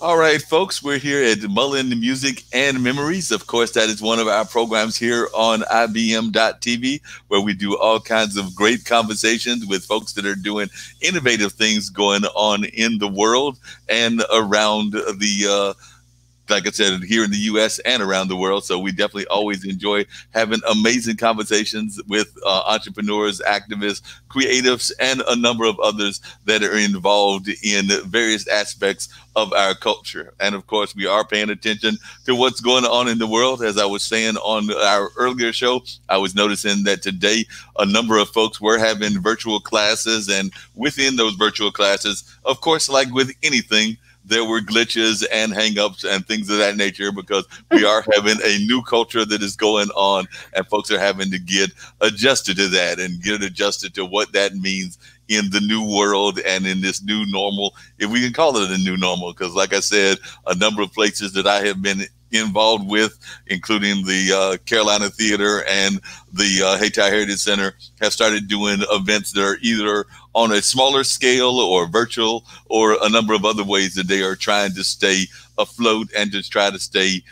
All right, folks, we're here at Mullen Music and Memories. Of course, that is one of our programs here on IBM.TV, where we do all kinds of great conversations with folks that are doing innovative things going on in the world and around like I said, here in the U.S. and around the world. So we definitely always enjoy having amazing conversations with entrepreneurs, activists, creatives, and a number of others that are involved in various aspects of our culture. And of course, we are paying attention to what's going on in the world. As I was saying on our earlier show, I was noticing that today a number of folks were having virtual classes. And within those virtual classes, of course, like with anything, there were glitches and hangups and things of that nature, because we are having a new culture that is going on, and folks are having to get adjusted to that and get adjusted to what that means in the new world and in this new normal, if we can call it a new normal. Because like I said, a number of places that I have been involved with, including the Carolina Theater and the Hayti Heritage Center, have started doing events that are either on a smaller scale or virtual, or a number of other ways that they are trying to stay afloat and just try to stay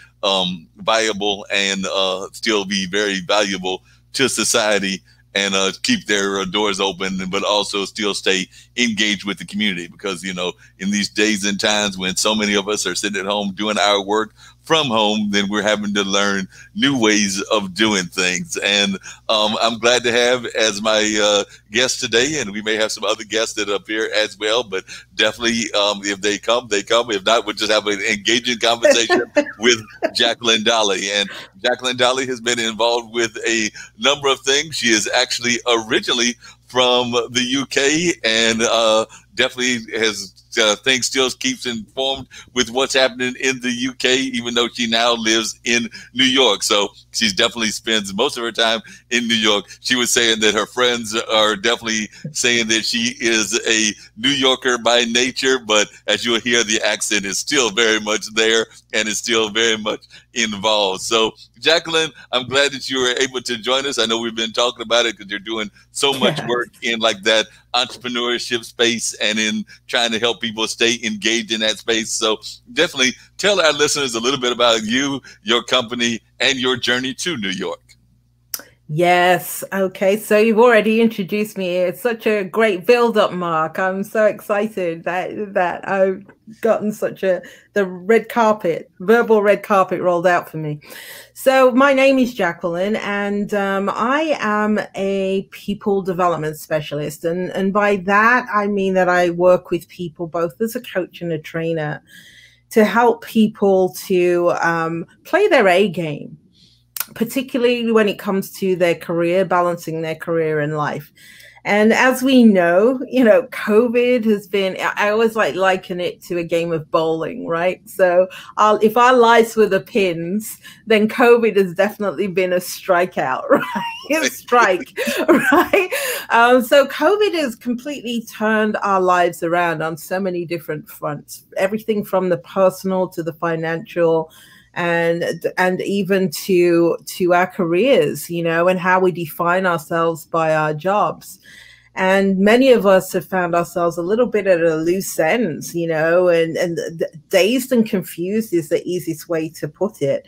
viable and still be very valuable to society, and keep their doors open, but also still stay engaged with the community. Because, you know, in these days and times when so many of us are sitting at home doing our work from home, then we're having to learn new ways of doing things. And I'm glad to have as my guest today, and we may have some other guests that appear as well, but definitely if they come, they come. If not, we'll just have an engaging conversation with Jacqueline Dolly. And Jacqueline Dolly has been involved with a number of things. She is actually originally from the UK, and definitely has things still keeps informed with what's happening in the UK, even though she now lives in New York. So she's definitely spends most of her time in New York. She was saying that her friends are definitely saying that she is a New Yorker by nature, but as you'll hear, the accent is still very much there and is still very much involved. So Jacqueline, I'm glad that you were able to join us. I know we've been talking about it because you're doing so much work in like that entrepreneurship space and in trying to help people stay engaged in that space. So definitely tell our listeners a little bit about you, your company, and your journey to New York. Yes. Okay. So you've already introduced me. It's such a great build-up, Mark. I'm so excited that I've gotten the red carpet, verbal red carpet rolled out for me. So my name is Jacqueline, and I am a people development specialist. And by that, I mean that I work with people both as a coach and a trainer to help people to play their A game, particularly when it comes to their career, balancing their career and life. And as we know, COVID has been, I always liken it to a game of bowling, right? So if our lives were the pins, then COVID has definitely been a strikeout, right? A strike, right? So COVID has completely turned our lives around on so many different fronts, everything from the personal to the financial, and even to our careers, and how we define ourselves by our jobs. And many of us have found ourselves a little bit at a loose ends, and dazed and confused is the easiest way to put it,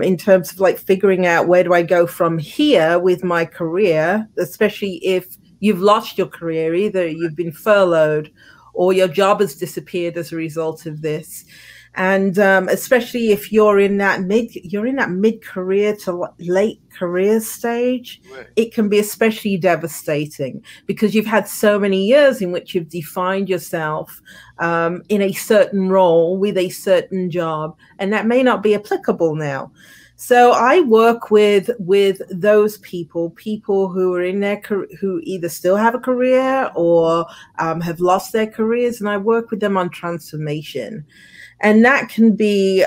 in terms of like figuring out, where do I go from here with my career, especially if you've lost your career, either you've been furloughed or your job has disappeared as a result of this. And especially if you're in that mid-career to late career stage, right, it can be especially devastating because you've had so many years in which you've defined yourself in a certain role with a certain job, and that may not be applicable now. So I work with those people who are in who either still have a career or have lost their careers, and I work with them on transformation. And that can be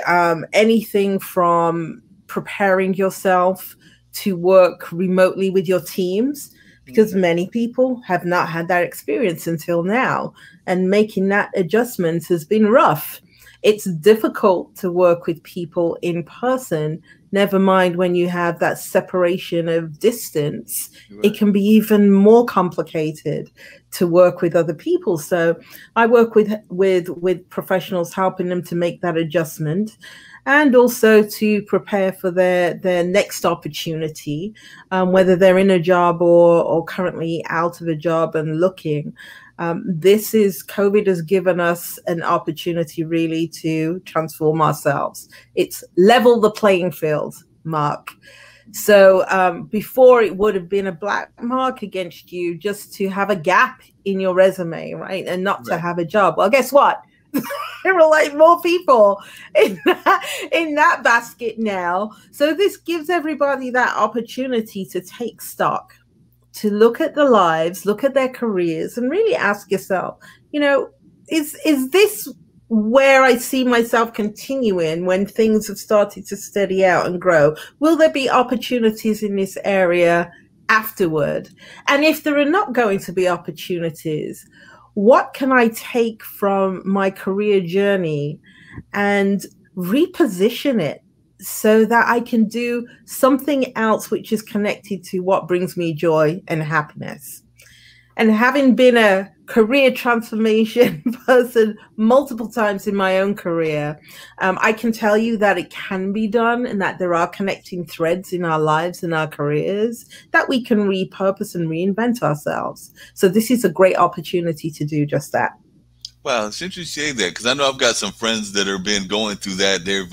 anything from preparing yourself to work remotely with your teams, because many people have not had that experience until now, and making that adjustment has been rough. It's difficult to work with people in person. Never mind when you have that separation of distance, Right. it can be even more complicated to work with other people. So I work with professionals, helping them to make that adjustment, and also to prepare for their next opportunity, whether they're in a job or currently out of a job and looking. COVID has given us an opportunity really to transform ourselves. It's level the playing field, Mark. So before, it would have been a black mark against you just to have a gap in your resume, right? And not to have a job. Well, guess what? There are like more people in that basket now. So this gives everybody that opportunity to take stock, to look at the lives, look at their careers, and really ask yourself, is this where I see myself continuing when things have started to steady out and grow? Will there be opportunities in this area afterward? And if there are not going to be opportunities, what can I take from my career journey and reposition it so that I can do something else which is connected to what brings me joy and happiness? And having been a career transformation person multiple times in my own career, I can tell you that it can be done, and that there are connecting threads in our lives and our careers that we can repurpose and reinvent ourselves. So this is a great opportunity to do just that. Well, since you say that, because I know I've got some friends that have been going through that. They've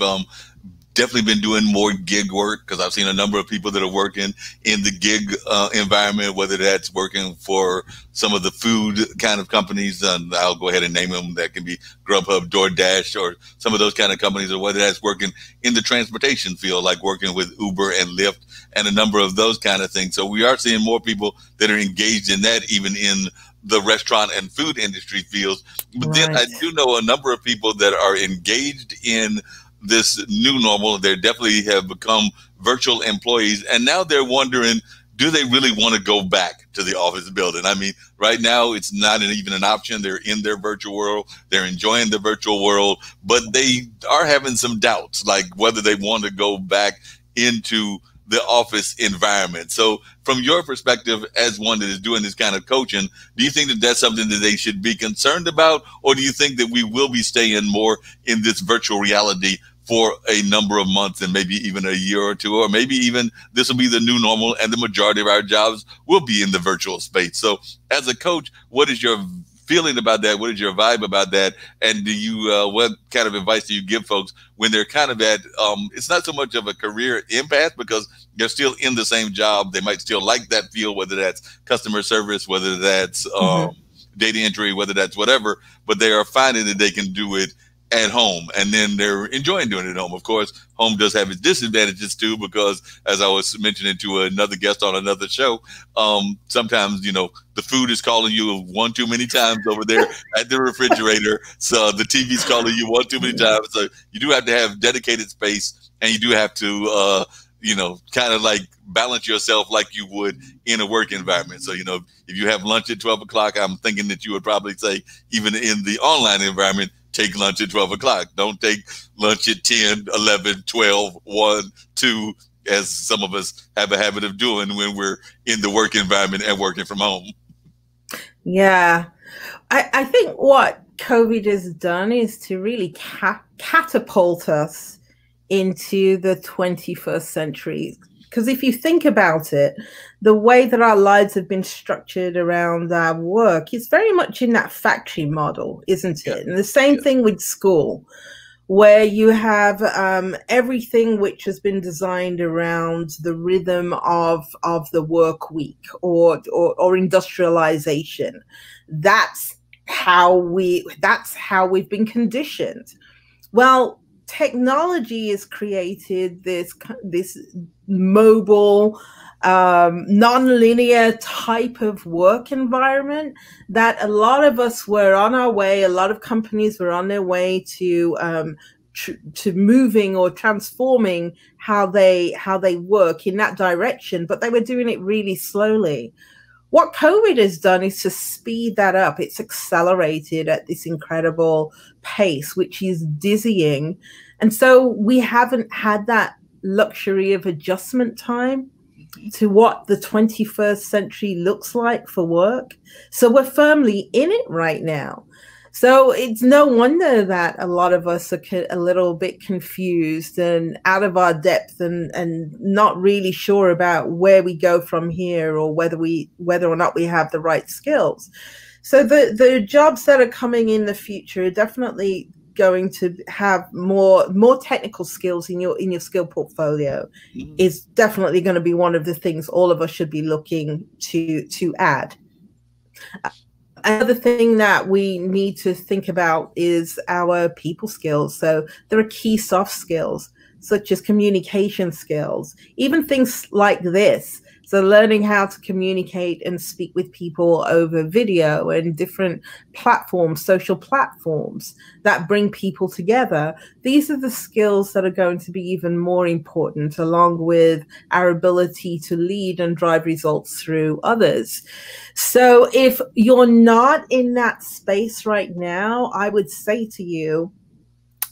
definitely been doing more gig work, because I've seen a number of people that are working in the gig environment, whether that's working for some of the food kind of companies, and I'll go ahead and name them. That can be Grubhub, DoorDash, or some of those kind of companies, or whether that's working in the transportation field, like working with Uber and Lyft and a number of those kind of things. So we are seeing more people that are engaged in that, even in the restaurant and food industry fields. But then I do know a number of people that are engaged in this new normal. They definitely have become virtual employees, and now they're wondering, do they really want to go back to the office building? I mean, right now it's not even an option. They're in their virtual world. They're enjoying the virtual world, but they are having some doubts, like whether they want to go back into the office environment. So from your perspective, as one that is doing this kind of coaching, do you think that that's something that they should be concerned about? Or do you think that we will be staying more in this virtual reality for a number of months, and maybe even a year or two, or maybe even this will be the new normal and the majority of our jobs will be in the virtual space? So as a coach, what is your feeling about that? What is your vibe about that? And do you, what kind of advice do you give folks when they're kind of at, it's not so much of a career impasse, because they're still in the same job. They might still like that field, whether that's customer service, whether that's data entry, whether that's whatever, but they are finding that they can do it at home, and then they're enjoying doing it at home. Of course, home does have its disadvantages too, because as I was mentioning to another guest on another show, sometimes, the food is calling you one too many times over there at the refrigerator. So the TV's calling you one too many times. So you do have to have dedicated space, and you do have to, kind of like balance yourself like you would in a work environment. So, if you have lunch at 12 o'clock, I'm thinking that you would probably say, even in the online environment, take lunch at 12 o'clock. Don't take lunch at 10, 11, 12, 1, 2, as some of us have a habit of doing when we're in the work environment and working from home. Yeah. I think what COVID has done is to really catapult us into the 21st century. Because if you think about it, the way that our lives have been structured around our work is very much in that factory model, isn't it? And the same thing with school, where you have everything which has been designed around the rhythm of the work week or industrialization. That's how we've been conditioned. Well, technology has created this mobile, non-linear type of work environment that a lot of us were on our way. A lot of companies were on their way to moving or transforming how they work in that direction, but they were doing it really slowly. what COVID has done is to speed that up. It's accelerated at this incredible pace, which is dizzying. And so we haven't had that luxury of adjustment time to what the 21st century looks like for work. So we're firmly in it right now. So it's no wonder that a lot of us are a little bit confused and out of our depth and not really sure about where we go from here, or whether or not we have the right skills. So the jobs that are coming in the future are definitely going to have more technical skills in your skill portfolio. Is definitely going to be one of the things all of us should be looking to add. Another thing that we need to think about is our people skills. So there are key soft skills, such as communication skills, even things like this. So learning how to communicate and speak with people over video and different platforms, social platforms that bring people together. These are the skills that are going to be even more important, along with our ability to lead and drive results through others. So if you're not in that space right now, I would say to you,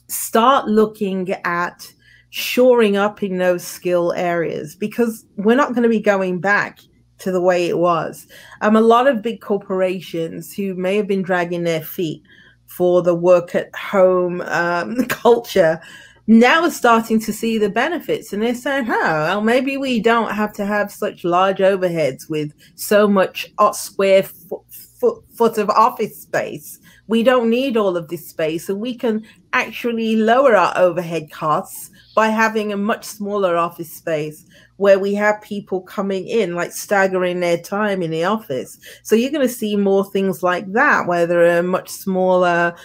start looking at shoring up in those skill areas, because we're not going to be going back to the way it was. A lot of big corporations who may have been dragging their feet for the work at home culture now are starting to see the benefits, and they're saying, oh, well, maybe we don't have to have such large overheads with so much square foot of office space. We don't need all of this space, and we can actually lower our overhead costs by having a much smaller office space where we have people coming in, like staggering their time in the office. So you're going to see more things like that, where there are much smaller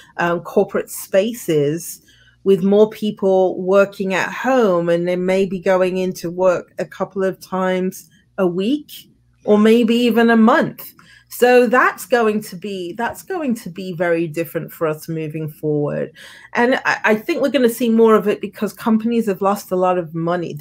corporate spaces with more people working at home, and they may be going into work a couple of times a week, or maybe even a month. So that's going to be very different for us moving forward. And I think we're going to see more of it because companies have lost a lot of money.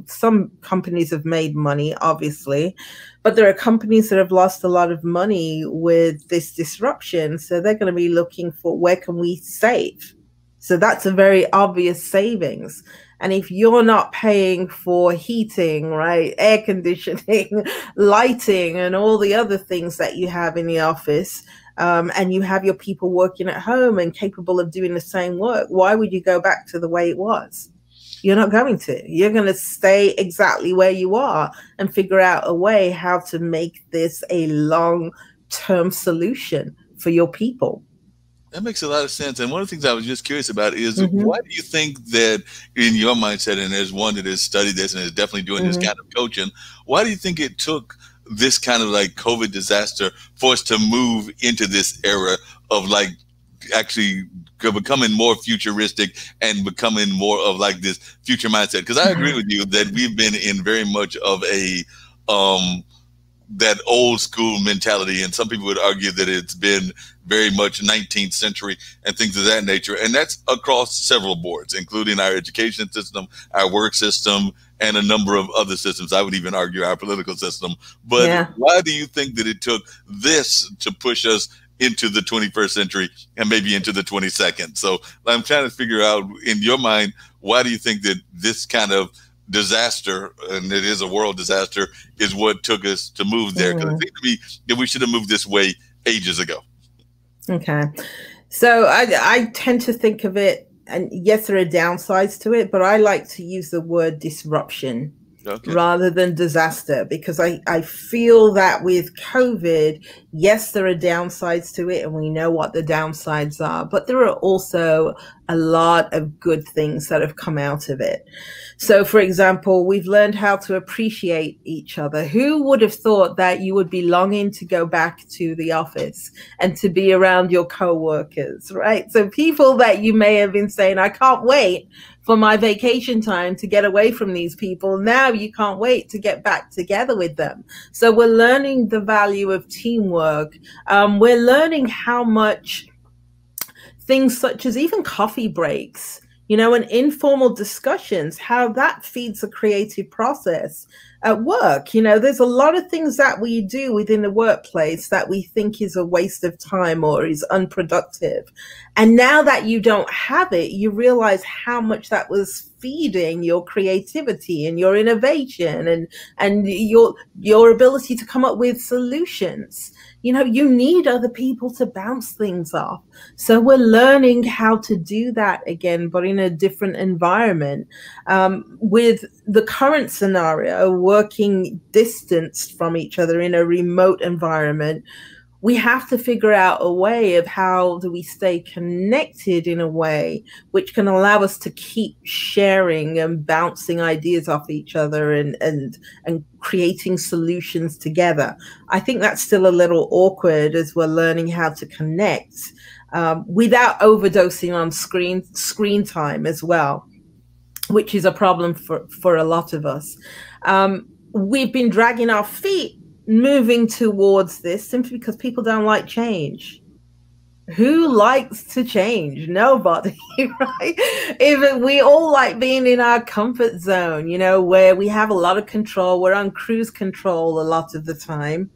Some companies have made money, obviously, but there are companies that have lost a lot of money with this disruption. So they're going to be looking for, where can we save? So that's a very obvious savings. And if you're not paying for heating, right, air conditioning, lighting, and all the other things that you have in the office, and you have your people working at home and capable of doing the same work, why would you go back to the way it was? You're not going to. You're going to stay exactly where you are and figure out a way how to make this a long-term solution for your people. That makes a lot of sense. And one of the things I was just curious about is why do you think that in your mindset, and there's one that has studied this and is definitely doing this kind of coaching, why do you think it took this kind of like COVID disaster for us to move into this era of like actually becoming more futuristic and becoming more of like this future mindset? Because I agree with you that we've been in very much of a that old school mentality, and some people would argue that it's been very much 19th century and things of that nature. And that's across several boards, including our education system, our work system, and a number of other systems. I would even argue our political system. But why do you think that it took this to push us into the 21st century and maybe into the 22nd? So I'm trying to figure out, in your mind, why do you think that this kind of disaster, and it is a world disaster, is what took us to move there? Because it seems to me that we should have moved this way ages ago. Okay. So I tend to think of it, and yes, there are downsides to it, but I like to use the word disruption rather than disaster, because I feel that with COVID, yes, there are downsides to it, and we know what the downsides are, but there are also a lot of good things that have come out of it. So, for example, we've learned how to appreciate each other. Who would have thought that you would be longing to go back to the office and to be around your coworkers, right? So people that you may have been saying, I can't wait for my vacation time to get away from these people. Now you can't wait to get back together with them. So we're learning the value of teamwork. We're learning how much things such as even coffee breaks, and informal discussions, how that feeds a creative process. at work. You know, there's a lot of things that we do within the workplace that we think is a waste of time or is unproductive. And now that you don't have it, you realize how much that was feeding your creativity and your innovation and your ability to come up with solutions. You know, you need other people to bounce things off. So we're learning how to do that again, but in a different environment. With the current scenario, working distanced from each other in a remote environment, we have to figure out a way of how do we stay connected in a way which can allow us to keep sharing and bouncing ideas off each other and creating solutions together. I think that's still a little awkward as we're learning how to connect without overdosing on screen time as well, which is a problem for a lot of us. We've been dragging our feet moving towards this simply because people don't like change. Who likes to change? Nobody, right? Even we all like being in our comfort zone, you know, where we have a lot of control. We're on cruise control a lot of the time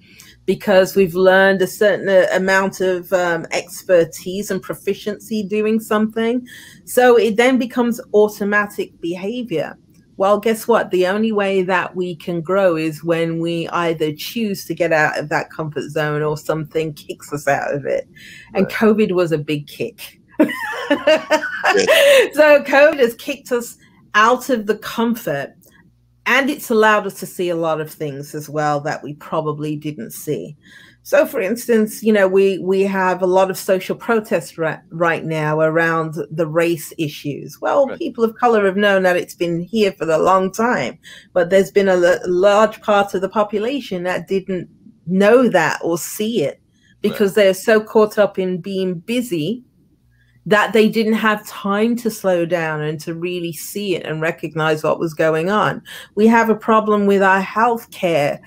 because we've learned a certain amount of expertise and proficiency doing something. So it then becomes automatic behavior. Well, guess what? The only way that we can grow is when we either choose to get out of that comfort zone or something kicks us out of it. And right. COVID was a big kick. Yes. So COVID has kicked us out of the comfort, and it's allowed us to see a lot of things as well that we probably didn't see. So, for instance, you know, we have a lot of social protests right now around the race issues. Well, right. People of color have known that it's been here for a long time, but there's been a large part of the population that didn't know that or see it because right. They're so caught up in being busy that they didn't have time to slow down and to really see it and recognize what was going on. We have a problem with our healthcare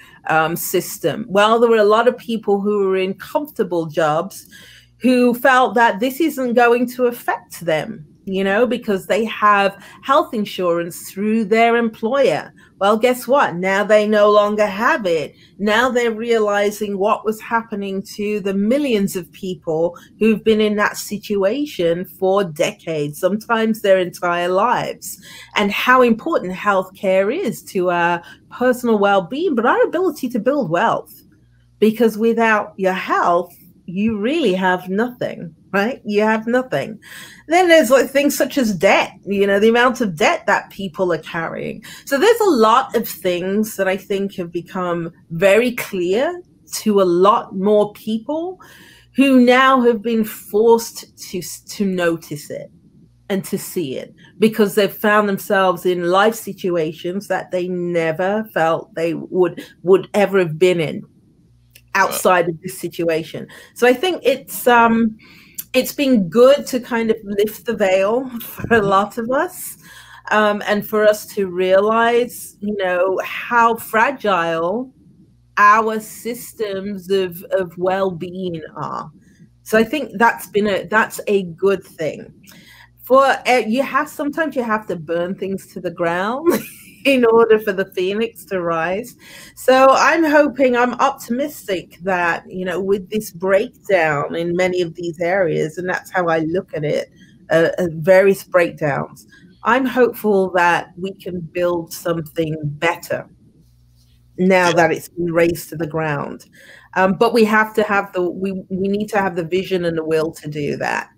system. Well, there were a lot of people who were in comfortable jobs who felt that this isn't going to affect them, you know, because they have health insurance through their employer. Well, guess what? Now they no longer have it. Now they're realizing what was happening to the millions of people who've been in that situation for decades, sometimes their entire lives, and how important healthcare is to our personal well-being, but our ability to build wealth. Because without your health, you really have nothing, right? You have nothing. Then there's like things such as debt, you know, the amount of debt that people are carrying. So there's a lot of things that I think have become very clear to a lot more people who now have been forced to notice it and to see it because they've found themselves in life situations that they never felt they would ever have been in outside of this situation. So I think it's been good to kind of lift the veil for a lot of us, and for us to realize, you know, how fragile our systems of well-being are. So I think that's a good thing. Sometimes you have to burn things to the ground in order for the phoenix to rise. So I'm optimistic that, you know, with this breakdown in many of these areas, and that's how I look at it, various breakdowns, I'm hopeful that we can build something better now that it's been raised to the ground. But we have to have we need to have the vision and the will to do that.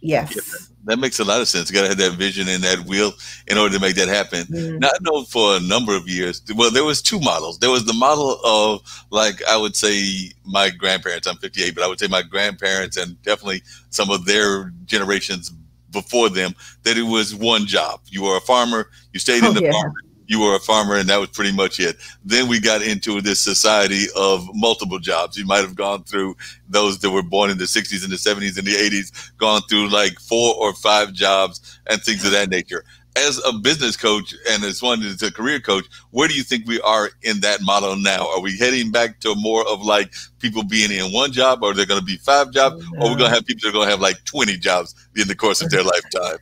Yes. Yeah, that makes a lot of sense. You got to have that vision and that will in order to make that happen. Now, I know for a number of years, well, there was two models. There was the model of, like, I would say my grandparents, I'm 58, but I would say my grandparents and definitely some of their generations before them, that it was one job. You were a farmer, you stayed in the farm. You were a farmer, and that was pretty much it. Then we got into this society of multiple jobs. You might have gone through those that were born in the 60s and the 70s and the 80s, gone through like 4 or 5 jobs and things of that nature. As a business coach and as one that's a career coach, where do you think we are in that model now? Are we heading back to more of like people being in one job, or they're going to be 5 jobs, or we're going to have people that are going to have like 20 jobs in the course of their lifetime.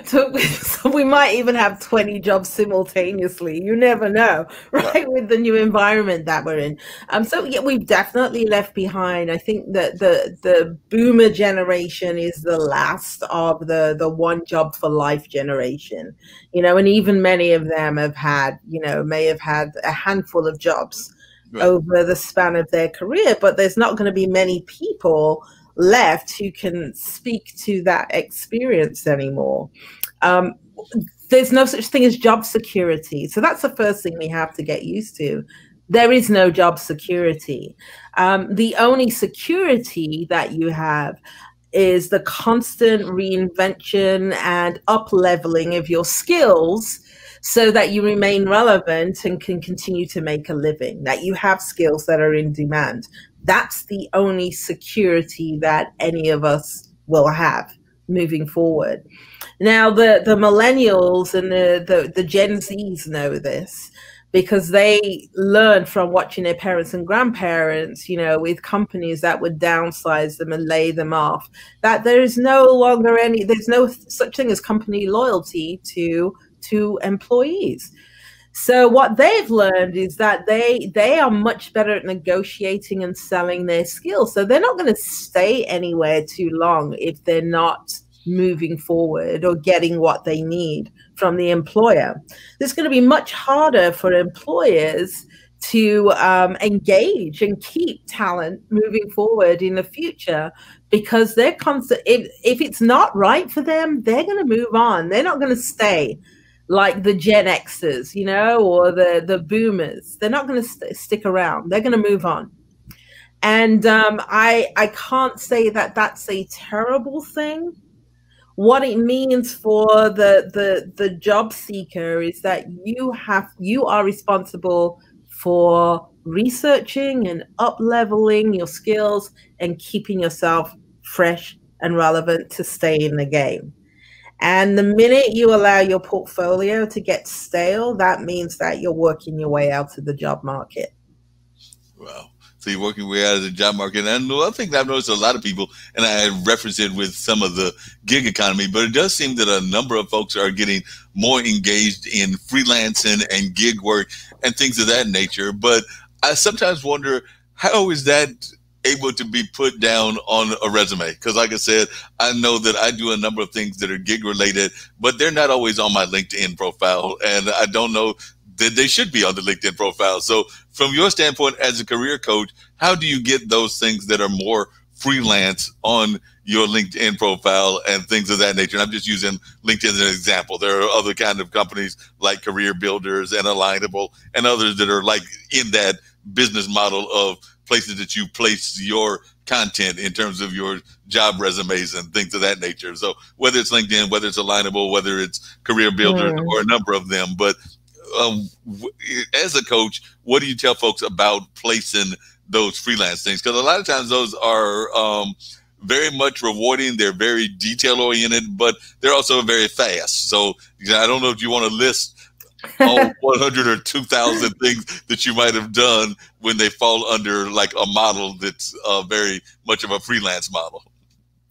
So we might even have 20 jobs simultaneously. You never know, right? With the new environment that we're in. So yeah, we've definitely left behind. I think that the boomer generation is the last of the one job for life generation, and even many of them have had, may have had a handful of jobs over the span of their career, but there's not going to be many people left who can speak to that experience anymore. There's no such thing as job security. So that's the first thing we have to get used to. There is no job security. The only security that you have is the constant reinvention and up-leveling of your skills so that you remain relevant and can continue to make a living, that you have skills that are in demand. That's the only security that any of us will have moving forward. Now, the millennials and the Gen Zs know this because they learned from watching their parents and grandparents, with companies that would downsize them and lay them off, that there's no such thing as company loyalty to employees. So what they've learned is that they are much better at negotiating and selling their skills. So they're not going to stay anywhere too long if they're not moving forward or getting what they need from the employer. It's going to be much harder for employers to engage and keep talent moving forward in the future, because they're constant. If it's not right for them, they're going to move on. They're not going to stay like the Gen Xers, or the boomers. They're not going to stick around. They're going to move on. And I can't say that that's a terrible thing. What it means for the job seeker is that you are responsible for researching and up-leveling your skills and keeping yourself fresh and relevant to stay in the game. And the minute you allow your portfolio to get stale, that means that you're working your way out of the job market. Wow. So you're working your way out of the job market. And I think I've noticed a lot of people, and I referenced it with some of the gig economy, but it does seem that a number of folks are getting more engaged in freelancing and gig work and things of that nature. But I sometimes wonder, how is that able to be put down on a resume? Because like I said, I know that I do a number of things that are gig related, but they're not always on my LinkedIn profile. And I don't know that they should be on the LinkedIn profile. So from your standpoint as a career coach, how do you get those things that are more freelance on your LinkedIn profile and things of that nature? And I'm just using LinkedIn as an example. There are other kind of companies like Career Builders and Alignable and others that are like in that business model of places that you place your content in terms of your job resumes and things of that nature. So whether it's LinkedIn, whether it's Alignable, whether it's Career Builder or a number of them, but as a coach, what do you tell folks about placing those freelance things? Because a lot of times those are very much rewarding. They're very detail oriented, but they're also very fast. So I don't know if you want to list all 100 or 2,000 things that you might have done when they fall under like a model that's very much of a freelance model.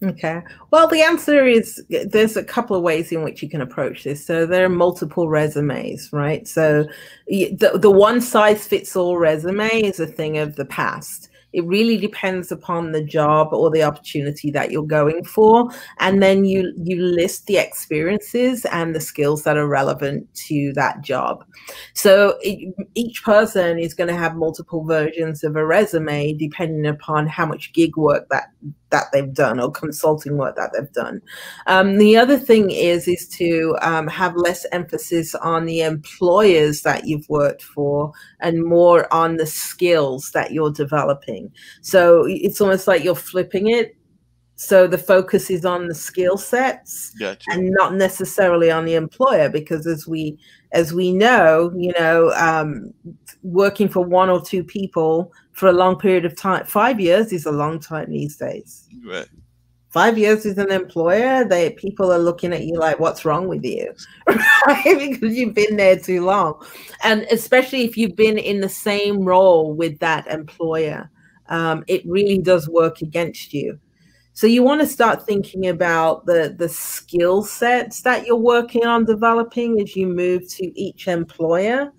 Okay. Well, the answer is there's a couple of ways in which you can approach this. So there are multiple resumes, right? So the one size fits all resume is a thing of the past. It really depends upon the job or the opportunity that you're going for. And then you list the experiences and the skills that are relevant to that job. So each person is going to have multiple versions of a resume depending upon how much gig work that they've done or consulting work that they've done. The other thing is to have less emphasis on the employers that you've worked for and more on the skills that you're developing. So it's almost like you're flipping it. So the focus is on the skill sets and not necessarily on the employer, because as we know, working for one or two people for a long period of time, 5 years is a long time these days. Right. 5 years as an employer, people are looking at you like, what's wrong with you? Right? Because you've been there too long. And especially if you've been in the same role with that employer, it really does work against you. So you want to start thinking about the skill sets that you're working on developing as you move to each employer.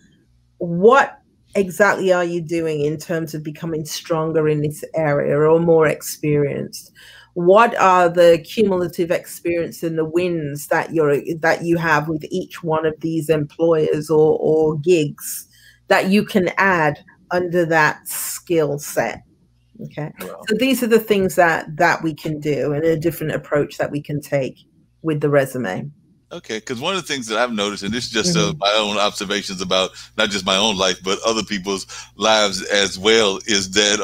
What exactly are you doing in terms of becoming stronger in this area or more experienced? What are the cumulative experience and the wins that you have with each one of these employers or gigs that you can add under that skill set? Okay. Wow. So these are the things that we can do, and a different approach that we can take with the resume. Okay, because one of the things that I've noticed, and this is just my own observations about not just my own life, but other people's lives as well, is that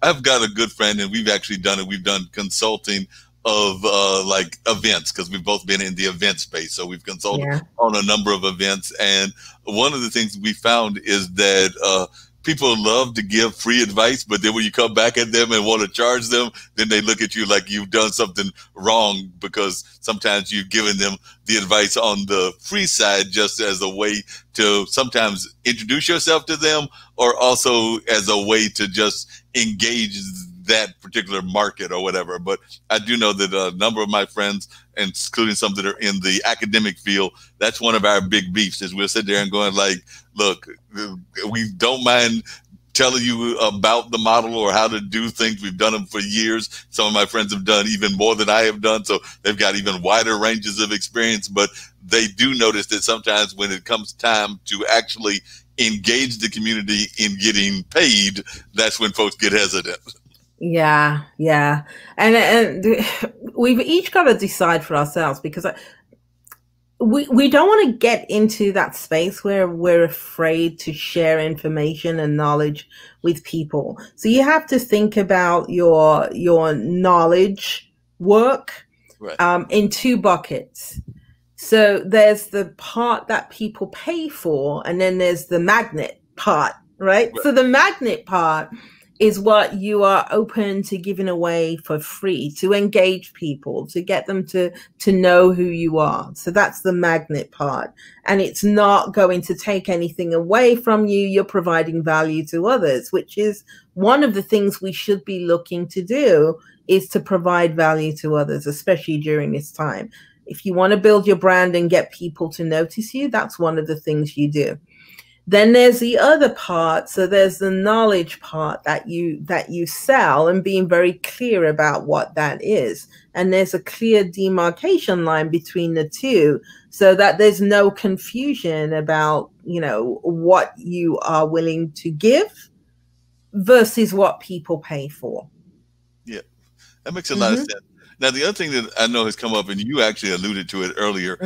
I've got a good friend, and we've actually done it. We've done consulting of like events, because we've both been in the event space. So we've consulted on a number of events. And one of the things we found is that people love to give free advice, but then when you come back at them and want to charge them, then they look at you like you've done something wrong, because sometimes you've given them the advice on the free side just as a way to sometimes introduce yourself to them, or also as a way to just engage that particular market or whatever. But I do know that a number of my friends, including some that are in the academic field, that's one of our big beefs, is we'll sit there and going like, look, we don't mind telling you about the model or how to do things. We've done them for years. Some of my friends have done even more than I have done, so they've got even wider ranges of experience. But they do notice that sometimes when it comes time to actually engage the community in getting paid, that's when folks get hesitant. Yeah. And we've each got to decide for ourselves, because we don't want to get into that space where we're afraid to share information and knowledge with people. So you have to think about your knowledge work in two buckets. So there's the part that people pay for, and then there's the magnet part, right? So the magnet part is what you are open to giving away for free, to engage people, to get them to know who you are. So that's the magnet part. And it's not going to take anything away from you. You're providing value to others, which is one of the things we should be looking to do, is to provide value to others, especially during this time. If you want to build your brand and get people to notice you, that's one of the things you do. Then there's the other part. So there's the knowledge part that you sell, and being very clear about what that is. And there's a clear demarcation line between the two, so that there's no confusion about, what you are willing to give versus what people pay for. Yeah, that makes a lot of sense. Now, the other thing that I know has come up, and you actually alluded to it earlier,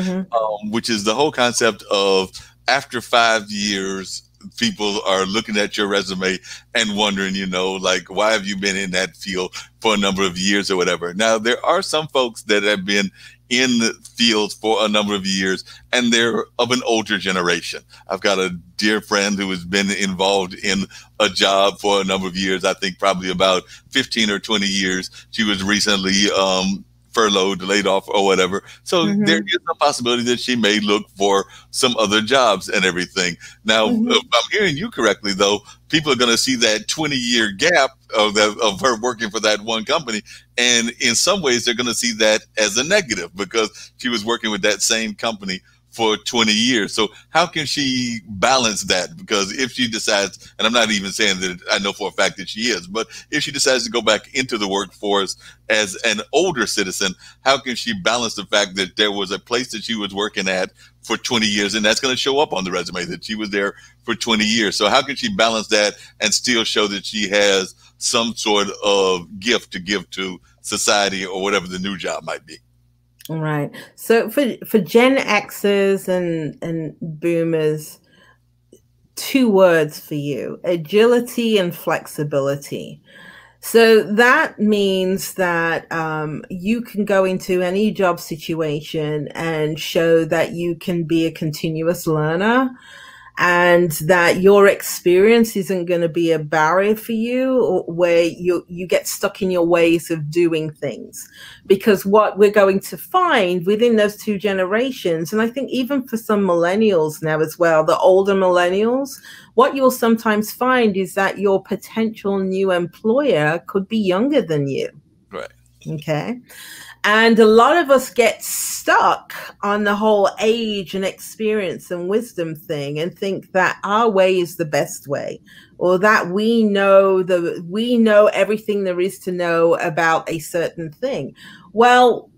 which is the whole concept of, after 5 years, people are looking at your resume and wondering, like, why have you been in that field for a number of years or whatever? Now, there are some folks that have been in the field for a number of years, and they're of an older generation. I've got a dear friend who has been involved in a job for a number of years, I think probably about 15 or 20 years. She was recently furloughed, laid off, or whatever. So there is a possibility that she may look for some other jobs and everything. Now, if I'm hearing you correctly, though, people are going to see that 20-year gap of her working for that one company. And in some ways, they're going to see that as a negative, because she was working with that same company for 20 years. So how can she balance that? Because if she decides, and I'm not even saying that I know for a fact that she is, but if she decides to go back into the workforce as an older citizen, how can she balance the fact that there was a place that she was working at for 20 years, and that's going to show up on the resume that she was there for 20 years. So how can she balance that and still show that she has some sort of gift to give to society, or whatever the new job might be? Right. So for Gen Xers and boomers, 2 words for you: agility and flexibility. So that means that you can go into any job situation and show that you can be a continuous learner, and that your experience isn't going to be a barrier for you, or where you get stuck in your ways of doing things. Because what we're going to find within those two generations, and I think even for some millennials now as well, the older millennials, what you'll sometimes find is that your potential new employer could be younger than you. Right. Okay. And a lot of us get stuck on the whole age and experience and wisdom thing and think that our way is the best way, or that we know everything there is to know about a certain thing. Well,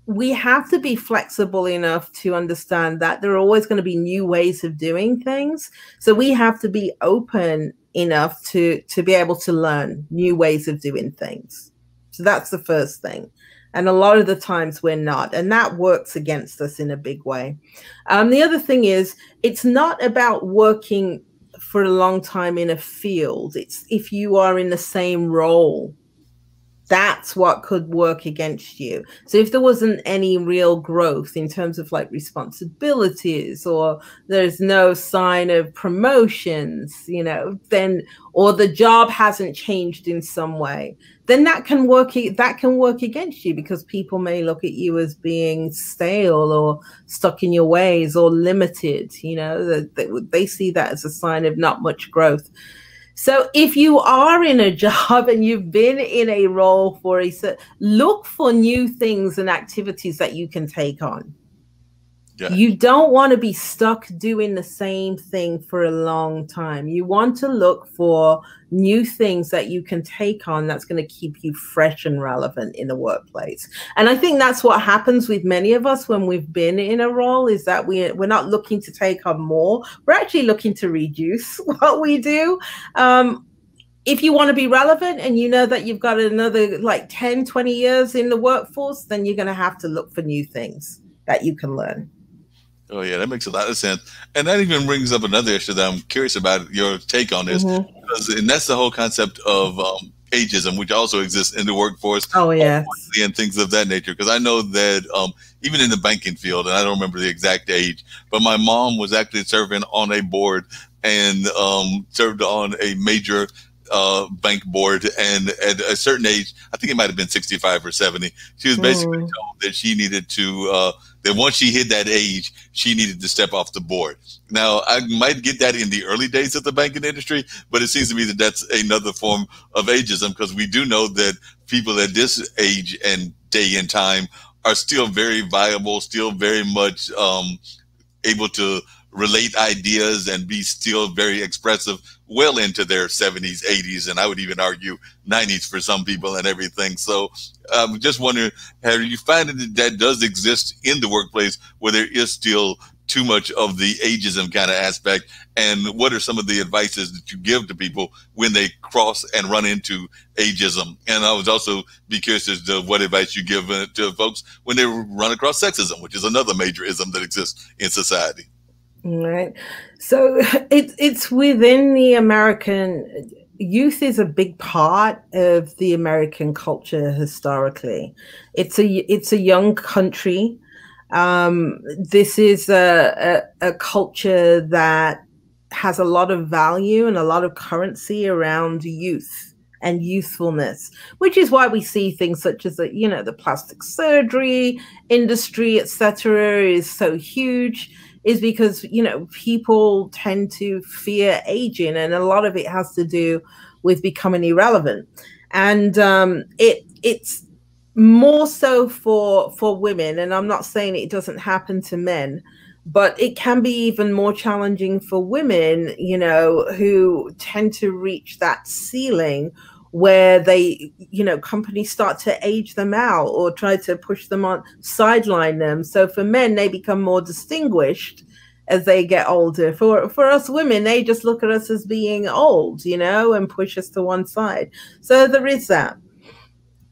we have to be flexible enough to understand that there are always going to be new ways of doing things. So we have to be open enough to be able to learn new ways of doing things. So that's the first thing. And a lot of the times we're not, and that works against us in a big way. The other thing is, it's not about working for a long time in a field. It's if you are in the same role, that's what could work against you. So if there wasn't any real growth in terms of like responsibilities, or there's no sign of promotions, then, or the job hasn't changed in some way, then that can work against you, because people may look at you as being stale or stuck in your ways or limited. They see that as a sign of not much growth. So if you are in a job and you've been in a role for look for new things and activities that you can take on. Yeah. You don't want to be stuck doing the same thing for a long time. You want to look for new things that you can take on that's going to keep you fresh and relevant in the workplace. And I think that's what happens with many of us when we've been in a role, is that we're not looking to take on more. We're actually looking to reduce what we do. If you want to be relevant and you know that you've got another like 10, 20 years in the workforce, then you're going to have to look for new things that you can learn. Oh, yeah, that makes a lot of sense. And that even brings up another issue that I'm curious about your take on this. Mm-hmm. And that's the whole concept of ageism, which also exists in the workforce. Oh, yes. And things of that nature. Because I know that even in the banking field, and I don't remember the exact age, but my mom was actually serving on a board and served on a major bank board. And at a certain age, I think it might have been 65 or 70, she was basically told that she needed to that once she hit that age, she needed to step off the board. Now, I might get that in the early days of the banking industry, but it seems to me that that's another form of ageism, because we do know that people at this age and day and time are still very viable, still very much able to relate ideas and be still very expressive well into their 70s, 80s, and I would even argue 90s for some people and everything. So I'm just wondering, have you found that that does exist in the workplace where there is still too much of the ageism kind of aspect? And what are some of the advices that you give to people when they cross and run into ageism? And I would also be curious as to what advice you give to folks when they run across sexism, which is another major ism that exists in society. Right. So it's within the American youth is a big part of the American culture historically. It's a young country. This is a culture that has a lot of value and a lot of currency around youth and youthfulness, which is why we see things such as the plastic surgery industry, etc., is so huge. Is because, people tend to fear aging, and a lot of it has to do with becoming irrelevant. And it's more so for women. And I'm not saying it doesn't happen to men, but it can be even more challenging for women, who tend to reach that ceiling where they, companies start to age them out or try to push them on, sideline them. So for men, they become more distinguished as they get older. For us women, they just look at us as being old, and push us to one side. So there is that.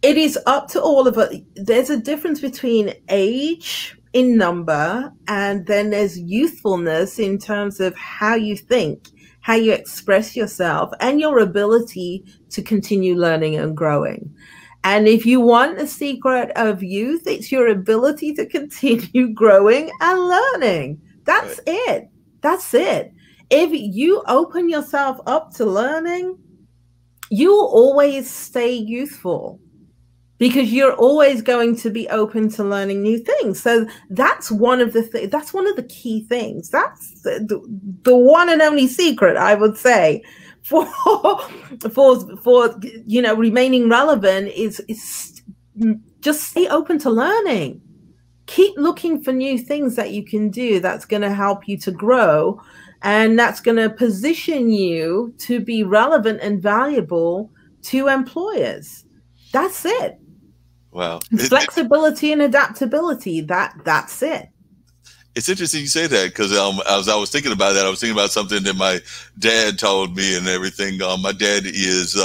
It is up to all of us. There's a difference between age in number, and then there's youthfulness in terms of how you think, how you express yourself, and your ability to continue learning and growing. And if you want the secret of youth, it's your ability to continue growing and learning. That's it. That's it. If you open yourself up to learning, you will always stay youthful because you're always going to be open to learning new things. So that's one of the that's one of the key things. That's the one and only secret, I would say, for remaining relevant is just stay open to learning. Keep looking for new things that you can do that's going to help you to grow, and that's going to position you to be relevant and valuable to employers. That's it. Wow. Flexibility and adaptability. That's it. It's interesting you say that, because as I was thinking about that, I was thinking about something that my dad told me and everything. My dad is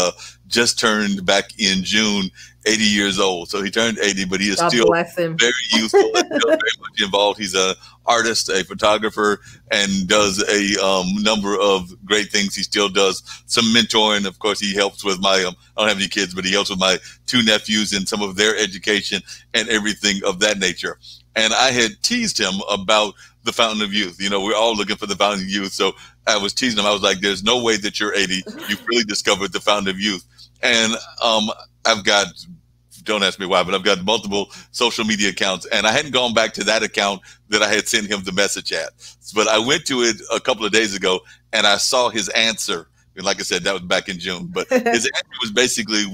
just turned back in June 80 years old. So he turned 80, but he is still very youthful and still very much involved. He's an artist, a photographer, and does a number of great things. He still does some mentoring. Of course, he helps with my, I don't have any kids, but he helps with my two nephews in some of their education and everything of that nature. And I had teased him about the Fountain of Youth. You know, we're all looking for the Fountain of Youth. So I was teasing him. I was like, there's no way that you're 80. You've really discovered the Fountain of Youth. And I've got, don't ask me why, but I've got multiple social media accounts. And I hadn't gone back to that account that I had sent him the message at. But I went to it a couple of days ago and I saw his answer. And like I said, that was back in June. But his answer was basically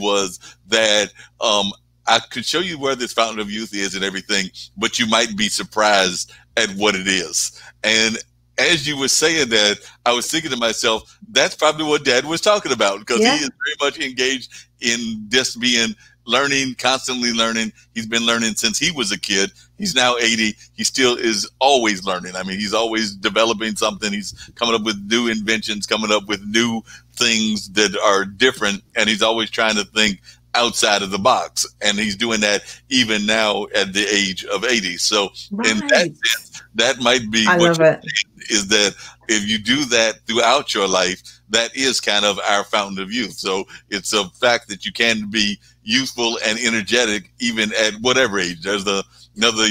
that I could show you where this Fountain of Youth is and everything, but you might be surprised at what it is. And as you were saying that, I was thinking to myself, that's probably what Dad was talking about, because he is very much engaged in just being learning, constantly learning. He's been learning since he was a kid. He's now 80. He still is always learning. I mean, he's always developing something. He's coming up with new inventions, coming up with new things that are different. And he's always trying to think outside of the box, and he's doing that even now at the age of 80. So in that sense, that might be what you're saying, is that if you do that throughout your life, that is kind of our Fountain of Youth. So it's a fact that you can be youthful and energetic even at whatever age. There's another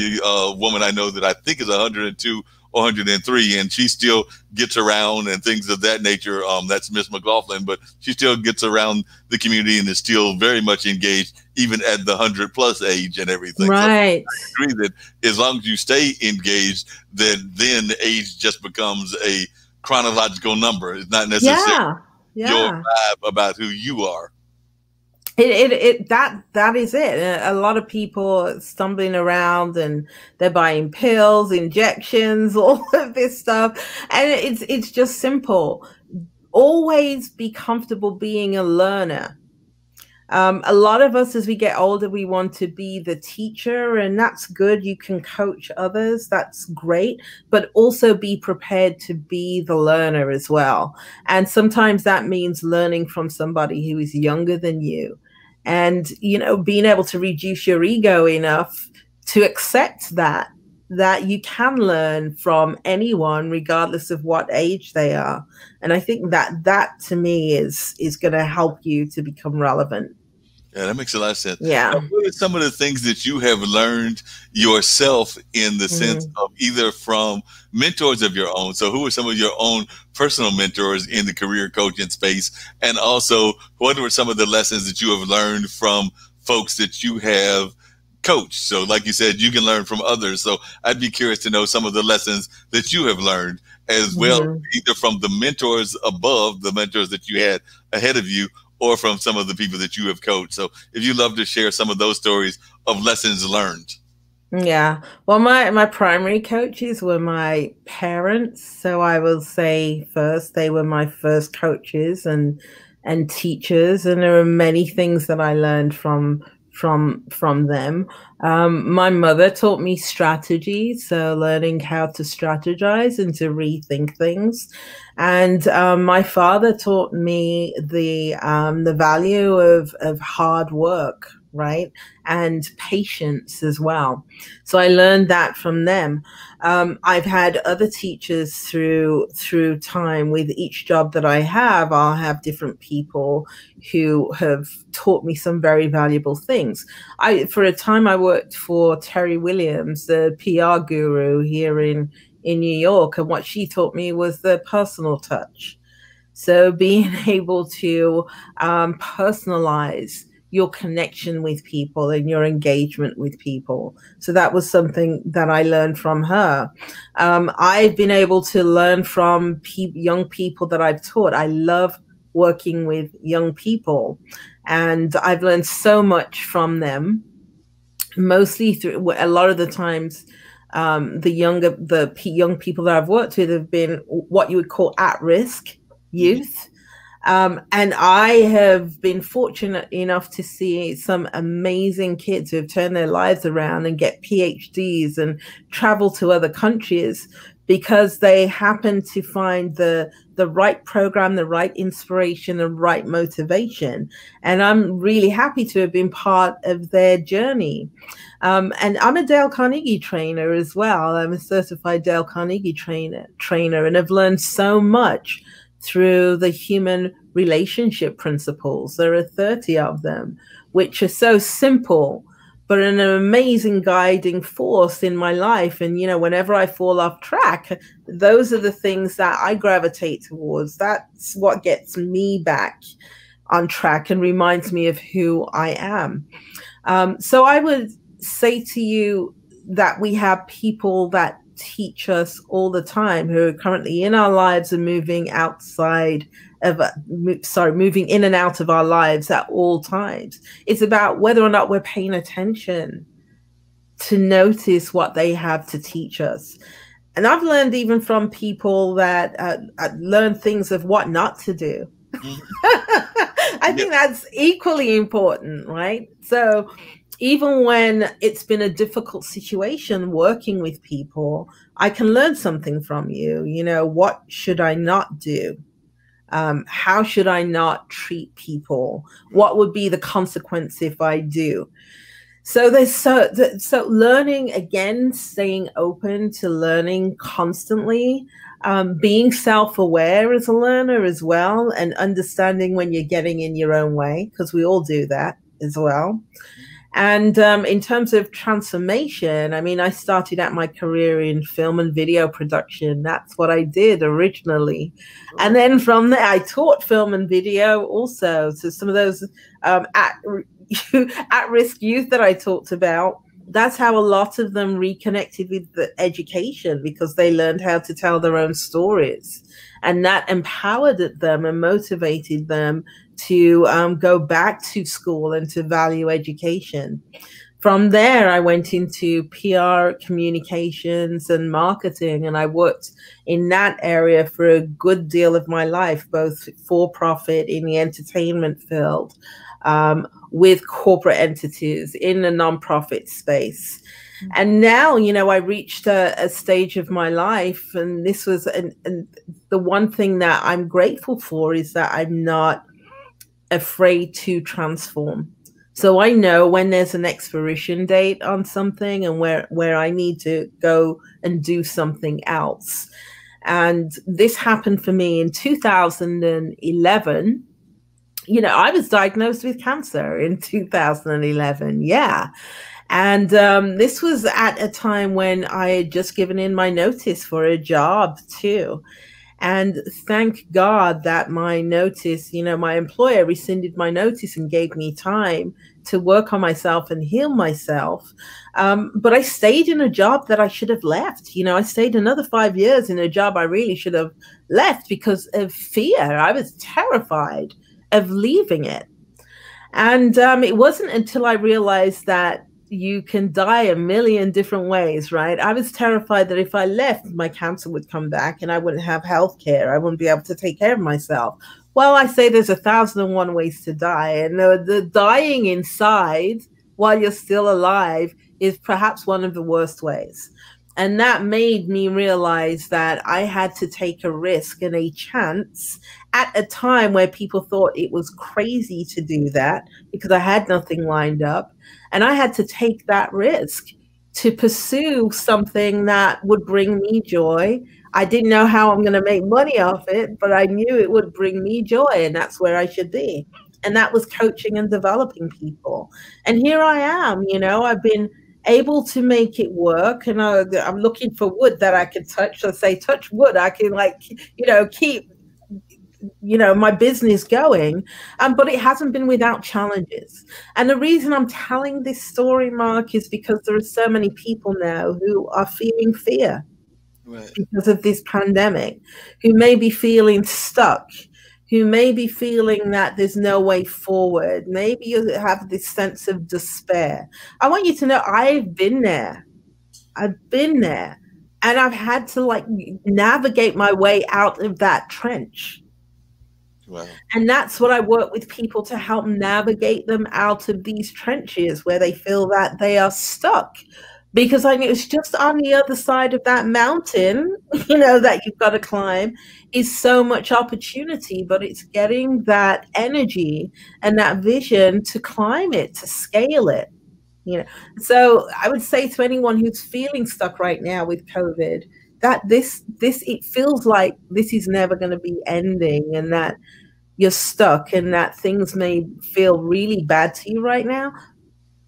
woman I know that I think is 102 or 103, and she still gets around and things of that nature. That's Miss McLaughlin, but she still gets around the community and is still very much engaged, even at the 100+ age and everything. Right. So I agree that as long as you stay engaged, then age just becomes a chronological number. It's not necessarily your vibe about who you are. That is it. A lot of people stumbling around and they're buying pills, injections, all of this stuff. And it's just simple. Always be comfortable being a learner. A lot of us, as we get older, we want to be the teacher, and that's good. You can coach others. That's great. But also be prepared to be the learner as well. And sometimes that means learning from somebody who is younger than you. And, being able to reduce your ego enough to accept that you can learn from anyone, regardless of what age they are. And I think that to me is going to help you to become relevant. Yeah, that makes a lot of sense. Yeah. Now, what are some of the things that you have learned yourself in the sense of either from mentors of your own? So who are some of your own personal mentors in the career coaching space? And also, what were some of the lessons that you have learned from folks that you have coached? So like you said, you can learn from others. So I'd be curious to know some of the lessons that you have learned as well, either from the mentors above, the mentors that you had ahead of you, or from some of the people that you have coached. So if you'd love to share some of those stories of lessons learned. Yeah. Well, my primary coaches were my parents. So I will say first, they were my first coaches and teachers. And there are many things that I learned from them. My mother taught me strategy, so learning how to strategize and to rethink things. And my father taught me the value of hard work, right, and patience as well. So I learned that from them. I've had other teachers through time. With each job that I have, I'll have different people who have taught me some very valuable things. For a time, I worked for Terry Williams, the PR guru here in in New York. And what she taught me was the personal touch. So being able to personalize your connection with people and your engagement with people. So that was something that I learned from her. I've been able to learn from young people that I've taught. I love working with young people, and I've learned so much from them, mostly through a lot of the times. The young people that I've worked with have been what you would call at risk youth. And I have been fortunate enough to see some amazing kids who have turned their lives around and get PhDs and travel to other countries because they happen to find the right program, the right inspiration, the right motivation. And I'm really happy to have been part of their journey. And I'm a Dale Carnegie trainer as well. I'm a certified Dale Carnegie trainer, and I've learned so much through the human relationship principles. There are 30 of them, which are so simple, but an amazing guiding force in my life. And, whenever I fall off track, those are the things that I gravitate towards. That's what gets me back on track and reminds me of who I am. So I would say to you that we have people that teach us all the time who are currently in our lives and moving in and out of our lives at all times. It's about whether or not we're paying attention to notice what they have to teach us. And I've learned even from people that learn things of what not to do. I think that's equally important, right? So even when it's been a difficult situation working with people, I can learn something from you. What should I not do? How should I not treat people? What would be the consequence if I do? So so learning, again, staying open to learning constantly, being self-aware as a learner as well, and understanding when you're getting in your own way, because we all do that as well. And in terms of transformation, I mean, I started out my career in film and video production. That's what I did originally. And then from there, I taught film and video also. So some of those at-risk youth that I talked about, that's how a lot of them reconnected with the education, because they learned how to tell their own stories. And that empowered them and motivated them to go back to school and to value education. From there, I went into PR, communications, and marketing, and I worked in that area for a good deal of my life, both for profit in the entertainment field, with corporate entities in the nonprofit space. And now, I reached a stage of my life, and this was, and the one thing that I'm grateful for is that I'm not afraid to transform. So I know when there's an expiration date on something and where I need to go and do something else. And this happened for me in 2011. I was diagnosed with cancer in 2011. Yeah. And this was at a time when I had just given in my notice for a job too. And thank God that my notice, my employer rescinded my notice and gave me time to work on myself and heal myself. But I stayed in a job that I should have left. I stayed another 5 years in a job I really should have left because of fear. I was terrified of leaving it. And it wasn't until I realized that you can die a million different ways, right? I was terrified that if I left, my cancer would come back and I wouldn't have health care. I wouldn't be able to take care of myself. Well, I say there's 1,001 ways to die. And the dying inside while you're still alive is perhaps one of the worst ways. And that made me realize that I had to take a risk and a chance at a time where people thought it was crazy to do that because I had nothing lined up. And I had to take that risk to pursue something that would bring me joy. I didn't know how I'm going to make money off it, but I knew it would bring me joy, and that's where I should be. And that was coaching and developing people. And here I am, I've been able to make it work. And I'm looking for wood that I can touch. So say, touch wood. I can, like, keep, my business going. But it hasn't been without challenges. And the reason I'm telling this story, Mark, is because there are so many people now who are feeling fear Right. because of this pandemic, who may be feeling stuck, who may be feeling that there's no way forward. Maybe you have this sense of despair. I want you to know I've been there. I've been there. And I've had to, like, navigate my way out of that trench. Wow. And that's what I work with people to help navigate them out of these trenches where they feel that they are stuck. Because I mean, it's just on the other side of that mountain, that you've got to climb, is so much opportunity, but it's getting that energy and that vision to climb it, to scale it. So I would say to anyone who's feeling stuck right now with COVID, that this it feels like this is never going to be ending, and that you're stuck, and that things may feel really bad to you right now,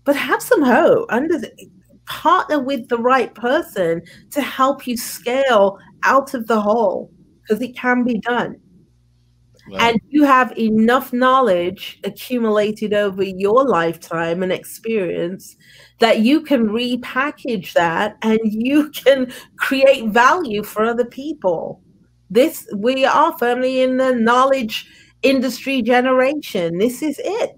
but have some hope. Partner with the right person to help you scale out of the hole, because it can be done. Wow. And you have enough knowledge accumulated over your lifetime and experience that you can repackage that and you can create value for other people. We are firmly in the knowledge industry generation. This is it.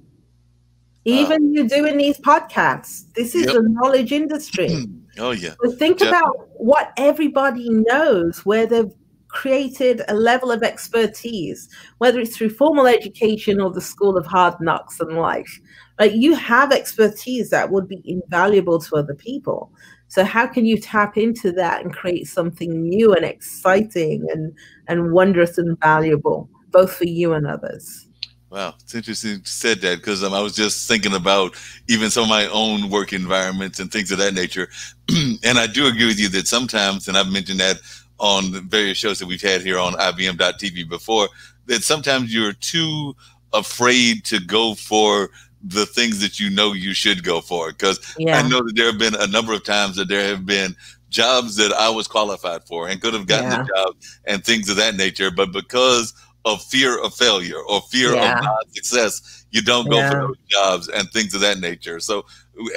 Wow. Even you're doing these podcasts, this is Yep. the knowledge industry. Oh yeah. So think about what everybody knows, where they've created a level of expertise, whether it's through formal education or the school of hard knocks and life. Like, you have expertise that would be invaluable to other people. So how can you tap into that and create something new and exciting and wondrous and valuable, both for you and others? Wow, it's interesting you said that, because I was just thinking about even some of my own work environments and things of that nature. And I do agree with you that sometimes, and I've mentioned that on the various shows that we've had here on IBM.TV before, that sometimes you're too afraid to go for the things that you should go for. Because I know that there have been a number of times that there have been jobs that I was qualified for and could have gotten the job and things of that nature, but because of fear of failure or fear of non-success, you don't go for those jobs and things of that nature. So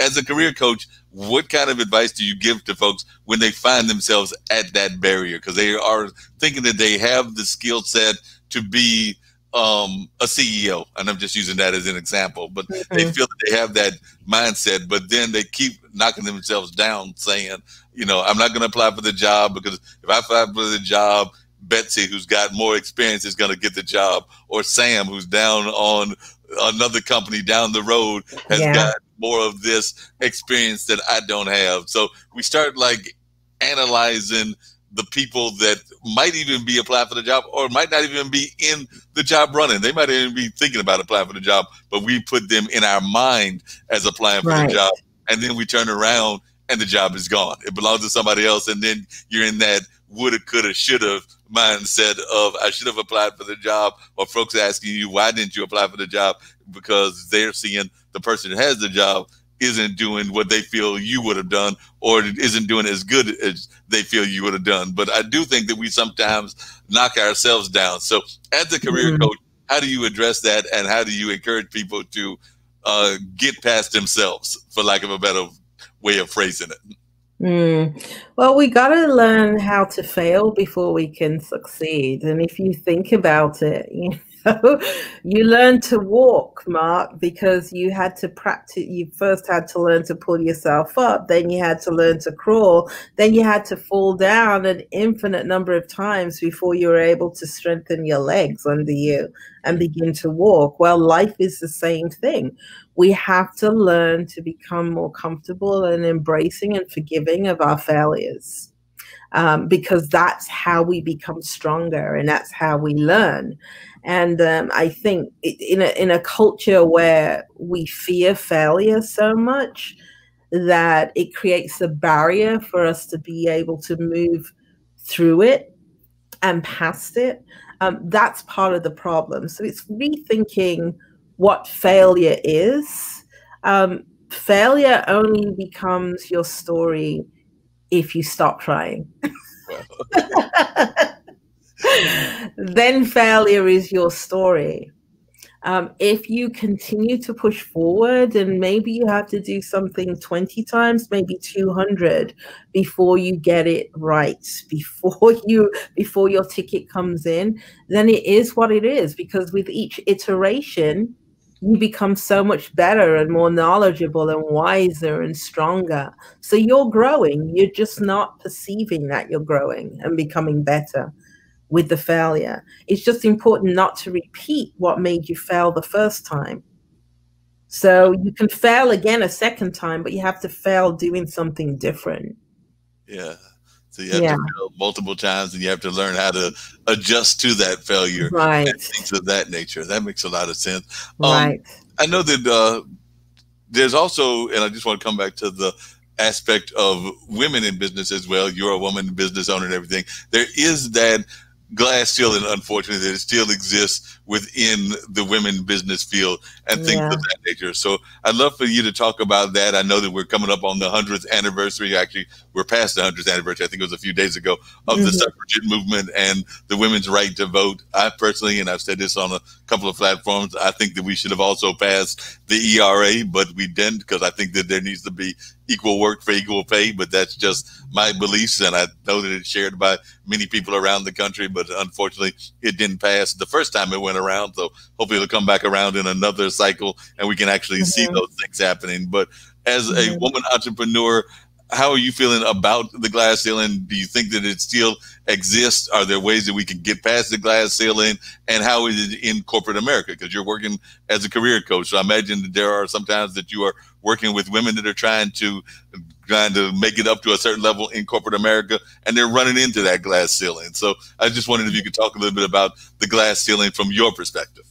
as a career coach, what kind of advice do you give to folks when they find themselves at that barrier? Because they are thinking that they have the skill set to be a CEO, and I'm just using that as an example, but they feel that they have that mindset, but then they keep knocking themselves down saying, I'm not going to apply for the job, because if I apply for the job, Betsy, who's got more experience, is going to get the job, or Sam, who's down on another company down the road, has got more of this experience that I don't have. So we start like analyzing the people that might even be applying for the job, or might not even be in the job running. They might even be thinking about applying for the job, but we put them in our mind as applying for the job, and then we turn around and the job is gone. It belongs to somebody else, and then you're in that woulda, coulda, shoulda mindset of I should have applied for the job, or folks asking you, why didn't you apply for the job? Because they're seeing the person who has the job isn't doing what they feel you would have done, or isn't doing as good as they feel you would have done. But I do think that we sometimes knock ourselves down. So as a career coach, how do you address that, and how do you encourage people to get past themselves, for lack of a better way of phrasing it? Well, we got to learn how to fail before we can succeed. And if you think about it, you learn to walk, Mark, because you had to practice. You first had to learn to pull yourself up, then you had to learn to crawl, then you had to fall down an infinite number of times before you were able to strengthen your legs under you and begin to walk. Well, life is the same thing. We have to learn to become more comfortable and embracing and forgiving of our failures, because that's how we become stronger, and that's how we learn. And I think in a culture where we fear failure so much, that it creates a barrier for us to be able to move through it and past it. That's part of the problem. So it's rethinking what failure is. failure only becomes your story if you stop trying. Well, Then failure is your story. If you continue to push forward, and maybe you have to do something 20 times, maybe 200 before you get it right, before your ticket comes in, then it is what it is, because with each iteration you become so much better and more knowledgeable and wiser and stronger. So you're growing, you're just not perceiving that you're growing and becoming better with the failure. It's just important not to repeat what made you fail the first time. So you can fail again a second time, but you have to fail doing something different. yeah. So you have to Yeah, fail multiple times, and you have to learn how to adjust to that failure and right, things of that nature. That makes a lot of sense. right. I know that there's also, and I just want to come back to the aspect of women in business as well. You're a woman business owner and everything. There is that glass ceiling, unfortunately, that it still exists within the women business field and things Yeah. of that nature. So I'd love for you to talk about that. I know that we're coming up on the 100th anniversary. Actually, we're past the 100th anniversary. I think it was a few days ago, of the suffragette movement and the women's right to vote. I personally, and I've said this on a couple of platforms, I think that we should have also passed the ERA, but we didn't, because I think that there needs to be equal work for equal pay. But that's just my beliefs, and I know that it's shared by many people around the country, but unfortunately it didn't pass the first time it went around. So hopefully it'll come back around in another cycle and we can actually see those things happening. But as a woman entrepreneur, how are you feeling about the glass ceiling? Do you think that it still exists? Are there ways that we can get past the glass ceiling? And how is it in corporate America? Because you're working as a career coach. So I imagine that there are sometimes that you are working with women that are trying to make it up to a certain level in corporate America, and they're running into that glass ceiling. So I just wondered if you could talk a little bit about the glass ceiling from your perspective.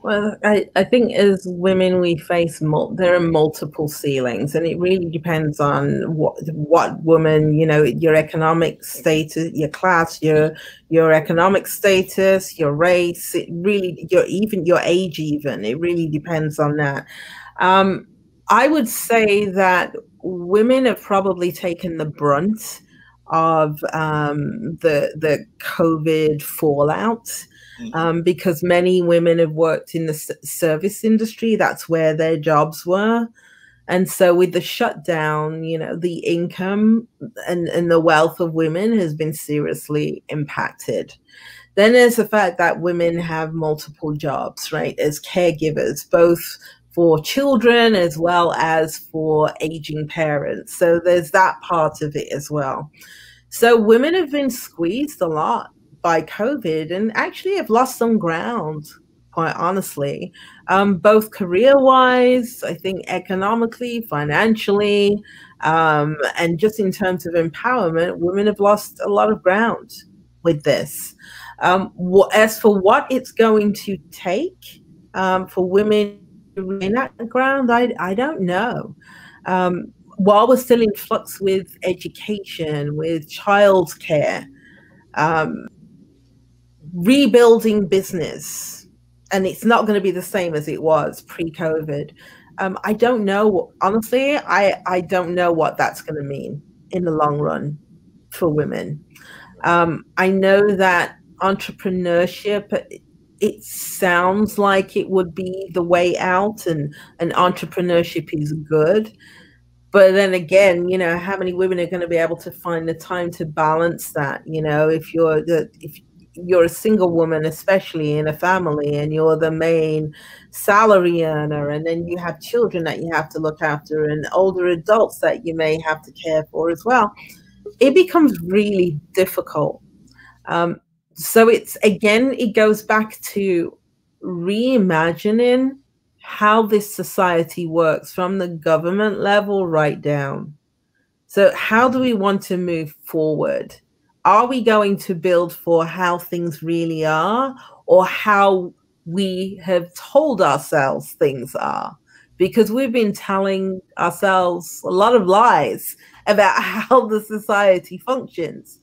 Well, I think as women we face there are multiple ceilings, and it really depends on what woman, your economic status, your class, your economic status, your race. It really, your age, even it really depends on that. I would say that women have probably taken the brunt of the COVID fallout. Because many women have worked in the service industry. That's where their jobs were. And so with the shutdown, the income and the wealth of women has been seriously impacted. Then there's the fact that women have multiple jobs, right, as caregivers, both for children as well as for aging parents. So there's that part of it as well. So women have been squeezed a lot by COVID and actually have lost some ground, quite honestly, both career-wise, I think economically, financially, and just in terms of empowerment, women have lost a lot of ground with this. As for what it's going to take for women to regain that ground, I don't know. While we're still in flux with education, with childcare, rebuilding business, and it's not going to be the same as it was pre-COVID. I don't know, honestly, I don't know what that's going to mean in the long run for women. I know that entrepreneurship, it sounds like it would be the way out, and entrepreneurship is good. But then again, how many women are going to be able to find the time to balance that? If you're a single woman, especially in a family, and you're the main salary earner, and then you have children that you have to look after and older adults that you may have to care for as well, it becomes really difficult. So it goes back to reimagining how this society works from the government level right down. So how do we want to move forward? Are we going to build for how things really are, or how we have told ourselves things are? Because we've been telling ourselves a lot of lies about how the society functions.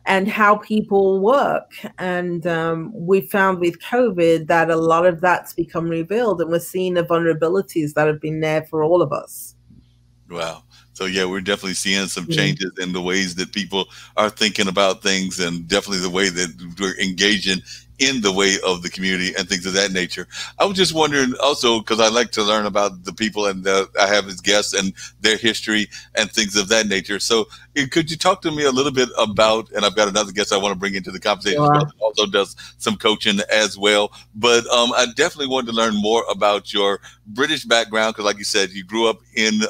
and how people work. And we found with COVID that a lot of that's become revealed, and we're seeing the vulnerabilities that have been there for all of us. Wow. So yeah, we're definitely seeing some Mm. changes in the ways that people are thinking about things, and definitely the way that we're engaging in the way of the community and things of that nature. I was just wondering also, because I like to learn about the people and I have as guests and their history and things of that nature. So could you talk to me a little bit about, and I've got another guest I want to bring into the conversation as well, Sure. that also does some coaching as well. But I definitely wanted to learn more about your British background, because like you said, you grew up in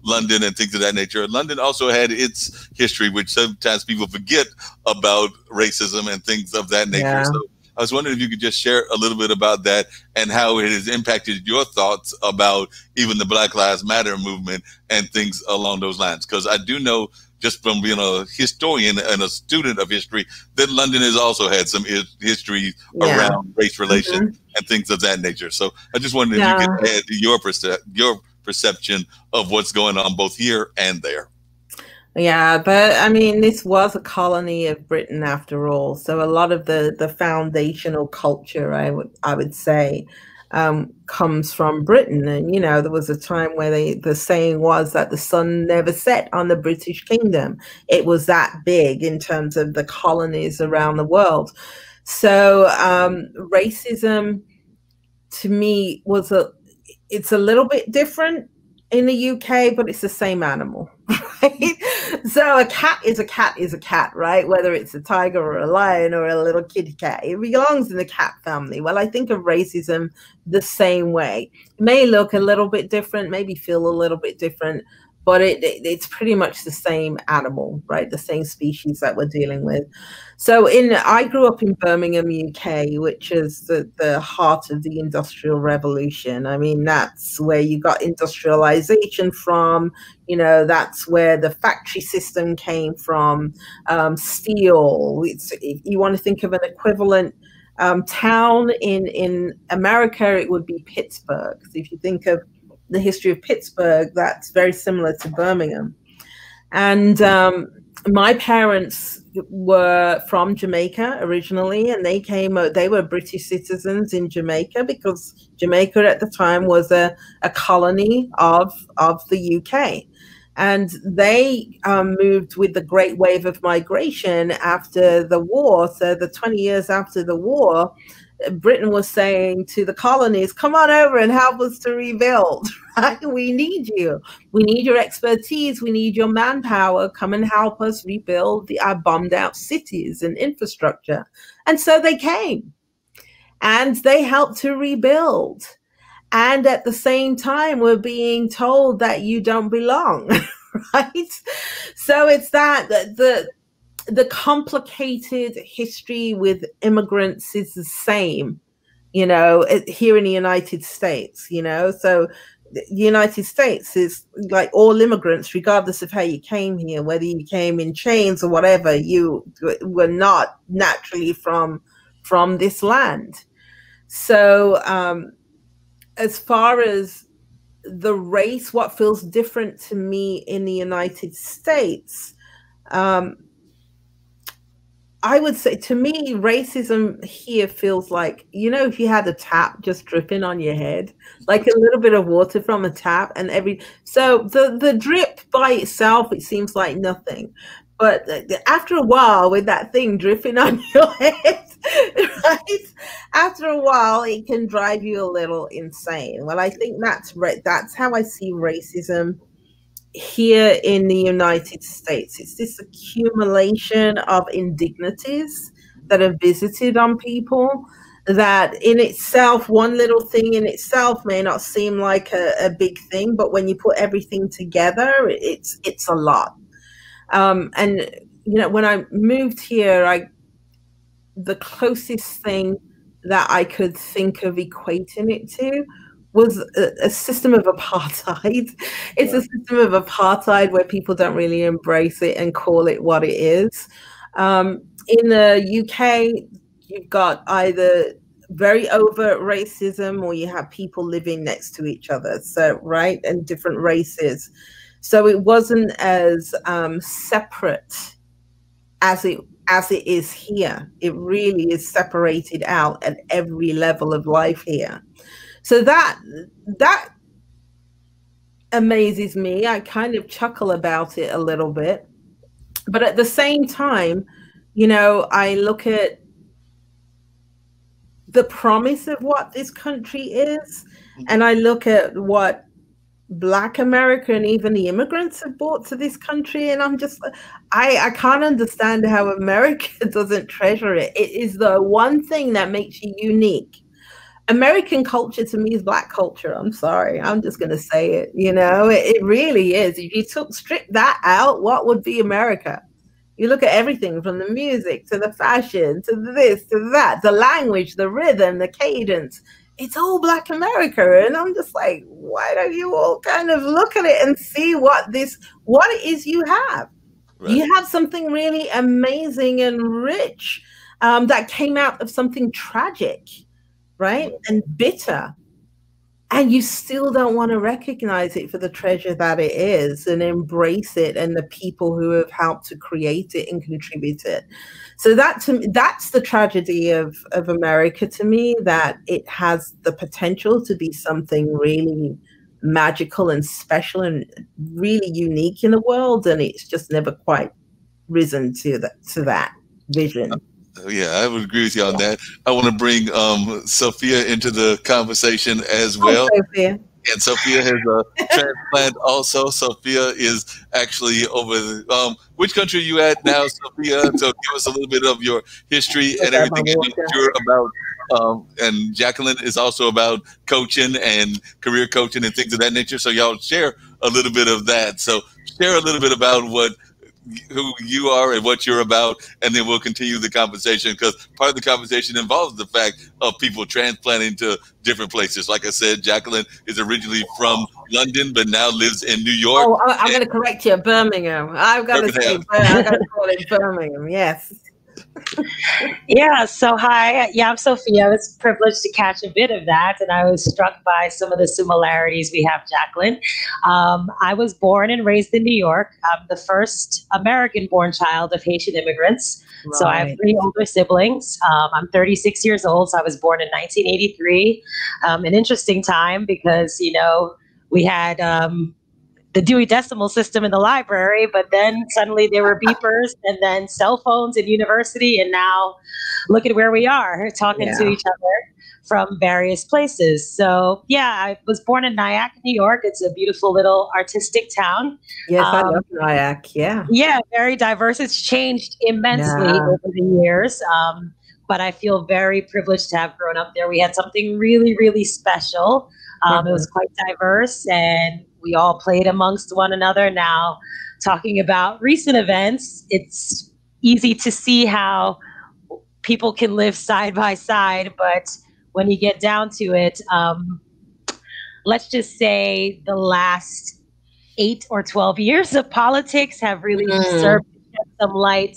London and things of that nature. London also had its history, which sometimes people forget about racism and things of that nature. Yeah. So I was wondering if you could just share a little bit about that and how it has impacted your thoughts about even the Black Lives Matter movement and things along those lines. Because I do know, just from being a historian and a student of history, that London has also had some history Yeah. around race relations Mhm. and things of that nature. So I just wondered if you Yeah. could add your perception of what's going on both here and there. Yeah, but I mean, this was a colony of Britain after all. So a lot of the foundational culture, I would say, comes from Britain. And there was a time where the saying was that the sun never set on the British kingdom. It was that big in terms of the colonies around the world. So racism to me it's a little bit different in the UK, but it's the same animal, right? So a cat is a cat is a cat, right? Whether it's a tiger or a lion or a little kitty cat, it belongs in the cat family. Well, I think of racism the same way. It may look a little bit different, maybe feel a little bit different, but it's pretty much the same animal, right? The same species that we're dealing with. So I grew up in Birmingham, UK, which is the heart of the Industrial Revolution. I mean, that's where you got industrialization from. That's where the factory system came from. Steel. If you want to think of an equivalent town in America, it would be Pittsburgh. So if you think of the history of Pittsburgh, that's very similar to Birmingham. And my parents were from Jamaica originally, and they were British citizens in Jamaica because Jamaica at the time was a colony of the UK. And they moved with the Great Wave of Migration after the war. So the 20 years after the war, Britain was saying to the colonies, come on over and help us to rebuild, right? We need you. We need your expertise. We need your manpower. Come and help us rebuild our bombed out cities and infrastructure. And so they came and they helped to rebuild. And at the same time, we're being told that you don't belong, right? So it's that the complicated history with immigrants is the same, here in the United States, so the United States is like all immigrants, regardless of how you came here, whether you came in chains or whatever, you were not naturally from this land. So as far as the race, what feels different to me in the United States, I would say, to me, racism here feels like, if you had a tap just dripping on your head, like a little bit of water from a tap, and so the drip by itself, it seems like nothing. But after a while, with that thing dripping on your head, right? After a while, it can drive you a little insane. Well, I think that's how I see racism here in the United States. It's this accumulation of indignities that are visited on people that in itself, one little thing in itself may not seem like a big thing, but when you put everything together, it's a lot. And when I moved here, the closest thing that I could think of equating it to was a system of apartheid. It's a system of apartheid where people don't really embrace it and call it what it is. In the UK, you've got either very overt racism or you have people living next to each other. So, right, and different races. So it wasn't as separate as it as it is here. It really is separated out at every level of life here. So that amazes me. I kind of chuckle about it a little bit. But at the same time, I look at the promise of what this country is, and I look at what Black America and even the immigrants have brought to this country, and I'm just, I can't understand how America doesn't treasure it. It is the one thing that makes you unique. American culture to me is Black culture. I'm sorry, I'm just going to say it. It really is. If you strip that out, what would be America? You look at everything from the music to the fashion to this to that, the language, the rhythm, the cadence. It's all Black America. And I'm just like, why don't you all kind of look at it and see what it is you have? Right. You have something really amazing and rich that came out of something tragic, right? And bitter. And you still don't want to recognize it for the treasure that it is and embrace it and the people who have helped to create it and contribute it. So that's the tragedy of America to me, that it has the potential to be something really magical and special and really unique in the world. And it's just never quite risen to that vision. Yeah, I would agree with you on that. I want to bring Sophia into the conversation as well. Hi, Sophia. And Sophia has a transplant also. Sophia is actually over the, which country are you at now, Sophia? So give us a little bit of your history and everything you're about. And Jacqueline is also about coaching and career coaching and things of that nature. So y'all share a little bit of that. So share a little bit about who you are and what you're about, and then we'll continue the conversation, because part of the conversation involves the fact of people transplanting to different places. Like I said, Jacqueline is originally from London, but now lives in New York. Oh, I'm going to correct you, Birmingham. I've got to say, I've got to call it Birmingham. Yes. Yeah. So hi. Yeah, I'm Sophia. I was privileged to catch a bit of that, and I was struck by some of the similarities we have, Jacqueline. I was born and raised in New York. I'm the first American-born child of Haitian immigrants. Right. So I have 3 older siblings. I'm 36 years old. So I was born in 1983. An interesting time because, we had the Dewey Decimal System in the library, but then suddenly there were beepers and then cell phones in university. And now look at where we are talking to each other from various places. So yeah, I was born in Nyack, New York. It's a beautiful little artistic town. Yes, I love Nyack. Yeah. Yeah, very diverse. It's changed immensely over the years. But I feel very privileged to have grown up there. We had something really, really special. It was quite diverse, and we all played amongst one another. Now, talking about recent events, it's easy to see how people can live side by side. But when you get down to it, let's just say the last 8 or 12 years of politics have really served to shed some light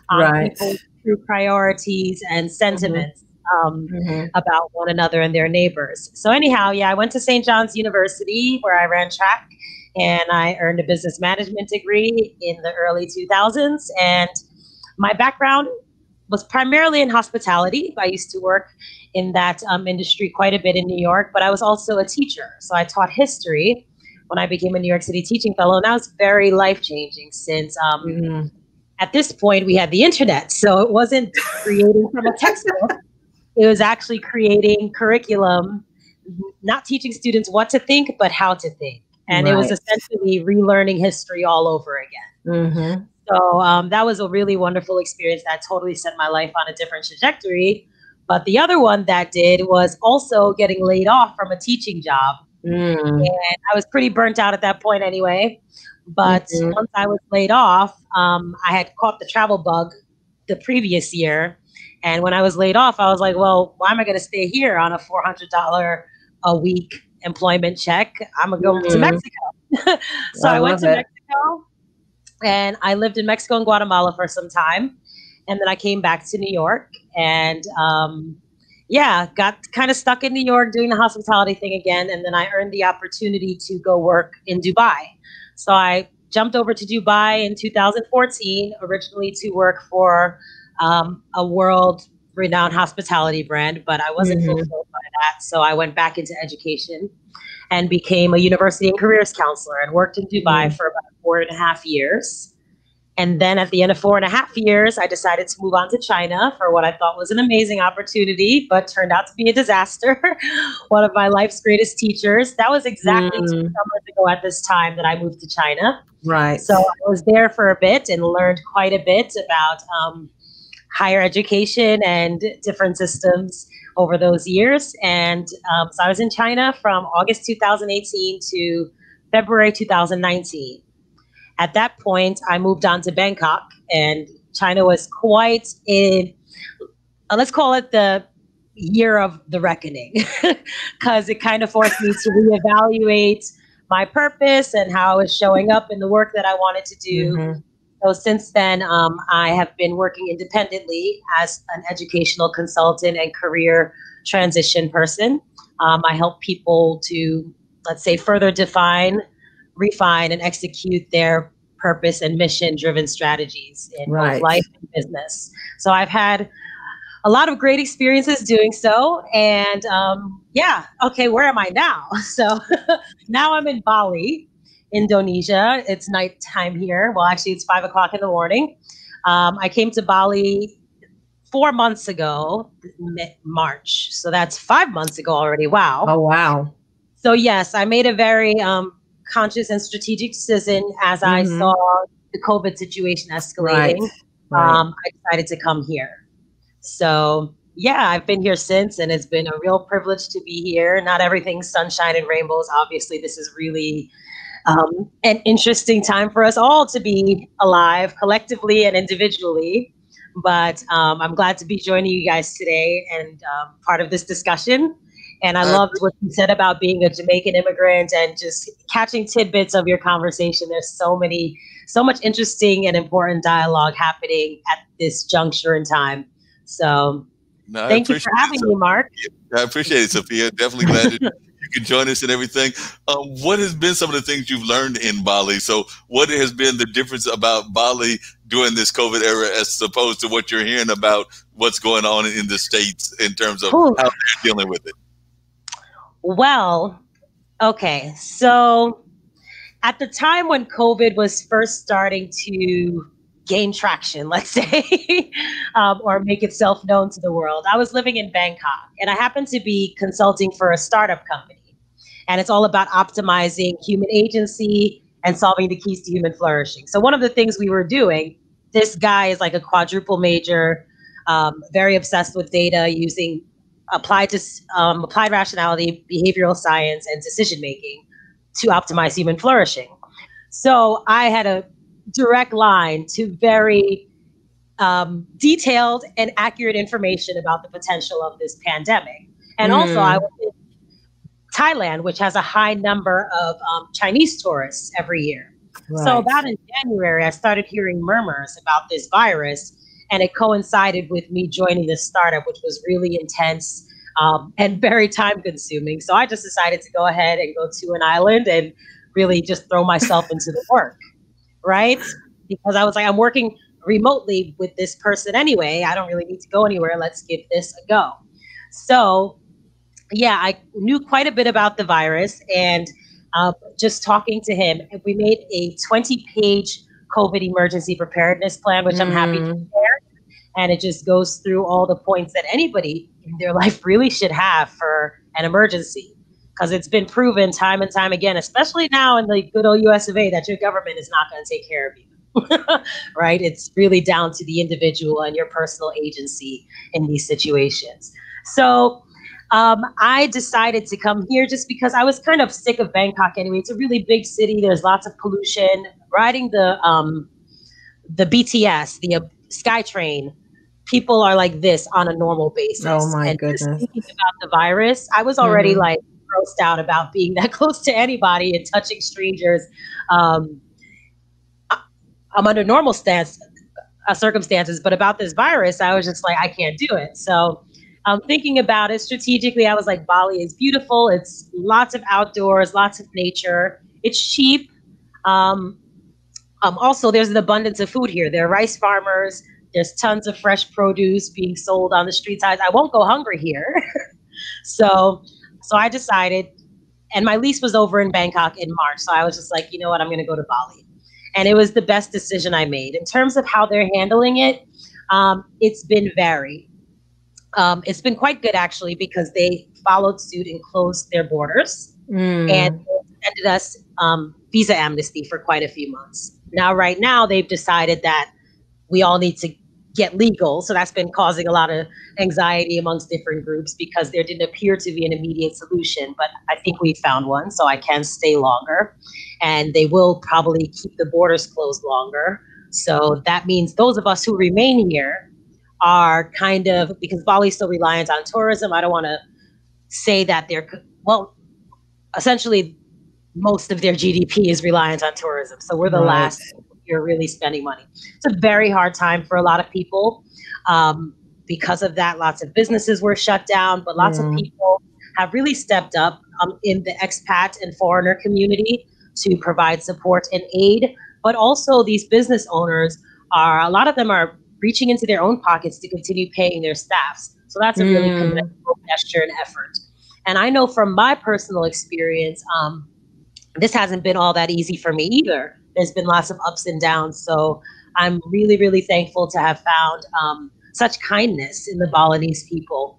on people's true priorities and sentiments. About one another and their neighbors. So anyhow, I went to St. John's University where I ran track, and I earned a business management degree in the early 2000s. And my background was primarily in hospitality. I used to work in that industry quite a bit in New York, but I was also a teacher. So I taught history when I became a New York City teaching fellow, and that was very life-changing since at this point we had the internet. So it wasn't creating from a textbook. It was actually creating curriculum, not teaching students what to think, but how to think. And it was essentially relearning history all over again. So that was a really wonderful experience that totally set my life on a different trajectory. But the other one that did was also getting laid off from a teaching job. And I was pretty burnt out at that point anyway. But once I was laid off, I had caught the travel bug the previous year. And when I was laid off, I was like, well, why am I going to stay here on a $400 a week employment check? I'm going to go to Mexico. So I went to Mexico, and I lived in Mexico and Guatemala for some time. And then I came back to New York and, got kind of stuck in New York doing the hospitality thing again. And then I earned the opportunity to go work in Dubai. So I jumped over to Dubai in 2014, originally to work for a world-renowned hospitality brand, but I wasn't fulfilled by that. So I went back into education and became a university and careers counselor and worked in Dubai for about 4.5 years. And then at the end of 4.5 years, I decided to move on to China for what I thought was an amazing opportunity, but turned out to be a disaster. One of my life's greatest teachers. That was exactly 2 summers ago at this time that I moved to China. Right. So I was there for a bit and learned quite a bit about higher education and different systems over those years. And so I was in China from August 2018 to February 2019. At that point, I moved on to Bangkok, and China was quite in, let's call it the year of the reckoning, because it kind of forced me to reevaluate my purpose and how I was showing up in the work that I wanted to do. So since then, I have been working independently as an educational consultant and career transition person. I help people to, let's say, further define, refine, and execute their purpose and mission-driven strategies in both life and business. So I've had a lot of great experiences doing so. And where am I now? So now I'm in Bali, Indonesia. It's nighttime here. Well, actually, it's 5 o'clock in the morning. I came to Bali 4 months ago, March. So that's 5 months ago already. Wow. Oh, wow. So yes, I made a very conscious and strategic decision as I saw the COVID situation escalating. I decided to come here. So yeah, I've been here since, and it's been a real privilege to be here. Not everything's sunshine and rainbows. Obviously, this is really an interesting time for us all to be alive collectively and individually. But I'm glad to be joining you guys today and part of this discussion. And I loved what you said about being a Jamaican immigrant and just catching tidbits of your conversation. There's so much interesting and important dialogue happening at this juncture in time. So thank you for having me, Marc. I appreciate it, Sophia. Definitely glad that you could join us and everything. What has been some of the things you've learned in Bali? So what has been the difference about Bali during this COVID era as opposed to what you're hearing about what's going on in the States in terms of how they're dealing with it? Well, okay. So at the time when COVID was first starting to gain traction, let's say, or make itself known to the world, I was living in Bangkok, and I happened to be consulting for a startup company. And it's all about optimizing human agency and solving the keys to human flourishing. So one of the things we were doing, this guy is like a quadruple major, very obsessed with data, using applied rationality, behavioral science, and decision making to optimize human flourishing. So I had a direct line to very detailed and accurate information about the potential of this pandemic. And also I was in Thailand, which has a high number of Chinese tourists every year. So about in January, I started hearing murmurs about this virus, and it coincided with me joining this startup, which was really intense and very time consuming. So I just decided to go ahead and go to an island and really just throw myself into the work, right? Because I was like, I'm working remotely with this person anyway. I don't really need to go anywhere. Let's give this a go. So yeah, I knew quite a bit about the virus, and just talking to him, we made a 20-page COVID emergency preparedness plan, which I'm happy to share. And it just goes through all the points that anybody in their life really should have for an emergency. Because it's been proven time and time again, especially now in the good old US of A, that your government is not going to take care of you, right? It's really down to the individual and your personal agency in these situations. So I decided to come here just because I was kind of sick of Bangkok anyway. It's a really big city. There's lots of pollution. Riding the BTS, the SkyTrain, people are like this on a normal basis. Oh my goodness. Just thinking about the virus, I was already like grossed out about being that close to anybody and touching strangers. I'm under normal circumstances, but about this virus, I was just like, I can't do it. So thinking about it strategically, I was like, Bali is beautiful. It's lots of outdoors, lots of nature. It's cheap. Also, there's an abundance of food here. There are rice farmers. There's tons of fresh produce being sold on the street sides. I won't go hungry here. so, so I decided, and my lease was over in Bangkok in March. So I was just like, you know what, I'm going to go to Bali. And it was the best decision I made. In terms of how they're handling it, it's been varied. It's been quite good, actually, because they followed suit and closed their borders and extended us visa amnesty for quite a few months. Now, right now, they've decided that we all need to get legal. So that's been causing a lot of anxiety amongst different groups because there didn't appear to be an immediate solution. But I think we found one, so I can stay longer. And they will probably keep the borders closed longer. So that means those of us who remain here are kind of, because Bali's so reliant on tourism, I don't want to say that they're, well, essentially most of their GDP is reliant on tourism. So we're the last you're really spending money. It's a very hard time for a lot of people. Because of that, lots of businesses were shut down, but lots of people have really stepped up in the expat and foreigner community to provide support and aid. But also these business owners a lot of them are reaching into their own pockets to continue paying their staffs. So that's a really commendable gesture and effort. And I know from my personal experience, this hasn't been all that easy for me either. There's been lots of ups and downs. So I'm really, really thankful to have found such kindness in the Balinese people.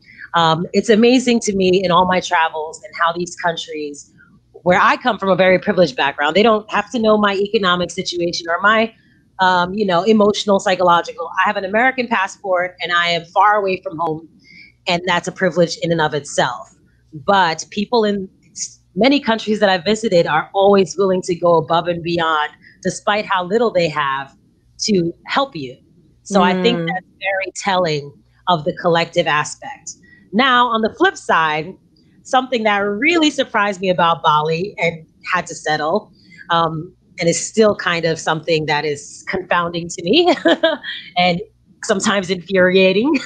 It's amazing to me in all my travels and how these countries, where I come from a very privileged background, they don't have to know my economic situation or my emotional, psychological. I have an American passport and I am far away from home. And that's a privilege in and of itself. But people in many countries that I visited are always willing to go above and beyond, despite how little they have, to help you. So I think that's very telling of the collective aspect. Now, on the flip side, something that really surprised me about Bali and had to settle, and is still kind of something that is confounding to me and sometimes infuriating,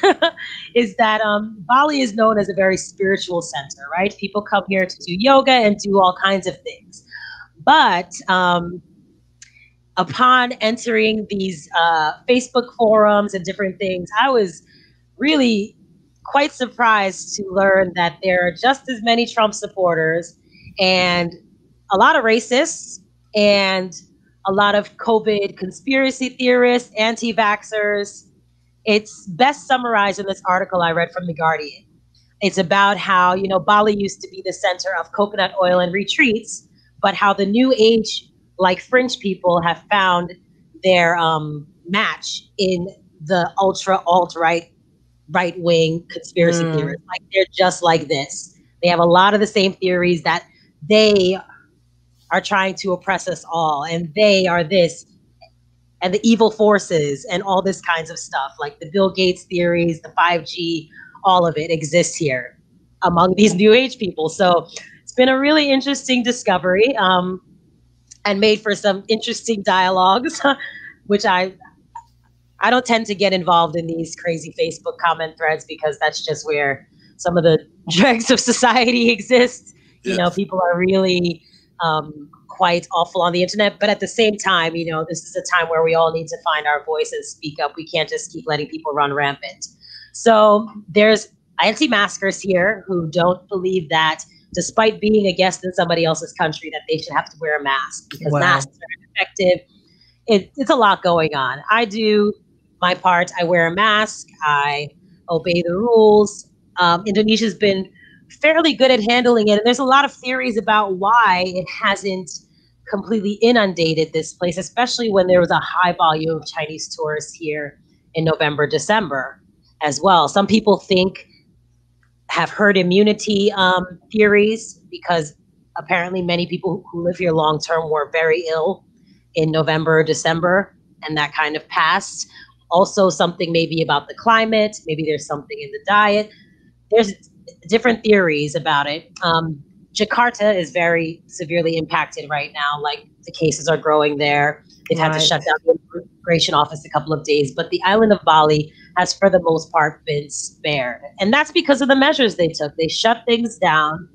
is that Bali is known as a very spiritual center, right? People come here to do yoga and do all kinds of things. But upon entering these Facebook forums and different things, I was really quite surprised to learn that there are just as many Trump supporters and a lot of racists and a lot of COVID conspiracy theorists, anti-vaxxers. It's best summarized in this article I read from The Guardian. It's about how, Bali used to be the center of coconut oil and retreats, but how the new age, like fringe people, have found their match in the ultra alt-right, right-wing conspiracy theorists. Like they're just like this. They have a lot of the same theories that they are trying to oppress us all, and they are this, and the evil forces, and all this kinds of stuff, like the Bill Gates theories, the 5G, all of it exists here among these new age people. So it's been a really interesting discovery, and made for some interesting dialogues, which I don't tend to get involved in these crazy Facebook comment threads because that's just where some of the dregs of society exist. People are really quite awful on the internet, but at the same time, this is a time where we all need to find our voice and speak up. We can't just keep letting people run rampant. So there's anti-maskers here who don't believe that, despite being a guest in somebody else's country, that they should have to wear a mask because masks are effective. It's a lot going on. I do my part. I wear a mask. I obey the rules. Indonesia's been fairly good at handling it. And there's a lot of theories about why it hasn't completely inundated this place, especially when there was a high volume of Chinese tourists here in November, December as well. Some people have herd immunity theories because apparently many people who live here long term were very ill in November or December, and that kind of passed. Also, something maybe about the climate, maybe there's something in the diet. There's different theories about it. Jakarta is very severely impacted right now. Like the cases are growing there. They've had to shut down the immigration office a couple of days, but the island of Bali has for the most part been spared. And that's because of the measures they took. They shut things down.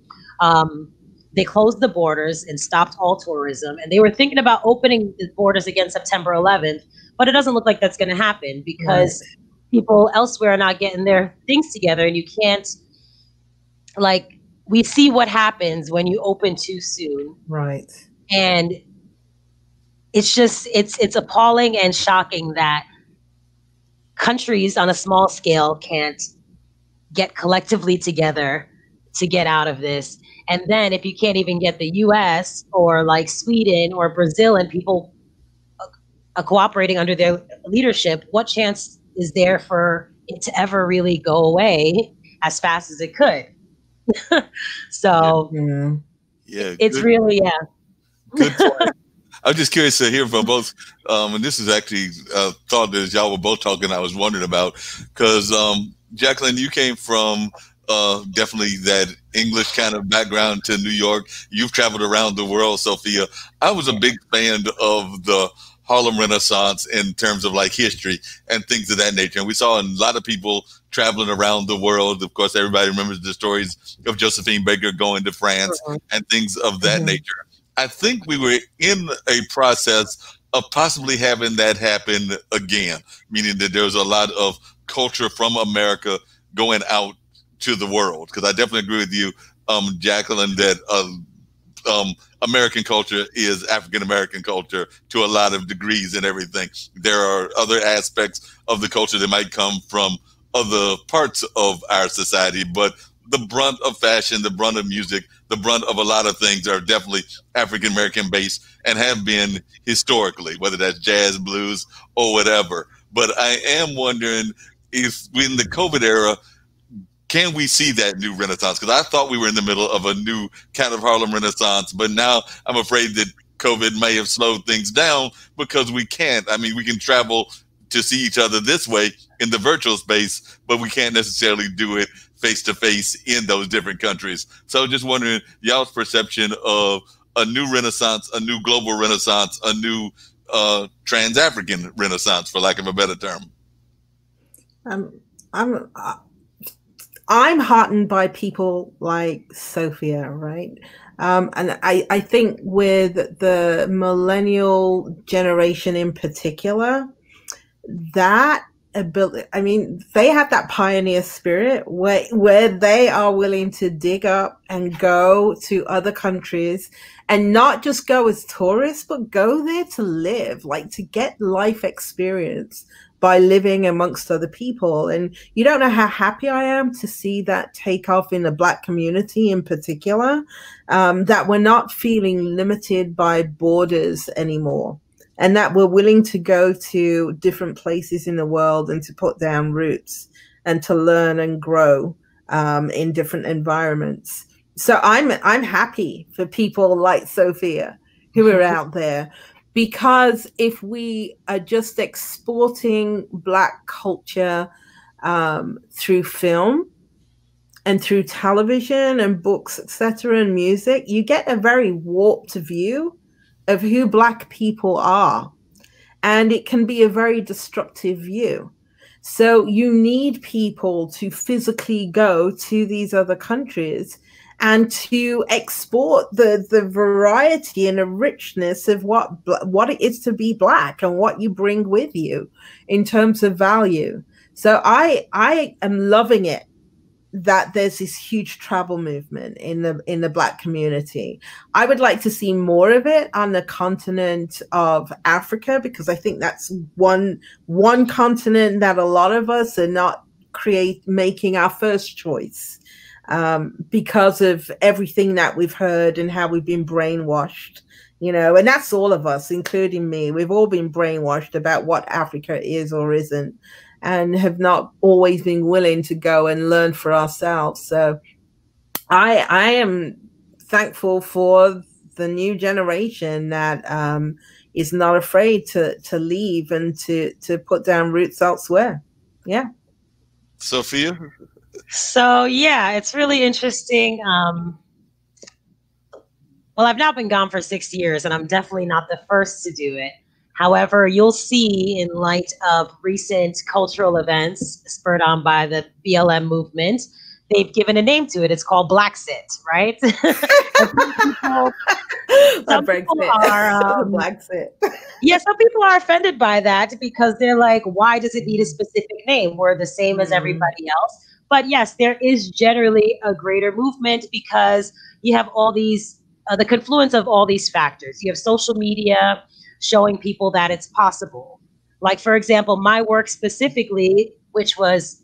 they closed the borders and stopped all tourism. And they were thinking about opening the borders again September 11th, but it doesn't look like that's going to happen because people elsewhere are not getting their things together. And you can't, like, we see what happens when you open too soon. Right. And it's just, it's appalling and shocking that countries on a small scale can't get collectively together to get out of this. And then if you can't even get the US or like Sweden or Brazil and people cooperating under their leadership, what chance is there for it to ever really go away as fast as it could? So it's really, Good point. I'm just curious to hear from both. And this is actually a thought that y'all were both talking, I was wondering about, because Jacqueline, you came from definitely that English kind of background to New York. You've traveled around the world, Sophia. I was a big fan of the Harlem Renaissance in terms of like history and things of that nature. And we saw a lot of people traveling around the world. Of course, everybody remembers the stories of Josephine Baker going to France and things of that nature. I think we were in a process of possibly having that happen again, meaning that there was a lot of culture from America going out to the world. Because I definitely agree with you, Jacqueline, that American culture is African-American culture to a lot of degrees and everything. There are other aspects of the culture that might come from other parts of our society, but the brunt of fashion, the brunt of music, the brunt of a lot of things are definitely African-American based and have been historically, whether that's jazz, blues, or whatever. But I am wondering if in the COVID era, can we see that new renaissance? Because I thought we were in the middle of a new kind of Harlem Renaissance, but now I'm afraid that COVID may have slowed things down because we can't. I mean, we can travel to see each other this way in the virtual space, but we can't necessarily do it face to face in those different countries. So just wondering y'all's perception of a new renaissance, a new global renaissance, a new trans-African renaissance, for lack of a better term. I'm heartened by people like Sophia, right? And I think with the millennial generation in particular, that ability, I mean, they have that pioneer spirit where they are willing to dig up and go to other countries and not just go as tourists, but go there to live, like to get life experience by living amongst other people. And you don't know how happy I am to see that take off in the Black community in particular, that we're not feeling limited by borders anymore, and that we're willing to go to different places in the world and to put down roots and to learn and grow in different environments. So I'm happy for people like Sophia who are out there, because if we are just exporting Black culture through film and through television and books, etc., and music, you get a very warped view of who Black people are. And it can be a very destructive view. So you need people to physically go to these other countries and to export the variety and the richness of what it is to be Black and what you bring with you in terms of value. So I am loving it that there's this huge travel movement in the Black community. I would like to see more of it on the continent of Africa, because I think that's one continent that a lot of us are not making our first choice, because of everything that we've heard and how we've been brainwashed, you know, and that's all of us, including me. We've all been brainwashed about what Africa is or isn't, and have not always been willing to go and learn for ourselves. So I am thankful for the new generation that is not afraid to leave and to put down roots elsewhere. Yeah. Sophia? So yeah, it's really interesting. Well, I've now been gone for 6 years, and I'm definitely not the first to do it. However, you'll see, in light of recent cultural events spurred on by the BLM movement, they've given a name to it. It's called Blacksit, right? some people are Blacksit. Yeah, some people are offended by that because they're like, why does it need a specific name? We're the same as everybody else. But yes, there is generally a greater movement because you have all these, the confluence of all these factors. You have social media showing people that it's possible. Like, for example, my work specifically, which was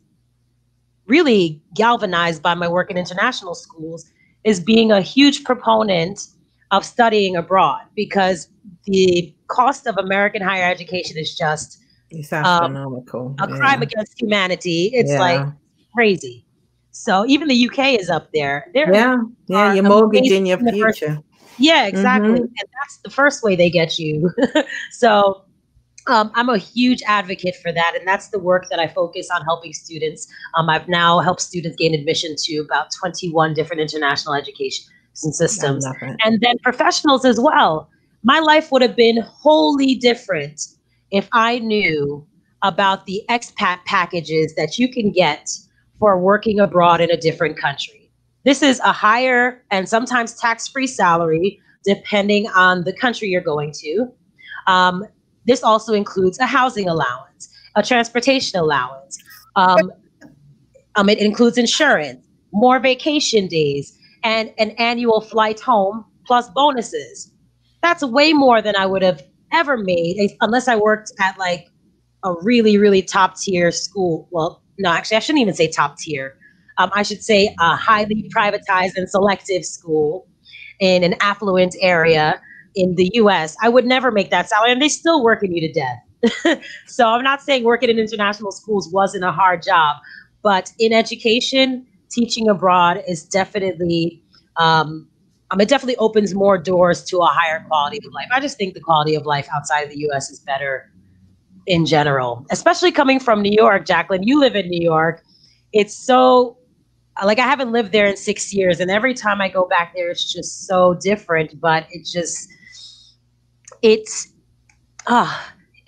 really galvanized by my work in international schools, is being a huge proponent of studying abroad because the cost of American higher education is just astronomical. A crime against humanity. It's like crazy. So even the UK is up there. You're mortgaging your future. Yeah, exactly. And that's the first way they get you. So I'm a huge advocate for that. And that's the work that I focus on helping students. I've now helped students gain admission to about 21 different international education systems. And then professionals as well. My life would have been wholly different if I knew about the expat packages that you can get for working abroad in a different country. This is a higher and sometimes tax-free salary, depending on the country you're going to. This also includes a housing allowance, a transportation allowance. It includes insurance, more vacation days, and an annual flight home, plus bonuses. That's way more than I would have ever made unless I worked at like a really, really top tier school. Well, no, actually, I shouldn't even say top tier. I should say a highly privatized and selective school in an affluent area in the US. I would never make that salary, and they still working you to death. So I'm not saying working in international schools wasn't a hard job, but in education, teaching abroad is definitely, it definitely opens more doors to a higher quality of life. I just think the quality of life outside of the US is better in general, especially coming from New York. Jacqueline, you live in New York. It's so, like, I haven't lived there in 6 years, and every time I go back there, it's just so different, but it's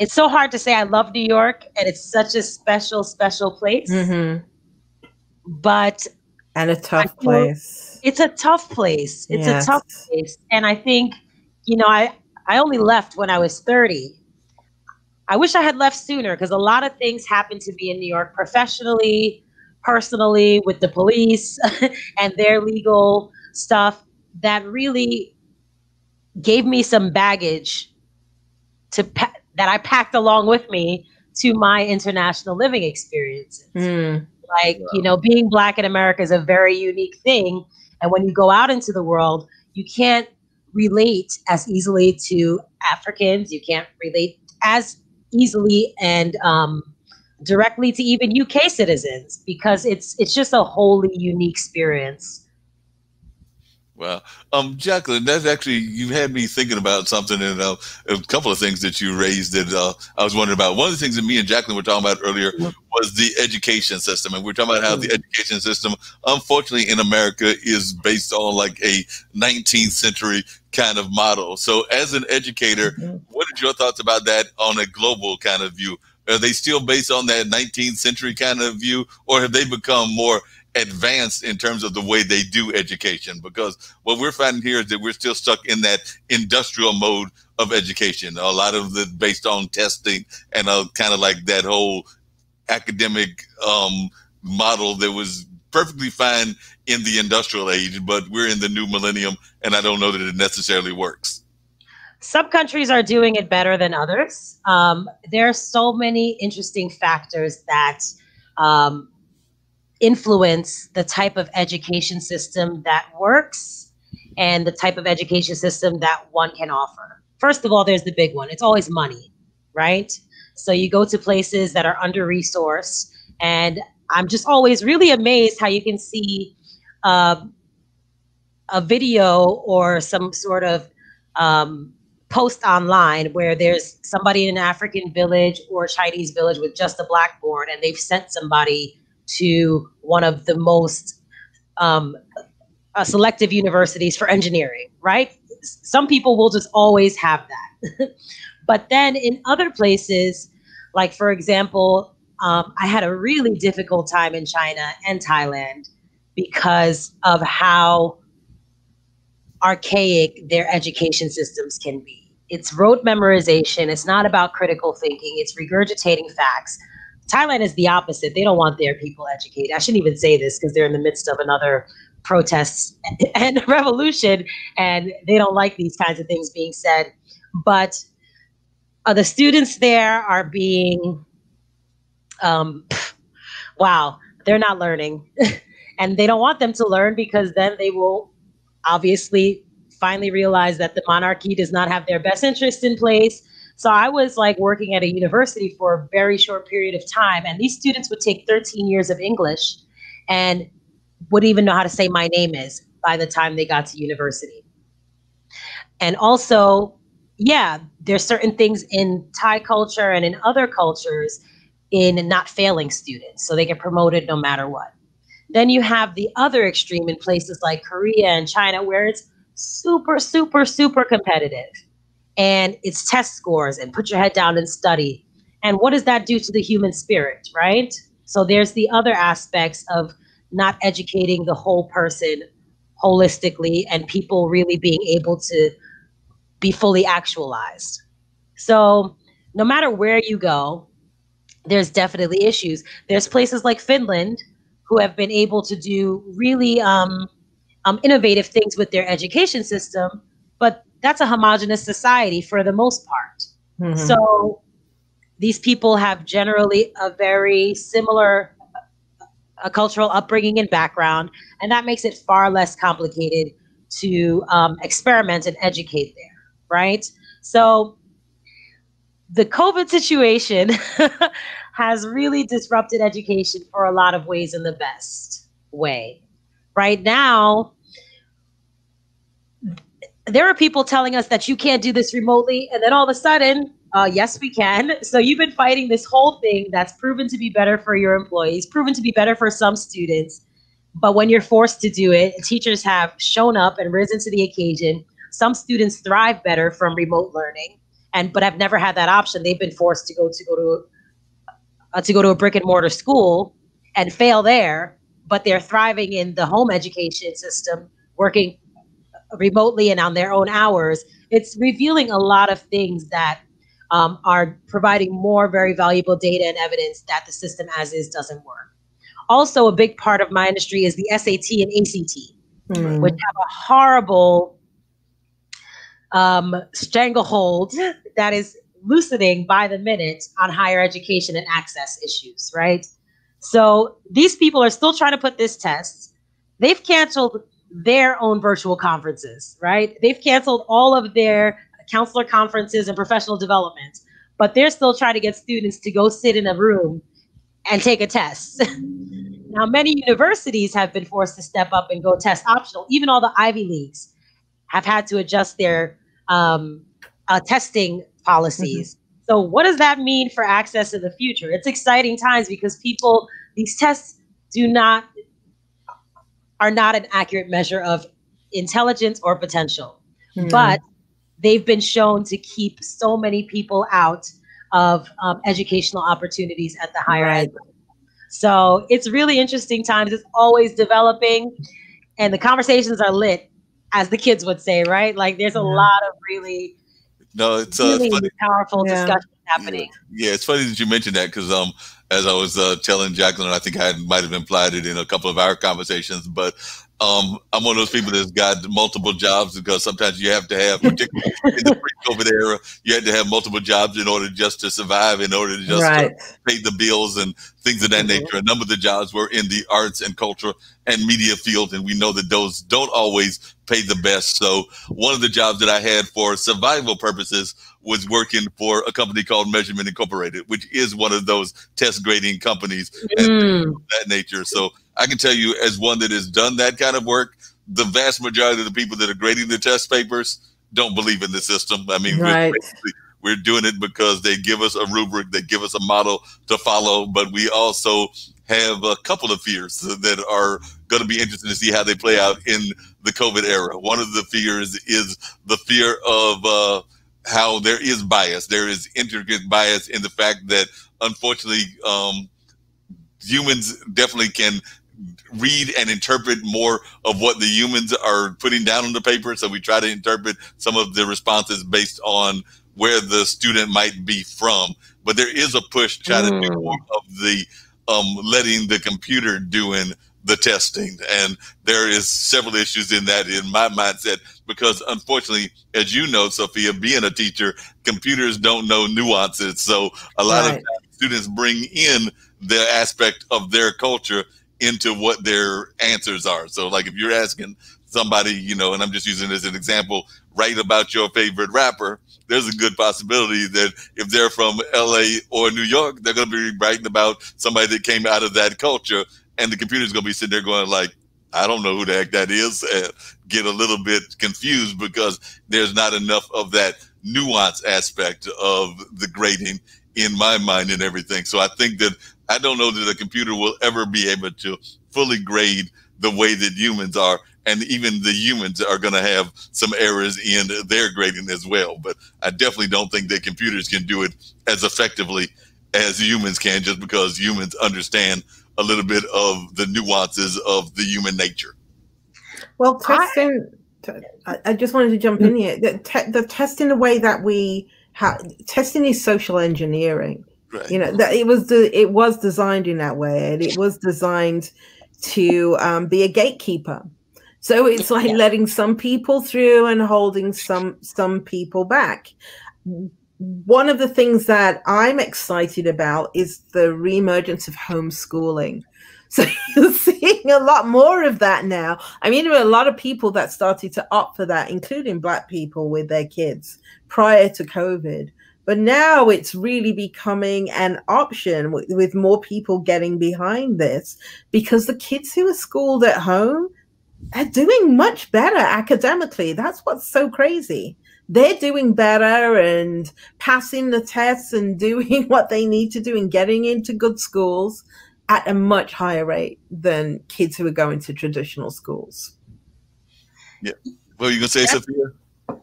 so hard to say I love New York, and it's such a special, special place. But and a tough place. It's a tough place. It's a tough place. And I think, I only left when I was 30. I wish I had left sooner because a lot of things happened to me in New York professionally, personally, with the police and their legal stuff that really gave me some baggage that I packed along with me to my international living experiences. Like, being Black in America is a very unique thing. And when you go out into the world, you can't relate as easily to Africans. You can't relate as easily and directly to even UK citizens because it's just a wholly unique experience. Well, Jacqueline, that's actually, you had me thinking about something, and a couple of things that you raised that I was wondering about. One of the things that me and Jacqueline were talking about earlier was the education system. And we're talking about how the education system, unfortunately, in America is based on like a 19th century kind of model. So as an educator, what are your thoughts about that on a global kind of view? Are they still based on that 19th century kind of view, or have they become more advanced in terms of the way they do education? Because what we're finding here is that we're still stuck in that industrial mode of education. A lot of it based on testing and kind of like that whole academic model that was perfectly fine in the industrial age, but we're in the new millennium, and I don't know that it necessarily works. Some countries are doing it better than others. There are so many interesting factors that influence the type of education system that works and the type of education system that one can offer. First of all, there's the big one. It's always money, right? So you go to places that are under-resourced, and I'm just always really amazed how you can see a video or some sort of post online where there's somebody in an African village or Chinese village with just a blackboard, and they've sent somebody to one of the most selective universities for engineering, right? Some people will just always have that. But then in other places, like for example, I had a really difficult time in China and Thailand because of how archaic their education systems can be. It's rote memorization. It's not about critical thinking. It's regurgitating facts. Thailand is the opposite. They don't want their people educated. I shouldn't even say this because they're in the midst of another protest and revolution, and they don't like these kinds of things being said. But the students there are being, wow, they're not learning. And they don't want them to learn because then they will obviously finally realize that the monarchy does not have their best interest in place. So I was like working at a university for a very short period of time, and these students would take 13 years of English and wouldn't even know how to say my name is by the time they got to university. And also, yeah, there's certain things in Thai culture and in other cultures in not failing students, so they get promoted no matter what. Then you have the other extreme in places like Korea and China, where it's super, super, super competitive. And it's test scores and put your head down and study. And what does that do to the human spirit, right? So there's the other aspects of not educating the whole person holistically and people really being able to be fully actualized. So no matter where you go, there's definitely issues. There's places like Finland who have been able to do really innovative things with their education system, but that's a homogenous society for the most part. Mm-hmm. So these people have generally a very similar cultural upbringing and background, and that makes it far less complicated to experiment and educate there, right? So the COVID situation has really disrupted education for a lot of ways in the best way. Right now, there are people telling us that you can't do this remotely, and then all of a sudden, yes, we can. So you've been fighting this whole thing that's proven to be better for your employees, proven to be better for some students. But when you're forced to do it, teachers have shown up and risen to the occasion. Some students thrive better from remote learning, but have never had that option. They've been forced to go to a brick and mortar school and fail there, but they're thriving in the home education system, working remotely and on their own hours. It's revealing a lot of things that are providing more very valuable data and evidence that the system as is doesn't work. Also, a big part of my industry is the SAT and ACT, which have a horrible stranglehold that is loosening by the minute on higher education and access issues, right? So these people are still trying to put this test. They've canceled their own virtual conferences, right? They've canceled all of their counselor conferences and professional development, but they're still trying to get students to go sit in a room and take a test. Now, many universities have been forced to step up and go test optional. Even all the Ivy Leagues have had to adjust their testing policies. Mm-hmm. So what does that mean for access in the future? It's exciting times because these tests are not an accurate measure of intelligence or potential, but they've been shown to keep so many people out of educational opportunities at the higher ed. So it's really interesting times. It's always developing, and the conversations are lit, as the kids would say, right? Like there's a lot of really funny. Powerful discussions happening. Yeah, it's funny that you mentioned that because as I was telling Jacqueline, I think I might have implied it in a couple of our conversations, but I'm one of those people that's got multiple jobs because sometimes you have to have, particularly in the pre-COVID era, you had to have multiple jobs in order just to survive, in order to just to pay the bills and things of that nature. A number of the jobs were in the arts and culture and media field, and we know that those don't always pay the best. So one of the jobs that I had for survival purposes was working for a company called Measurement Incorporated, which is one of those test grading companies and of that nature. So I can tell you, as one that has done that kind of work, the vast majority of the people that are grading the test papers don't believe in the system. I mean, we're doing it because they give us a rubric, they give us a model to follow, but we also have a couple of fears that are going to be interesting to see how they play out in the COVID era. One of the fears is the fear of how there is bias. There is intricate bias in the fact that, unfortunately, humans definitely can read and interpret more of what the humans are putting down on the paper. So we try to interpret some of the responses based on where the student might be from. But there is a push to try to do more of the letting the computer doing the testing. And there is several issues in that in my mindset, because unfortunately, as you know, Sophia, being a teacher, computers don't know nuances. So a lot of times students bring in the aspect of their culture into what their answers are. So like if you're asking somebody, you know, and I'm just using this as an example, write about your favorite rapper, there's a good possibility that if they're from LA or New York, they're going to be writing about somebody that came out of that culture. And the computer's going to be sitting there going like, I don't know who the heck that is, and get a little bit confused because there's not enough of that nuance aspect of the grading in my mind and everything. So I think that I don't know that a computer will ever be able to fully grade the way that humans are. And even the humans are going to have some errors in their grading as well. But I definitely don't think that computers can do it as effectively as humans can, just because humans understand a little bit of the nuances of the human nature. Well, testing, I just wanted to jump in here. The testing, the way that we have, testing is social engineering. Right. You know, that it was designed in that way, and it was designed to be a gatekeeper. So it's like letting some people through and holding some people back. One of the things that I'm excited about is the reemergence of homeschooling. So you're seeing a lot more of that now. I mean, there were a lot of people that started to opt for that, including Black people with their kids prior to COVID. But now it's really becoming an option with more people getting behind this, because the kids who are schooled at home are doing much better academically. That's what's so crazy. They're doing better and passing the tests and doing what they need to do and getting into good schools at a much higher rate than kids who are going to traditional schools. Yeah. What were you going to say, Sophia?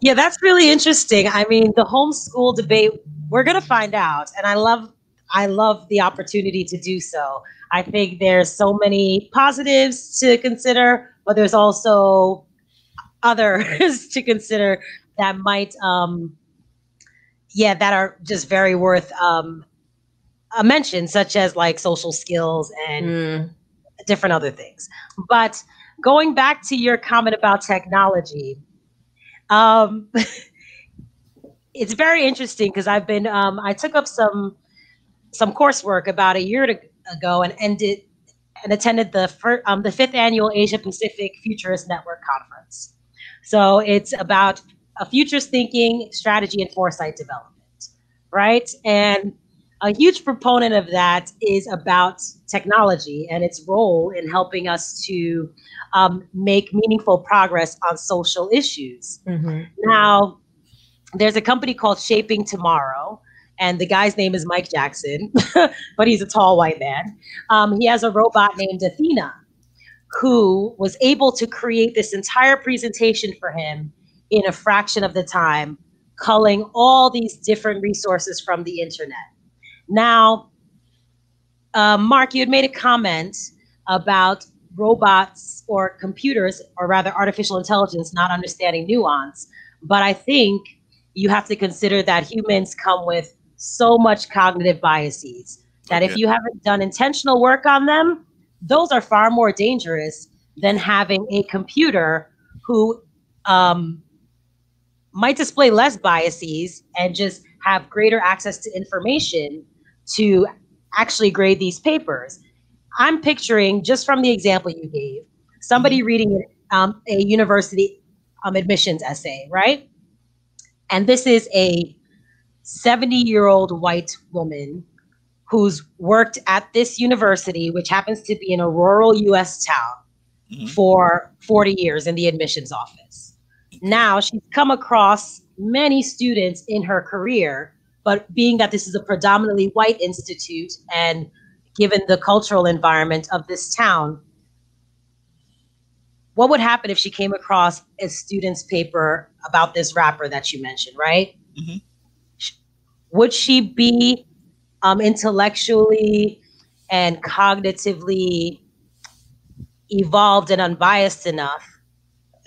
Yeah, that's really interesting. I mean, the homeschool debate, we're going to find out. And I love the opportunity to do so. I think there's so many positives to consider, but there's also others to consider that might, that are just very worth a mention, such as like social skills and different other things. But going back to your comment about technology, it's very interesting because I've been, I took up some coursework about a year ago and attended the 5th annual Asia Pacific Futurist Network Conference. So it's about a futures thinking, strategy, and foresight development, right? And a huge proponent of that is about technology and its role in helping us to make meaningful progress on social issues. Mm-hmm. Now, there's a company called Shaping Tomorrow, and the guy's name is Mike Jackson, but he's a tall white man. He has a robot named Athena, who was able to create this entire presentation for him in a fraction of the time, culling all these different resources from the internet. Now, Marc, you had made a comment about robots or computers, or rather artificial intelligence, not understanding nuance. But I think you have to consider that humans come with so much cognitive biases that if you haven't done intentional work on them, those are far more dangerous than having a computer who might display less biases and just have greater access to information to actually grade these papers. I'm picturing, just from the example you gave, somebody reading a university admissions essay, right? And this is a 70-year-old white woman who's worked at this university, which happens to be in a rural US town, for 40 years in the admissions office. Now she's come across many students in her career, but being that this is a predominantly white institute and given the cultural environment of this town, what would happen if she came across a student's paper about this rapper that you mentioned, right? Mm-hmm. Would she be intellectually and cognitively evolved and unbiased enough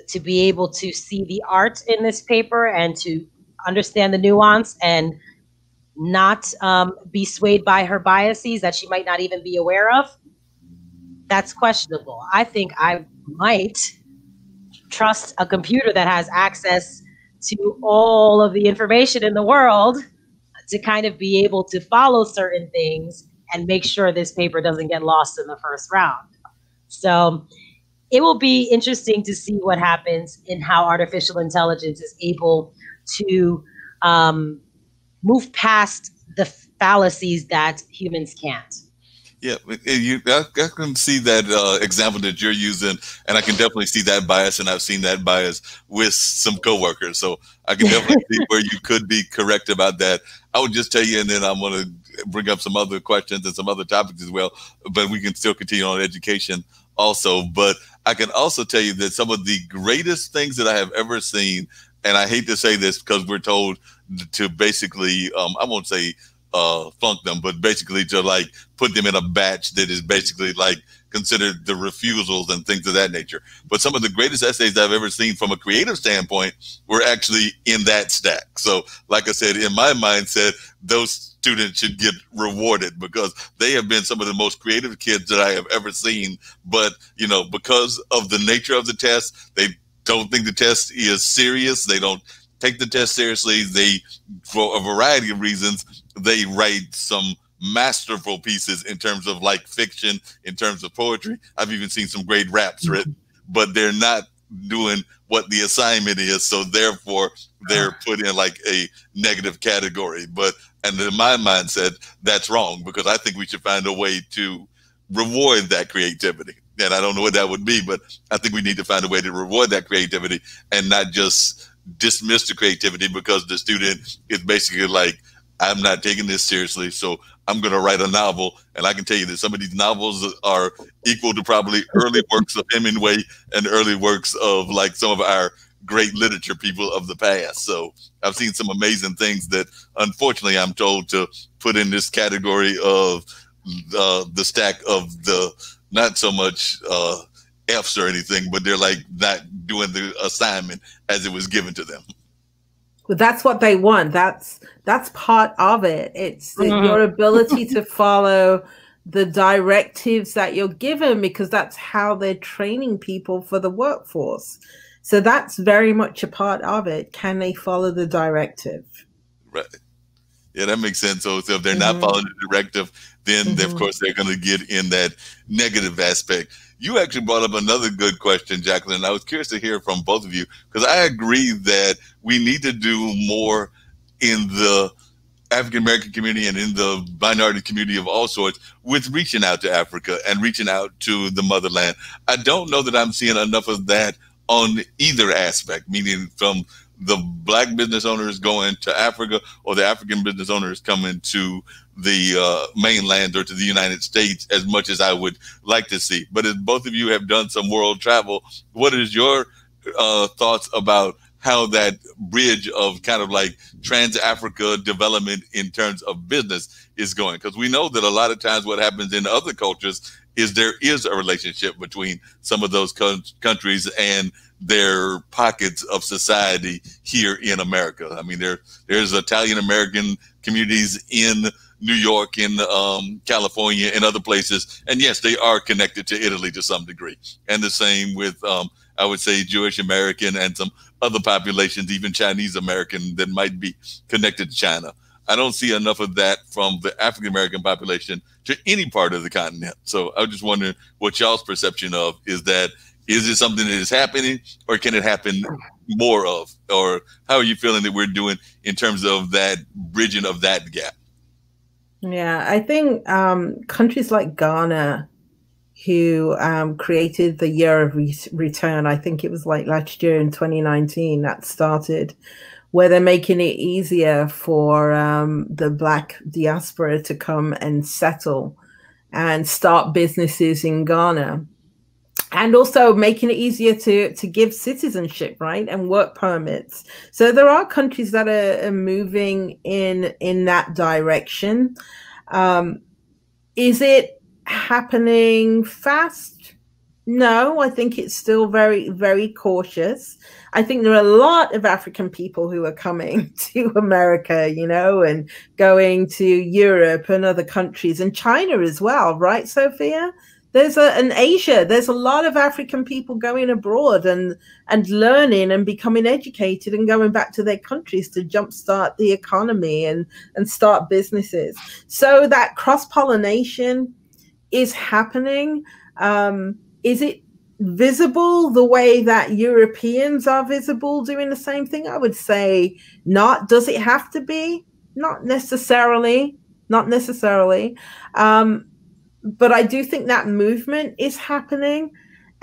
to be able to see the art in this paper and to understand the nuance and not be swayed by her biases that she might not even be aware of, that's questionable. I think I might trust a computer that has access to all of the information in the world to kind of be able to follow certain things and make sure this paper doesn't get lost in the first round. So it will be interesting to see what happens in how artificial intelligence is able to move past the fallacies that humans can't. Yeah, I can see that example that you're using, and I can definitely see that bias, and I've seen that bias with some coworkers. So I can definitely see where you could be correct about that. I would just tell you, and then I'm going to bring up some other questions and some other topics as well, but we can still continue on education also. But I can also tell you that some of the greatest things that I have ever seen, and I hate to say this because we're told to basically, I won't say flunk them, but basically to like put them in a batch that is basically like considered the refusals and things of that nature. But some of the greatest essays I've ever seen from a creative standpoint were actually in that stack. So like I said, in my mindset, those students should get rewarded because they have been some of the most creative kids that I have ever seen. But, you know, because of the nature of the test, they don't think the test is serious. They don't take the test seriously. They, for a variety of reasons, they write some masterful pieces in terms of like fiction, in terms of poetry. I've even seen some great raps written, but they're not doing what the assignment is. So therefore they're put in like a negative category. But, and in my mindset, that's wrong because I think we should find a way to reward that creativity. And I don't know what that would be, but I think we need to find a way to reward that creativity and not just dismiss the creativity because the student is basically like, I'm not taking this seriously, so I'm going to write a novel. And I can tell you that some of these novels are equal to probably early works of Hemingway and early works of like some of our great literature people of the past. So I've seen some amazing things that unfortunately I'm told to put in this category of the stack of the not so much F's or anything, but they're like not doing the assignment as it was given to them. Well, that's what they want. That's part of it. It's your ability to follow the directives that you're given because that's how they're training people for the workforce. So that's very much a part of it. Can they follow the directive? Right. Yeah, that makes sense. So if they're not following the directive, then of course they're going to get in that negative aspect. You actually brought up another good question, Jacqueline. I was curious to hear from both of you because I agree that we need to do more in the African-American community and in the minority community of all sorts with reaching out to Africa and reaching out to the motherland. I don't know that I'm seeing enough of that on either aspect, meaning from the Black business owners going to Africa or the African business owners coming to the mainland or to the United States as much as I would like to see. But as both of you have done some world travel, what is your thoughts about how that bridge of kind of like trans-Africa development in terms of business is going? Because we know that a lot of times what happens in other cultures is there is a relationship between some of those countries and their pockets of society here in America. I mean, there's Italian-American communities in New York, in California, and other places. And yes, they are connected to Italy to some degree. And the same with, I would say, Jewish American and some other populations, even Chinese American that might be connected to China. I don't see enough of that from the African American population to any part of the continent. So I was just wondering what y'all's perception of is that. Is it something that is happening or can it happen more of? Or how are you feeling that we're doing in terms of that bridging of that gap? Yeah, I think countries like Ghana, who created the Year of Return, I think it was like last year in 2019 that started, where they're making it easier for the Black diaspora to come and settle and start businesses in Ghana. And also making it easier to give citizenship, right, and work permits. So there are countries that are moving in that direction. Is it happening fast? No, I think it's still very, very cautious. I think there are a lot of African people who are coming to America, you know, and going to Europe and other countries and China as well, right, Sophia? In Asia, there's a lot of African people going abroad and learning and becoming educated and going back to their countries to jumpstart the economy and start businesses. So that cross-pollination is happening. Is it visible the way that Europeans are visible doing the same thing? I would say not. Does it have to be? Not necessarily. Not necessarily. But I do think that movement is happening.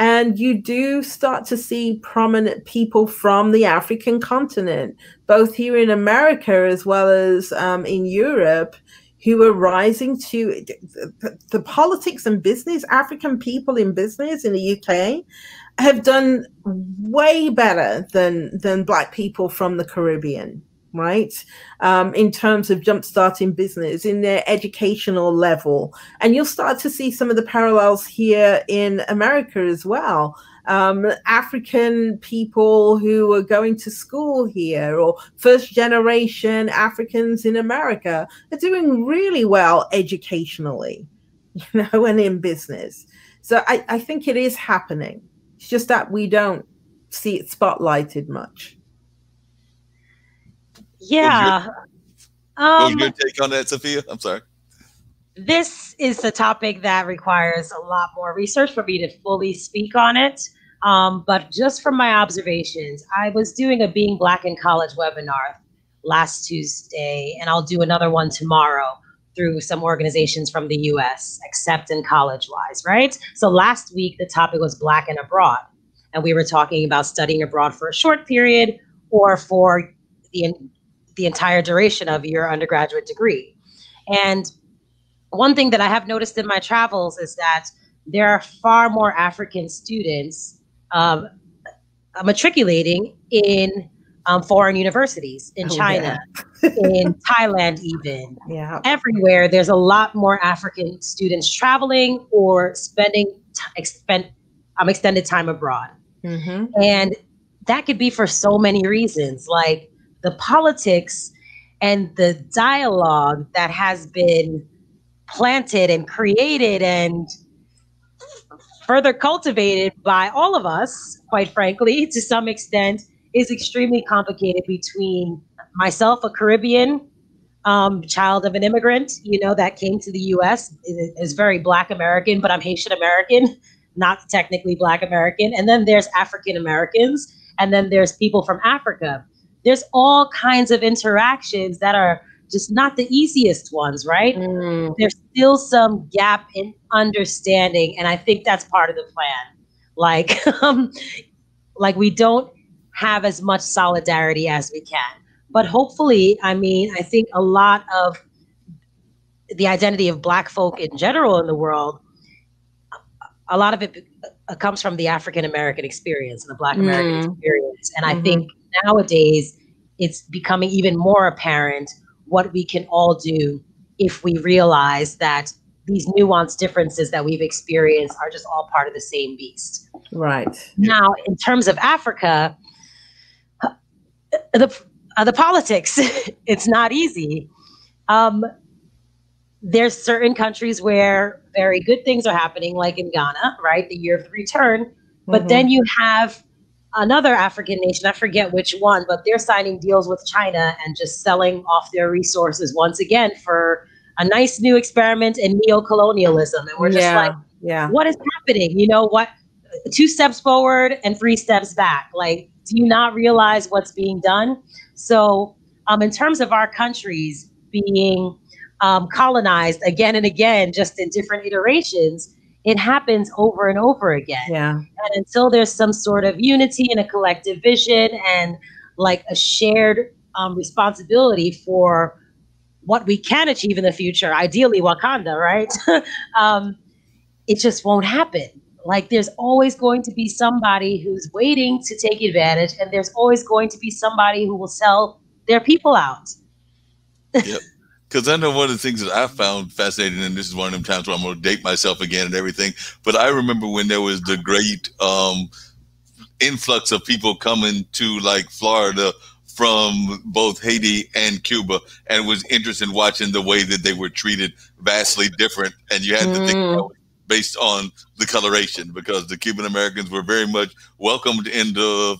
And you do start to see prominent people from the African continent, both here in America as well as in Europe, who are rising to the politics and business. African people in business in the UK have done way better than Black people from the Caribbean, right? In terms of jumpstarting business in their educational level. And you'll start to see some of the parallels here in America as well. African people who are going to school here, or first generation Africans in America, are doing really well educationally, you know, and in business. So I think it is happening. It's just that we don't see it spotlighted much. Yeah. What was your take on that, Sophia? I'm sorry. This is a topic that requires a lot more research for me to fully speak on it. But just from my observations, I was doing a Being Black in College webinar last Tuesday, and I'll do another one tomorrow through some organizations from the US, Accept and College-wise, right? So last week, the topic was Black and Abroad. And we were talking about studying abroad for a short period or for the entire duration of your undergraduate degree. And one thing that I have noticed in my travels is that there are far more African students matriculating in foreign universities, in China, in Thailand even. Yeah. Everywhere, there's a lot more African students traveling or spending extended time abroad. Mm-hmm. And that could be for so many reasons, like the politics and the dialogue that has been planted and created and further cultivated by all of us, quite frankly, to some extent, is extremely complicated between myself, a Caribbean child of an immigrant, you know, that came to the US, is very Black American, but I'm Haitian American, not technically Black American. And then there's African Americans, and then there's people from Africa. There's all kinds of interactions that are just not the easiest ones, right? Mm. There's still some gap in understanding, and I think that's part of the plan. Like we don't have as much solidarity as we can. But hopefully, I mean, I think a lot of the identity of Black folk in general in the world, a lot of it comes from the African American experience and the Black American experience. And I think nowadays it's becoming even more apparent what we can all do if we realize that these nuanced differences that we've experienced are just all part of the same beast. Right. Now, in terms of Africa, the politics, it's not easy. There's certain countries where very good things are happening, like in Ghana, right? The year of the return. But then you have another African nation, I forget which one, but they're signing deals with China and just selling off their resources once again for a nice new experiment in neo-colonialism. And we're just what is happening? You know what? 2 steps forward and 3 steps back. Like, do you not realize what's being done? So in terms of our countries being colonized again and again, just in different iterations, it happens over and over again. Yeah. And until there's some sort of unity and a collective vision and like a shared responsibility for what we can achieve in the future, ideally Wakanda, right? It just won't happen. Like there's always going to be somebody who's waiting to take advantage, and there's always going to be somebody who will sell their people out. Yep. Because I know one of the things that I found fascinating, and this is one of them times where I'm going to date myself again and everything, but I remember when there was the great influx of people coming to like Florida from both Haiti and Cuba, and was interested in watching the way that they were treated vastly different. And you had to think that was based on the coloration, because the Cuban Americans were very much welcomed into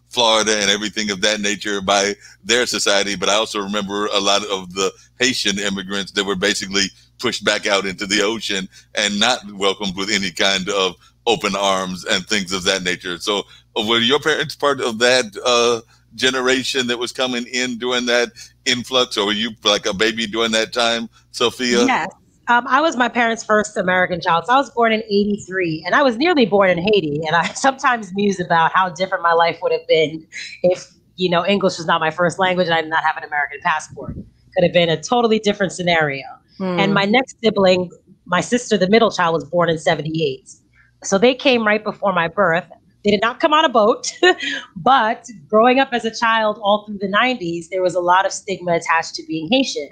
Florida and everything of that nature by their society. But I also remember a lot of the Haitian immigrants that were basically pushed back out into the ocean and not welcomed with any kind of open arms and things of that nature. So were your parents part of that generation that was coming in during that influx, or were you like a baby during that time, Sophia? Yes. I was my parents' first American child. So I was born in 83, and I was nearly born in Haiti. And I sometimes muse about how different my life would have been if, English was not my first language and I did not have an American passport. Could have been a totally different scenario. And my next sibling, my sister, the middle child, was born in 78. So they came right before my birth. They did not come on a boat, but growing up as a child all through the 90s, there was a lot of stigma attached to being Haitian.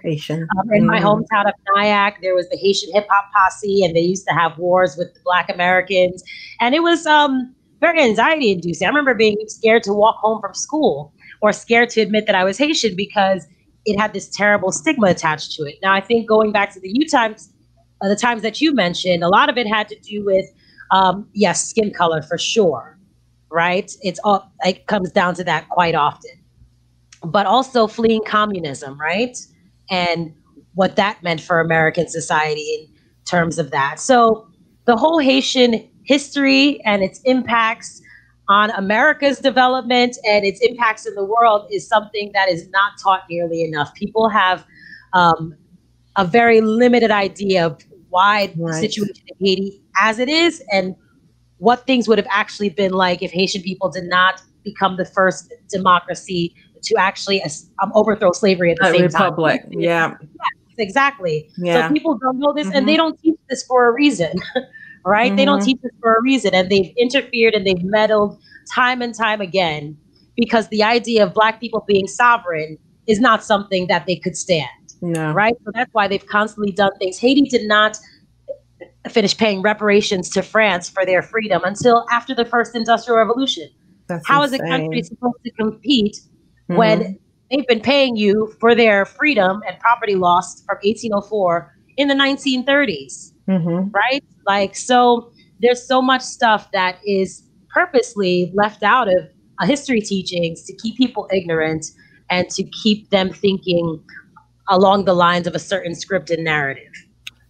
In my hometown of Nyack, there was the Haitian hip hop posse, and they used to have wars with the Black Americans. And it was very anxiety inducing. I remember being scared to walk home from school, or scared to admit that I was Haitian, because it had this terrible stigma attached to it. Now, I think going back to the times that you mentioned, a lot of it had to do with, yes, skin color for sure. Right? It comes down to that quite often, but also fleeing communism, right? And what that meant for American society in terms of that. So the whole Haitian history and its impacts on America's development and its impacts in the world is something that is not taught nearly enough. People have a very limited idea of why the situation in Haiti as it is, and what things would have actually been like if Haitian people did not become the first democracy to actually overthrow slavery at the same republic. time. Yeah, exactly. Yeah. So people don't know this, and they don't teach this for a reason, right? They don't teach this for a reason, and they've interfered and they've meddled time and time again, because the idea of Black people being sovereign is not something that they could stand. No. Right? So that's why they've constantly done things. Haiti did not finish paying reparations to France for their freedom until after the first Industrial Revolution. How is a country supposed to compete when they've been paying you for their freedom and property loss from 1804 in the 1930s? Right? Like, so there's so much stuff that is purposely left out of history teachings to keep people ignorant and to keep them thinking along the lines of a certain scripted narrative.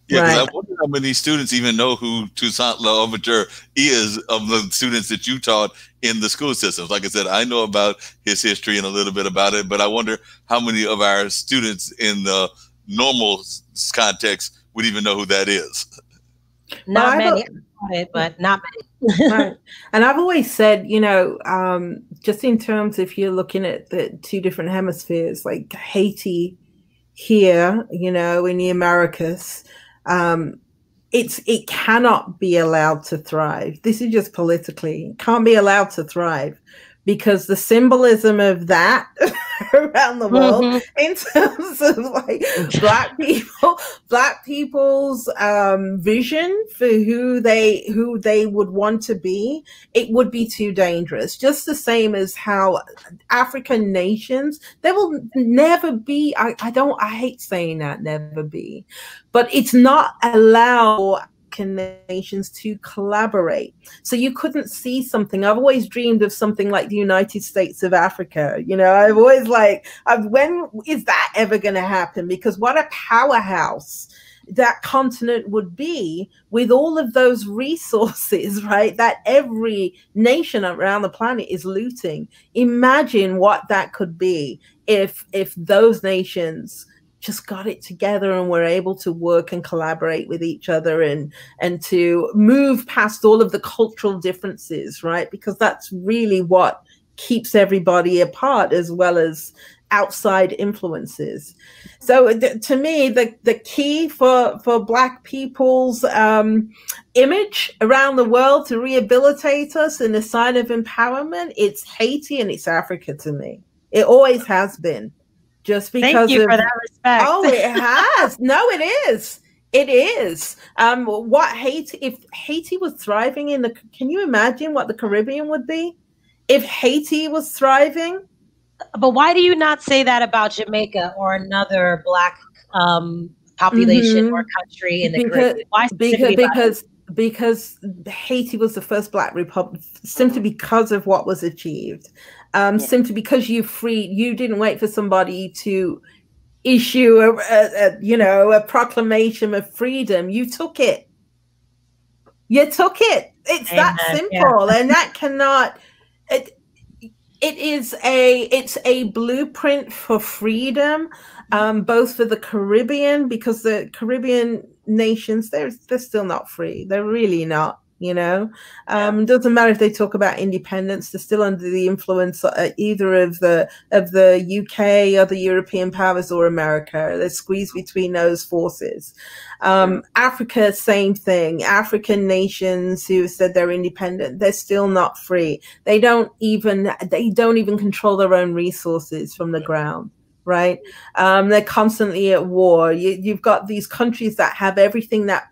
Yeah, because I wonder how many students even know who Toussaint L'Ouverture is, of the students that you taught in the school systems. Like I said, I know about his history and a little bit about it, but I wonder how many of our students in the normal context would even know who that is. Not many, but not many. Right. And I've always said, just in terms, if you're looking at the two different hemispheres, like Haiti here, in the Americas, it cannot be allowed to thrive. This is just politically, it can't be allowed to thrive, because the symbolism of that around the world in terms of like black people's vision for who they would want to be, it would be too dangerous. Just the same as how African nations, there will never be, I hate saying that, never be, but it's not allowed nations to collaborate. So you couldn't see something. I've always dreamed of something like the United States of Africa. I've always when is that ever going to happen? Because what a powerhouse that continent would be, with all of those resources, right, that every nation around the planet is looting. Imagine what that could be if those nations just got it together and were able to work and collaborate with each other and to move past all of the cultural differences, right? Because that's really what keeps everybody apart, as well as outside influences. So to me, the key for Black people's image around the world to rehabilitate us in a sign of empowerment, it's Haiti and it's Africa to me. It always has been. just Thank because you of, for that respect. Oh, it has. No, it is. It is. What Haiti, if Haiti was thriving in the, can you imagine what the Caribbean would be if Haiti was thriving? But why do you not say that about Jamaica or another Black population or country in the Caribbean? Why specifically because Haiti was the first Black republic, simply because of what was achieved, simply because you didn't wait for somebody to issue a proclamation of freedom. You took it. It's Amen. that simple. And that cannot, it's a blueprint for freedom, both for the Caribbean, because the Caribbean nations, they're still not free. They're really not. It doesn't matter if they talk about independence; they're still under the influence either of the UK, other European powers, or America. They're squeezed between those forces. Africa, same thing. African nations who said they're independent, they're still not free. They don't even control their own resources from the ground. Right? They're constantly at war. You've got these countries that have everything that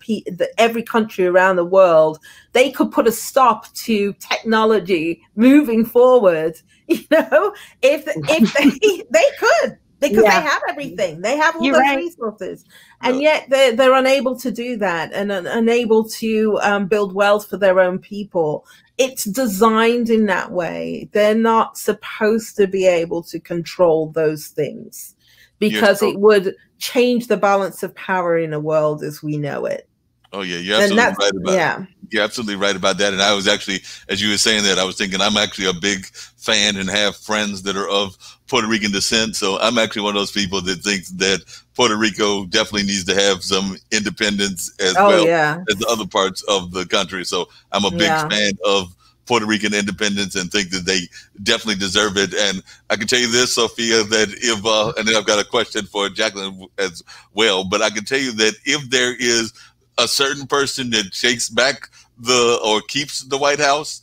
every country around the world, they could put a stop to technology moving forward. If they could, because they have everything. They have all those resources. And yet they're unable to do that, and unable to build wealth for their own people. It's designed in that way. They're not supposed to be able to control those things, because it would change the balance of power in the world as we know it. Oh yeah, you're absolutely right about it. You're absolutely right about that. And I was actually, as you were saying that, I was thinking I'm actually a big fan and have friends that are of Puerto Rican descent. So I'm actually one of those people that thinks that Puerto Rico definitely needs to have some independence as well as the other parts of the country. So I'm a big fan of Puerto Rican independence and think that they definitely deserve it. And I can tell you this, Sophia, that if, and then I've got a question for Jacqueline as well, but I can tell you that if there is a certain person that shakes back or keeps the White House,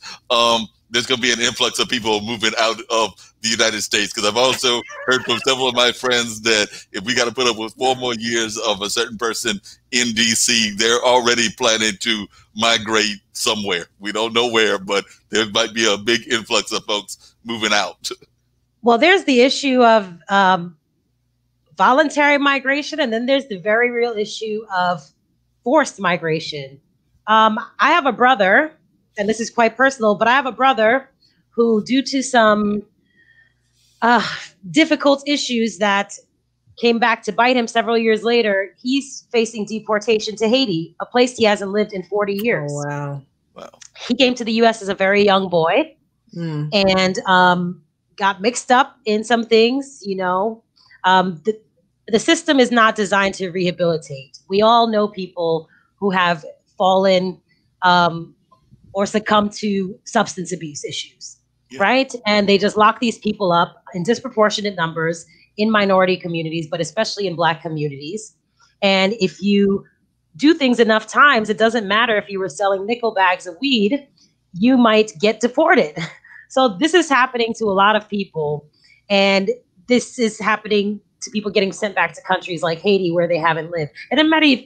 there's going to be an influx of people moving out of the United States. Because I've also heard from several of my friends that if we got to put up with 4 more years of a certain person in DC, they're already planning to migrate somewhere. We don't know where, but there might be a big influx of folks moving out. Well, there's the issue of voluntary migration, and then there's the very real issue of forced migration. I have a brother, and this is quite personal, but I have a brother who, due to some difficult issues that came back to bite him several years later, he's facing deportation to Haiti, a place he hasn't lived in 40 years. Oh, wow. He came to the U.S. as a very young boy and got mixed up in some things. The system is not designed to rehabilitate. We all know people who have fallen or succumbed to substance abuse issues, right? And they just lock these people up in disproportionate numbers in minority communities, but especially in Black communities. And if you do things enough times, it doesn't matter if you were selling nickel bags of weed, you might get deported. So this is happening to a lot of people. And this is happening to people getting sent back to countries like Haiti where they haven't lived. And it matter if,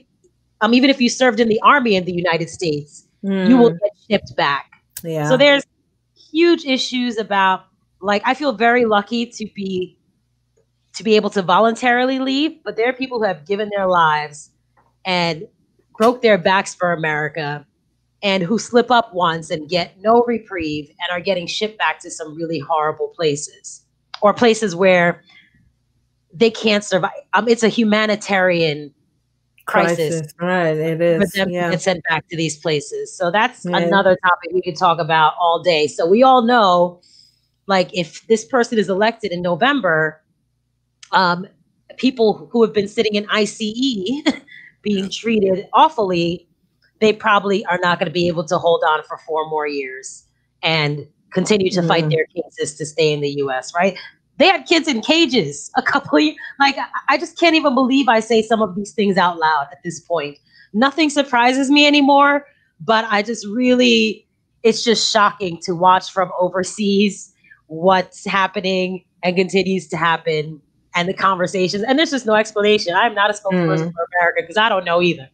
even if you served in the army in the United States, you will get shipped back. So there's huge issues about, I feel very lucky to be able to voluntarily leave, but there are people who have given their lives and broke their backs for America and who slip up once and get no reprieve and are getting shipped back to some really horrible places, or places where they can't survive. It's a humanitarian crisis. Right, it is. For them to get sent back to these places. So that's another topic we could talk about all day. So we all know, if this person is elected in November, people who have been sitting in ICE being treated awfully, they probably are not going to be able to hold on for 4 more years and continue to fight their cases to stay in the U.S., right? They had kids in cages a couple of years. I just can't even believe I say some of these things out loud at this point. Nothing surprises me anymore, but it's just shocking to watch from overseas what's happening and continues to happen and the conversations. And there's just no explanation. I'm not a spokesperson for America because I don't know either.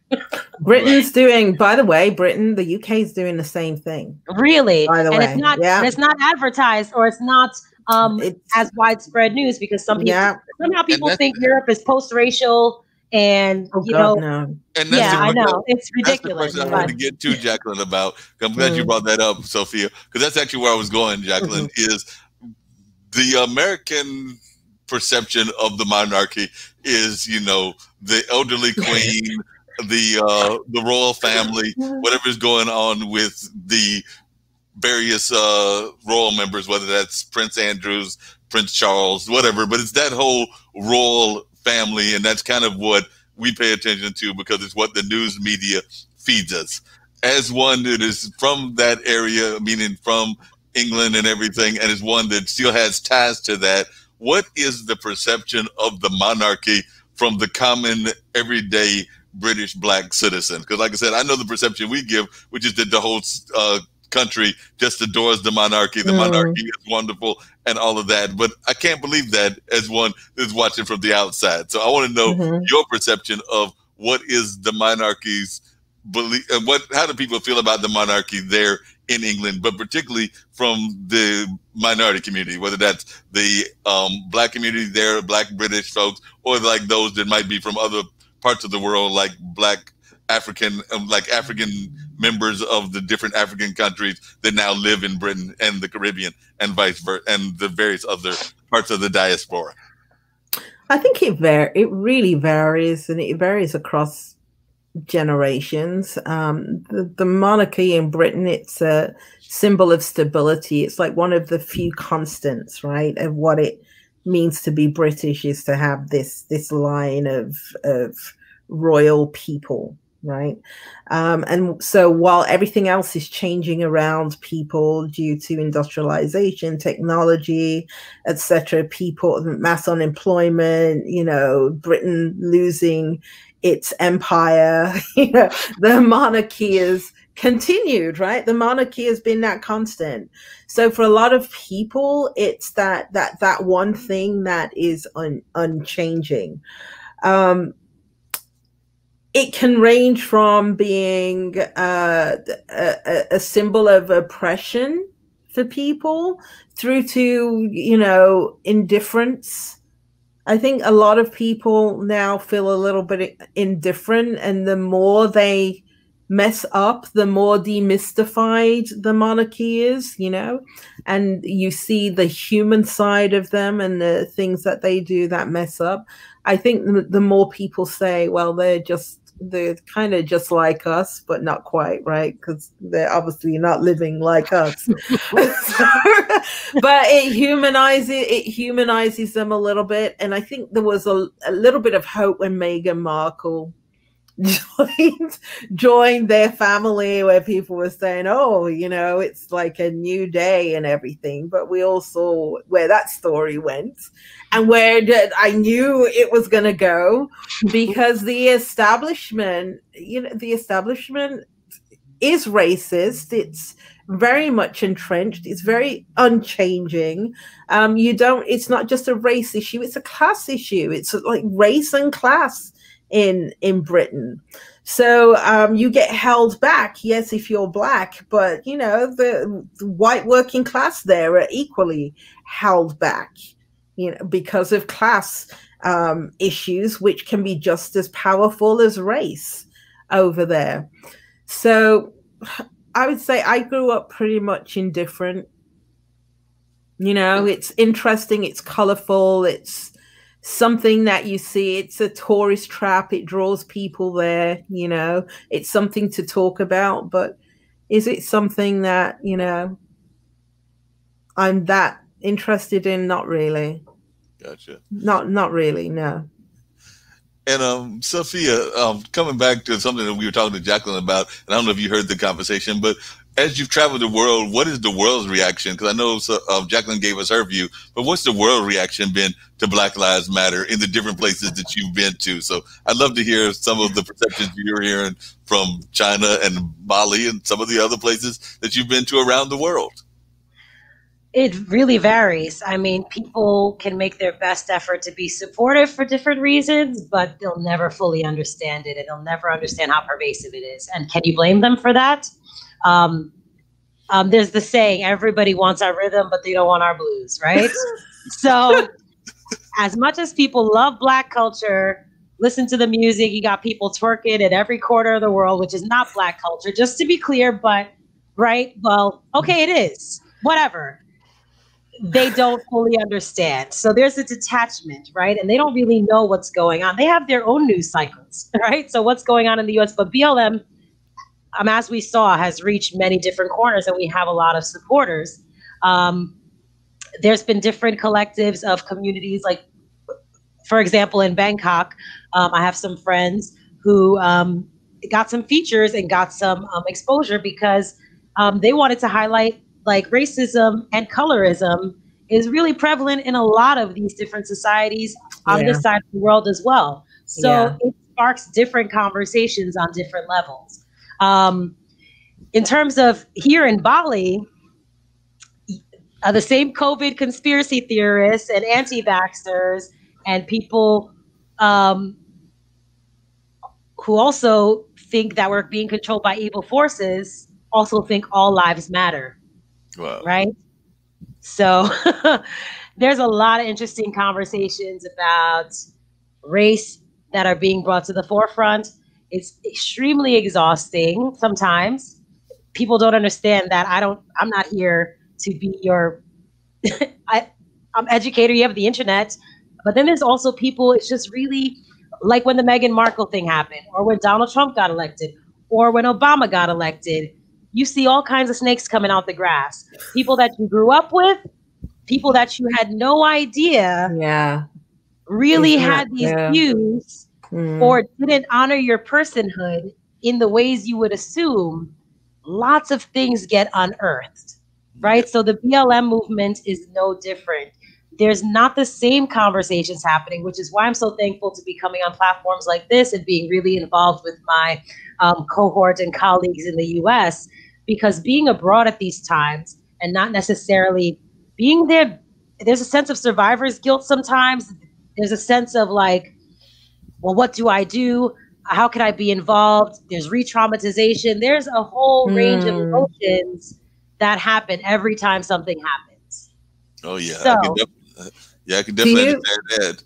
Britain's doing, by the way, the UK is doing the same thing. Really? By the way. It's not advertised, or it's not as widespread news, because somehow people think Europe is post-racial and and I know it's ridiculous. That's the question I wanted to get to, Jacqueline, about. I'm glad you brought that up, Sophia, because that's actually where I was going, Jacqueline, is the American perception of the monarchy is, the elderly queen, the royal family, whatever's going on with the various royal members, whether that's Prince Andrews, Prince Charles, whatever. But it's that whole royal family, and that's kind of what we pay attention to because it's what the news media feeds us. As one that is from that area, meaning from England and everything, and is one that still has ties to that, what is the perception of the monarchy from the common, everyday British black citizen? Because like I said, I know the perception we give, which is that the whole country just adores the monarchy. The monarchy is wonderful and all of that. But I can't believe that as one is watching from the outside. So I want to know your perception of what is the monarchy's belief, and how do people feel about the monarchy there in England, but particularly from the minority community, whether that's the black community there, black British folks, or like those that might be from other parts of the world, like black African members of the different African countries that now live in Britain and the Caribbean and vice versa, and the various other parts of the diaspora. I think it really varies, and it varies across generations. The monarchy in Britain, it's a symbol of stability. It's like one of the few constants, right, of what it means to be British, is to have this line of royal people, right? And so while everything else is changing around people due to industrialization, technology, etc., people, mass unemployment, Britain losing its empire, the monarchy is continued, right? The monarchy has been that constant. So for a lot of people, it's that one thing that is unchanging. It can range from being a symbol of oppression for people through to, indifference. I think a lot of people now feel a little bit indifferent, and the more they mess up, the more demystified the monarchy is, and you see the human side of them and the things that they do that mess up. I think the more people say, well, they're kind of just like us, but not quite, right? Because they're obviously not living like us. But it humanizes them a little bit. And I think there was a little bit of hope when Meghan Markle joined their family, where people were saying, oh, it's like a new day and everything. But we all saw where that story went, and where I knew it was going to go, because the establishment is racist. It's very much entrenched. It's very unchanging. It's not just a race issue, it's a class issue. It's like race and class in Britain. So you get held back, yes, if you're black, but the white working class there are equally held back, because of class issues, which can be just as powerful as race over there. So I would say I grew up pretty much indifferent. It's interesting, it's colorful, it's something that you see. It's a tourist trap. It draws people there. It's something to talk about, but is it something that I'm that interested in? Not really. Gotcha. Not really, no. And Sophia, coming back to something that we were talking to Jacqueline about, and I don't know if you heard the conversation, but as you've traveled the world, what is the world's reaction? Because I know Jacqueline gave us her view, but what's the world reaction been to Black Lives Matter in the different places that you've been to? So I'd love to hear some of the perceptions you're hearing from China and Bali and some of the other places that you've been to around the world. It really varies. I mean, people can make their best effort to be supportive for different reasons, but they'll never fully understand it, and they'll never understand how pervasive it is. And can you blame them for that? There's the saying, everybody wants our rhythm, but they don't want our blues, right? So as much as people love Black culture, listen to the music, you got people twerking in every corner of the world, which is not Black culture, just to be clear, but, right? Well, okay, it is. Whatever. They don't fully understand. So there's a detachment, right? And they don't really know what's going on. They have their own news cycles, right? So what's going on in the US, but BLM, as we saw, has reached many different corners, and we have a lot of supporters. There's been different collectives of communities, like, for example, in Bangkok, I have some friends who got some features and got some exposure because they wanted to highlight, like, racism and colorism is really prevalent in a lot of these different societies on this side of the world as well. So it sparks different conversations on different levels. In terms of here in Bali, the same COVID conspiracy theorists and anti-vaxxers and people who also think that we're being controlled by evil forces also think all lives matter. Wow. Right? So there's a lot of interesting conversations about race that are being brought to the forefront. It's extremely exhausting sometimes. People don't understand that I'm not here to be your I'm educator, you have the internet. But then there's also people, it's just really like when the Meghan Markle thing happened, or when Donald Trump got elected, or when Obama got elected. You see all kinds of snakes coming out the grass. People that you grew up with, people that you had no idea really had these views or didn't honor your personhood in the ways you would assume. Lots of things get unearthed, right? So the BLM movement is no different. There's not the same conversations happening, which is why I'm so thankful to be coming on platforms like this and being really involved with my cohort and colleagues in the US, because being abroad at these times and not necessarily being there, there's a sense of survivor's guilt sometimes. There's a sense of like, well, what do I do? How can I be involved? There's re-traumatization. There's a whole range of emotions that happen every time something happens. Oh, yeah. So, I can definitely understand that.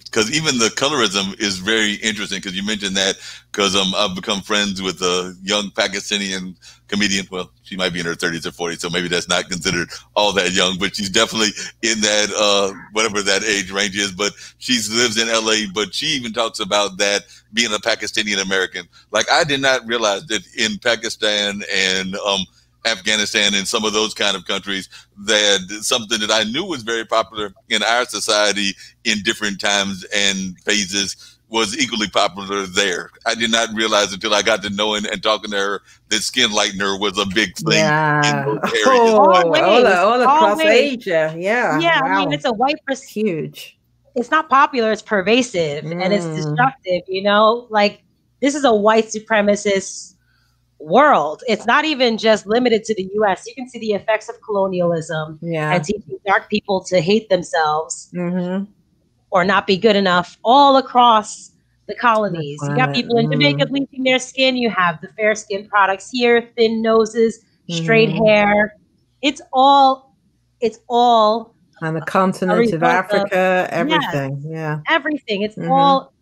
Because even the colorism is very interesting, because you mentioned that, because I've become friends with a young Pakistani comedian. Well, she might be in her 30s or 40s, so maybe that's not considered all that young, but she's definitely in that, whatever that age range is. But she lives in LA, but she even talks about that being a Pakistani American. Like, I did not realize that in Pakistan and Afghanistan and some of those kind of countries, that something that I knew was very popular in our society in different times and phases was equally popular there. I did not realize until I got to know and talking to her that skin lightener was a big thing in those areas. All across Asia. Yeah. Wow. I mean, it's a white huge. It's not popular, it's pervasive and it's destructive, you know? Like, this is a white supremacist world. It's not even just limited to the US. You can see the effects of colonialism and teaching dark people to hate themselves or not be good enough all across the colonies. You got people in Jamaica bleaching their skin. You have the fair skin products here, thin noses, straight hair. It's all on the continent of Africa, everything. Everything. It's all,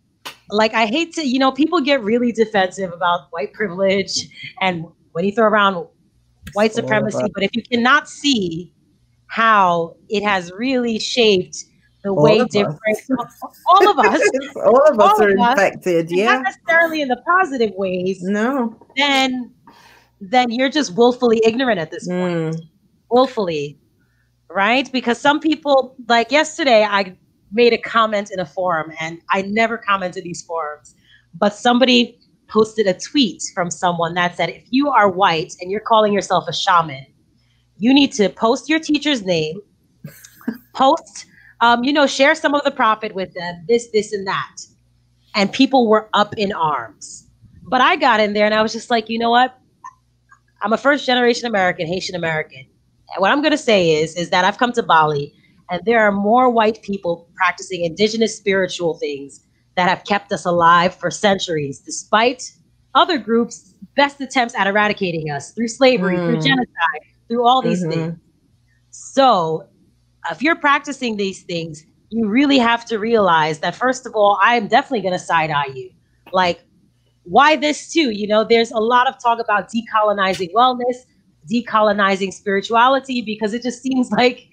like, I hate to, you know, people get really defensive about white privilege and when you throw around white supremacy, but if you cannot see how it has really shaped the way different, all of us, all of us are infected, not necessarily in the positive ways. No. Then you're just willfully ignorant at this point. Willfully, right? Because some people, like yesterday, I made a comment in a forum, and I never comment in these forums, but somebody posted a tweet from someone that said, if you are white and you're calling yourself a shaman, you need to post your teacher's name, post, share some of the profit with them, this, and that. And people were up in arms. But I got in there and I was just like, you know what? I'm a first generation American, Haitian American. what I'm going to say is that I've come to Bali, and there are more white people practicing indigenous spiritual things that have kept us alive for centuries, despite other groups' best attempts at eradicating us through slavery, through genocide, through all these things. So if you're practicing these things, you really have to realize that, first of all, I am definitely going to side-eye you. Like, why this too? You know, there's a lot of talk about decolonizing wellness, decolonizing spirituality, because it just seems like,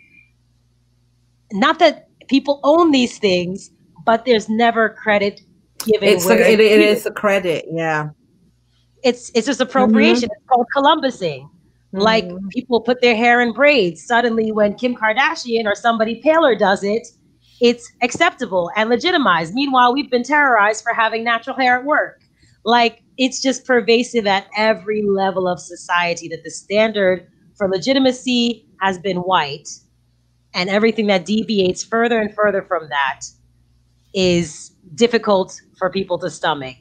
not that people own these things, but there's never credit given. It is a credit, yeah. It's just appropriation. It's called Columbusing. Like, people put their hair in braids. Suddenly, when Kim Kardashian or somebody paler does it, it's acceptable and legitimized. Meanwhile, we've been terrorized for having natural hair at work. Like, it's just pervasive at every level of society that the standard for legitimacy has been white. And everything that deviates further and further from that is difficult for people to stomach.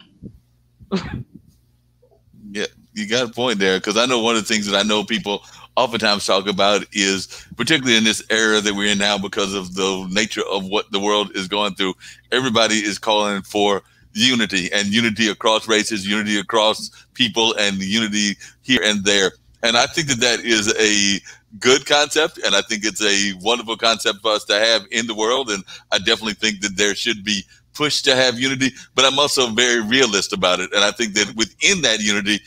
Yeah, you got a point there, because I know one of the things that I know people oftentimes talk about is, particularly in this era that we're in now, because of the nature of what the world is going through, everybody is calling for unity, and unity across races, unity across people, and unity here and there. And I think that that is a good concept, and I think it's a wonderful concept for us to have in the world. And I definitely think that there should be push to have unity, but I'm also very realist about it. And I think that within that unity,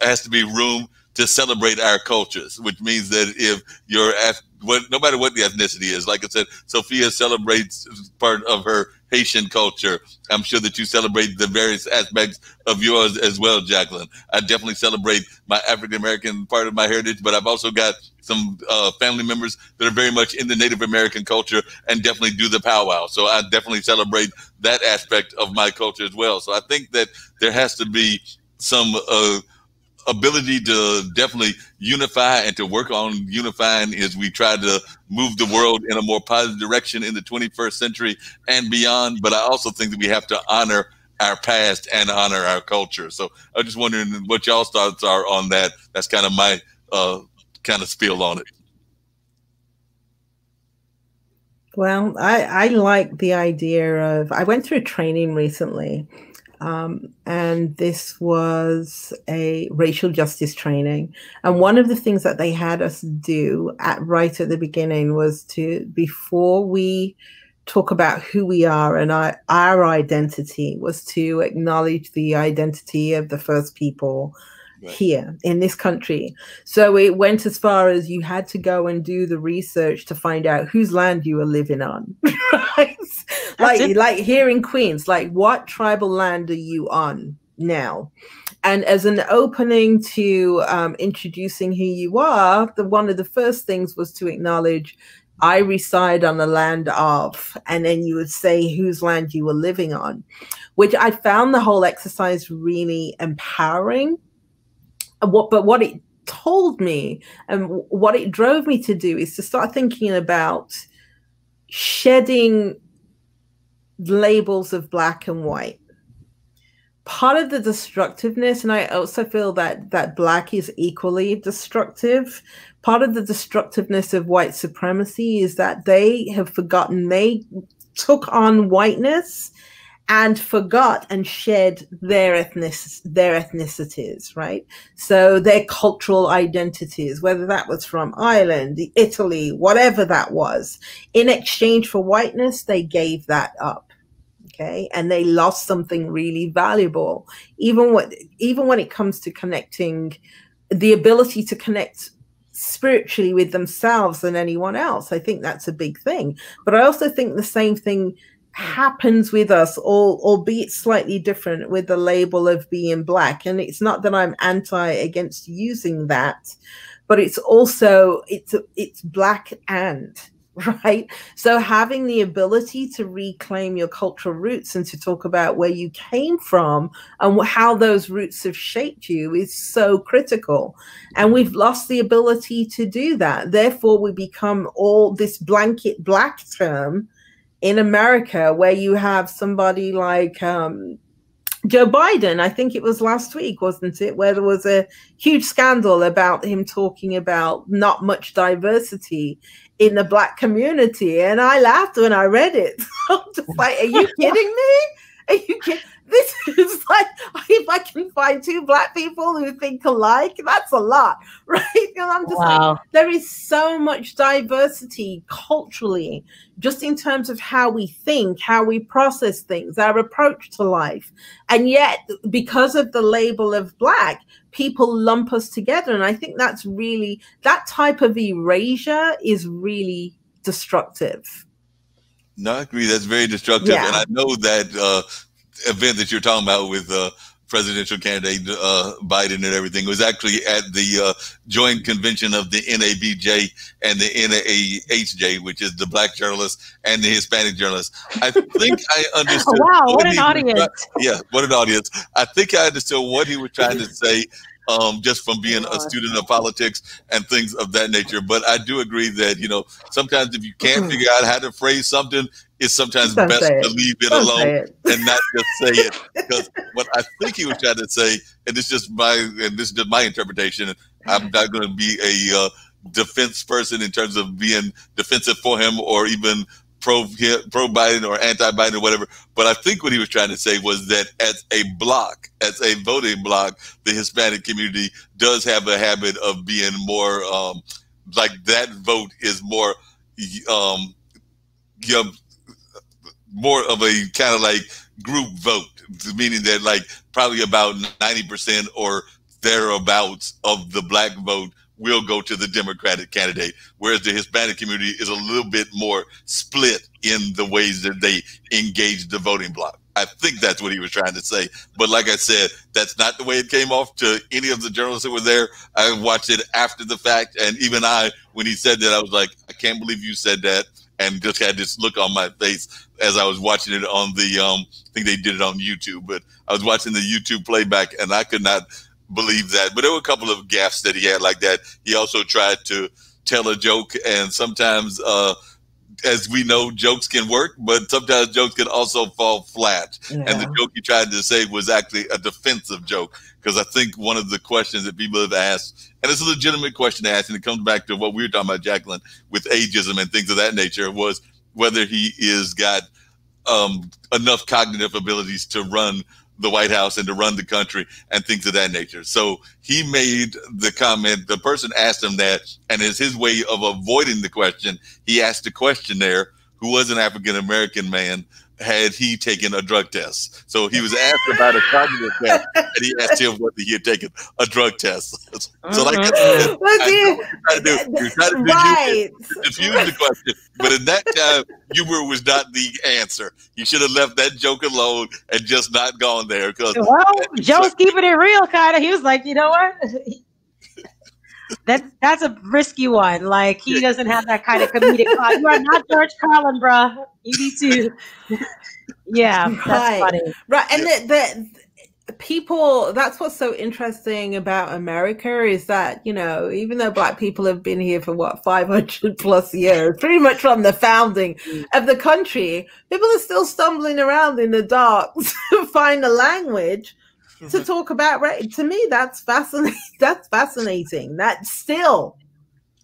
has to be room to celebrate our cultures, which means that if you're no matter what the ethnicity is, like I said, Sophia celebrates part of her Haitian culture. I'm sure that you celebrate the various aspects of yours as well, Jacqueline. I definitely celebrate my African-American part of my heritage, but I've also got some family members that are very much in the Native American culture and definitely do the powwow. So I definitely celebrate that aspect of my culture as well. So I think that there has to be some ability to definitely unify and to work on unifying as we try to move the world in a more positive direction in the 21st century and beyond. But I also think that we have to honor our past and honor our culture. So I'm just wondering what y'all's thoughts are on that. That's kind of my kind of spiel on it. Well, I like the idea of, I went through a training recently, and this was a racial justice training. And one of the things that they had us do right at the beginning was to, before we talk about who we are and our identity, was to acknowledge the identity of the first people here in this country. So it went as far as you had to go and do the research to find out whose land you were living on. Right? Like here in Queens, like, what tribal land are you on now? And as an opening to introducing who you are, one of the first things was to acknowledge, I reside on the land of, and then you would say whose land you were living on, which I found the whole exercise really empowering. But what it told me and what it drove me to do is to start thinking about shedding labels of black and white. Part of the destructiveness, and I also feel that black is equally destructive, part of the destructiveness of white supremacy is that they have forgotten, they took on whiteness and forgot and shed their ethnicities, right? So their cultural identities, whether that was from Ireland, Italy, whatever that was, in exchange for whiteness, they gave that up. Okay, and they lost something really valuable. Even when it comes to connecting, the ability to connect spiritually with themselves and anyone else, I think that's a big thing. But I also think the same thing happens with us, albeit slightly different, with the label of being black. And it's not that I'm against using that, but it's also it's black and. Right. So having the ability to reclaim your cultural roots and to talk about where you came from and how those roots have shaped you is so critical. And we've lost the ability to do that. Therefore, we become all this blanket black term in America, where you have somebody like Joe Biden, I think it was last week, wasn't it, where there was a huge scandal about him talking about not much diversity in the Black community. And I laughed when I read it. I'm just like, are you kidding me? Are you kidding? This is like, if I can find two Black people who think alike, that's a lot, right? And I'm just like, there is so much diversity culturally, just in terms of how we think, how we process things, our approach to life. And yet, because of the label of Black, people lump us together. And I think that's really, that type of erasure is really destructive. No, I agree. That's very destructive. Yeah. And I know that event that you're talking about with presidential candidate Biden and everything was actually at the joint convention of the NABJ and the NAHJ, which is the Black journalists and the Hispanic journalists. I think I understood. Wow, what an audience. What an audience. I think I understood what he was trying to say. Just from being a student of politics and things of that nature. But I do agree that, you know, sometimes if you can't figure out how to phrase something, it's sometimes best to leave it alone and not just say it. Because what I think he was trying to say, and this is just my interpretation, I'm not going to be a defense person in terms of being defensive for him or even pro Biden or anti Biden or whatever. But I think what he was trying to say was that as a bloc, as a voting bloc, the Hispanic community does have a habit of being more like that vote is more more of a kind of like group vote, meaning that like probably about 90% or thereabouts of the Black vote will go to the Democratic candidate, whereas the Hispanic community is a little bit more split in the ways that they engage the voting bloc. I think that's what he was trying to say. But like I said, that's not the way it came off to any of the journalists that were there. I watched it after the fact. And even when he said that, I was like, I can't believe you said that. And just had this look on my face as I was watching it on the, I think they did it on YouTube, but I was watching the YouTube playback and I could not believe that. But there were a couple of gaffes that he had like that. He also tried to tell a joke, and sometimes, as we know, jokes can work, but sometimes jokes can also fall flat. Yeah. And the joke he tried to say was actually a defensive joke, because I think one of the questions that people have asked, and it's a legitimate question to ask, and it comes back to what we were talking about, Jacqueline, with ageism and things of that nature, was whether he is got enough cognitive abilities to run the White House and to run the country and things of that nature. So he made the comment, the person asked him that, and as his way of avoiding the question, he asked the questionnaire, who was an African-American man, had he taken a drug test. So he was asked about a cognitive test, and he asked him whether he had taken a drug test. So like I said, you're trying to diffuse the question, but in that time, humor was not the answer. You should have left that joke alone and just not gone there. Because Joe's keeping it real, kind of. He was like, you know what? That's a risky one. Like, he doesn't have that kind of comedic vibe. You are not George Carlin, bruh. You need to. Yeah, that's funny. Right. And the people, that's what's so interesting about America is that, you know, even though Black people have been here for 500 plus years, pretty much from the founding of the country, people are still stumbling around in the dark to find a language to talk about race. To me, that's fascinating. That's fascinating. That still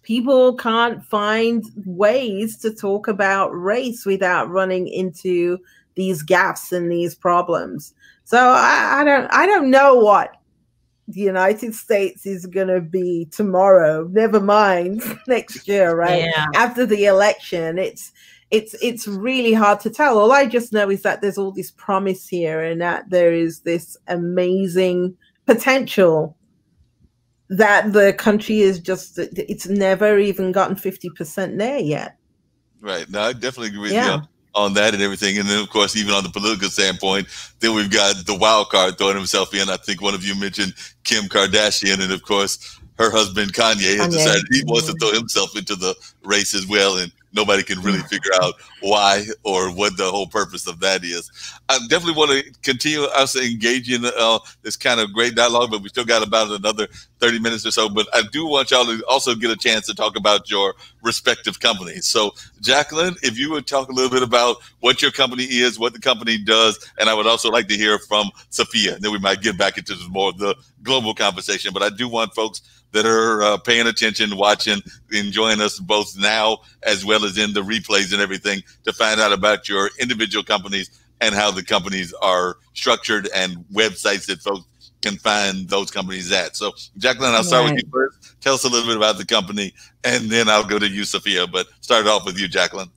people can't find ways to talk about race without running into these gaps and these problems. So I don't know what the United States is going to be tomorrow. Never mind next year, right? Yeah. After the election, it's really hard to tell. All I just know is that there's all this promise here and that there is this amazing potential that the country is just, it's never even gotten 50% there yet. Right. No, I definitely agree with you on that and everything. And then, of course, even on the political standpoint, then we've got the wild card throwing himself in. I think one of you mentioned Kim Kardashian, and of course, her husband Kanye has decided he wants to throw himself into the race as well. And nobody can really figure out why or what the whole purpose of that is. I definitely want to continue us engaging this kind of great dialogue, but we still got about another 30 minutes or so, but I do want y'all to also get a chance to talk about your respective companies. So, Jacqueline, if you would talk a little bit about what your company is, what the company does, and I would also like to hear from Sophia. Then we might get back into more of the global conversation. But I do want folks that are paying attention, watching, enjoying us both now as well as in the replays and everything to find out about your individual companies and how the companies are structured and websites that folks can find those companies at. So, Jacqueline, I'll start with you first. Tell us a little bit about the company, and then I'll go to you, Sophia. But start off with you, Jacqueline.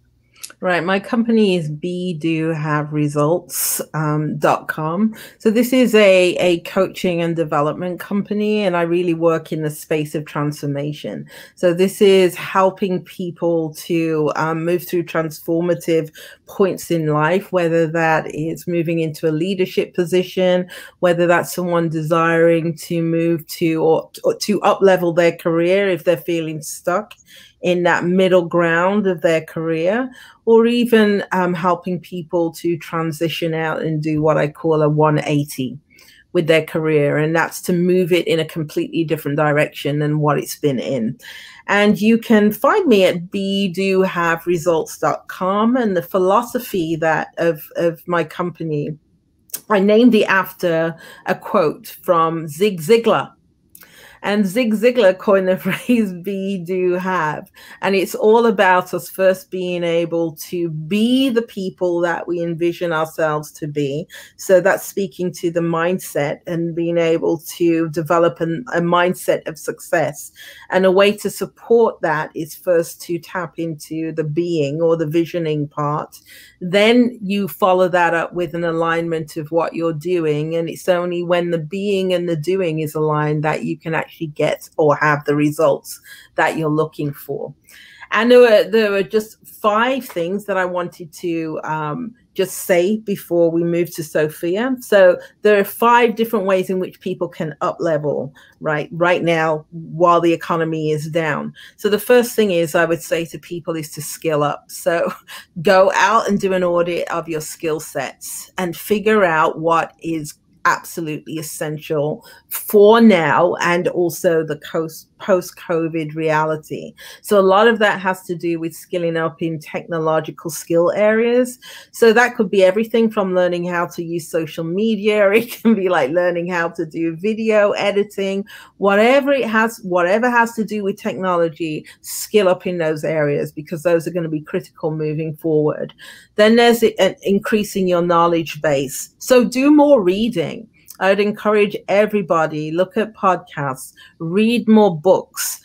Right. My company is bedohaveresults.com. So this is a coaching and development company, and I really work in the space of transformation. So this is helping people to move through transformative points in life, whether that is moving into a leadership position, whether that's someone desiring to move to or to up level their career if they're feeling stuck in that middle ground of their career, or even helping people to transition out and do what I call a 180 with their career. And that's to move it in a completely different direction than what it's been in. And you can find me at bedohaveresults.com. And the philosophy of my company, I named it after a quote from Zig Ziglar. And Zig Ziglar coined the phrase be, do, have. And it's all about us first being able to be the people that we envision ourselves to be. So that's speaking to the mindset and being able to develop a mindset of success. And a way to support that is first to tap into the being or the visioning part. Then you follow that up with an alignment of what you're doing. And it's only when the being and the doing is aligned that you can actually get or have the results that you're looking for. And there were just 5 things that I wanted to just say before we move to Sophia. So there are 5 different ways in which people can up level right now while the economy is down. So the first thing is I would say to people is to skill up. So go out and do an audit of your skill sets and figure out what is absolutely essential for now and also the post-COVID reality. So a lot of that has to do with skilling up in technological skill areas. So that could be everything from learning how to use social media. It can be like learning how to do video editing, whatever has to do with technology, skill up in those areas because those are going to be critical moving forward. Then there's increasing your knowledge base. So do more reading. I'd encourage everybody, look at podcasts, read more books,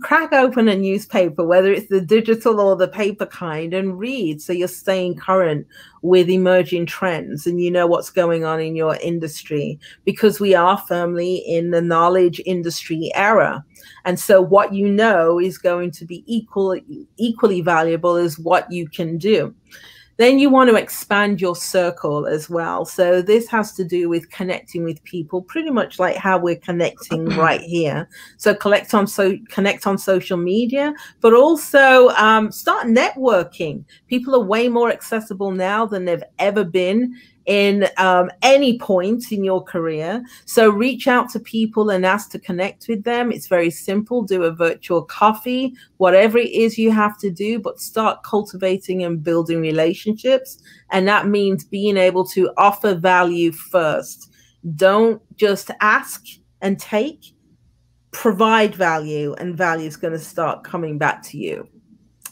crack open a newspaper, whether it's the digital or the paper kind, and read so you're staying current with emerging trends and you know what's going on in your industry, because we are firmly in the knowledge industry era. And so what you know is going to be equally valuable as what you can do. Then you want to expand your circle as well. So this has to do with connecting with people, pretty much like how we're connecting right here. So connect on social media, but also start networking. People are way more accessible now than they've ever been in any point in your career. So reach out to people and ask to connect with them. It's very simple. Do a virtual coffee, whatever it is you have to do, but start cultivating and building relationships. And that means being able to offer value first. Don't just ask and take, provide value, and value is going to start coming back to you.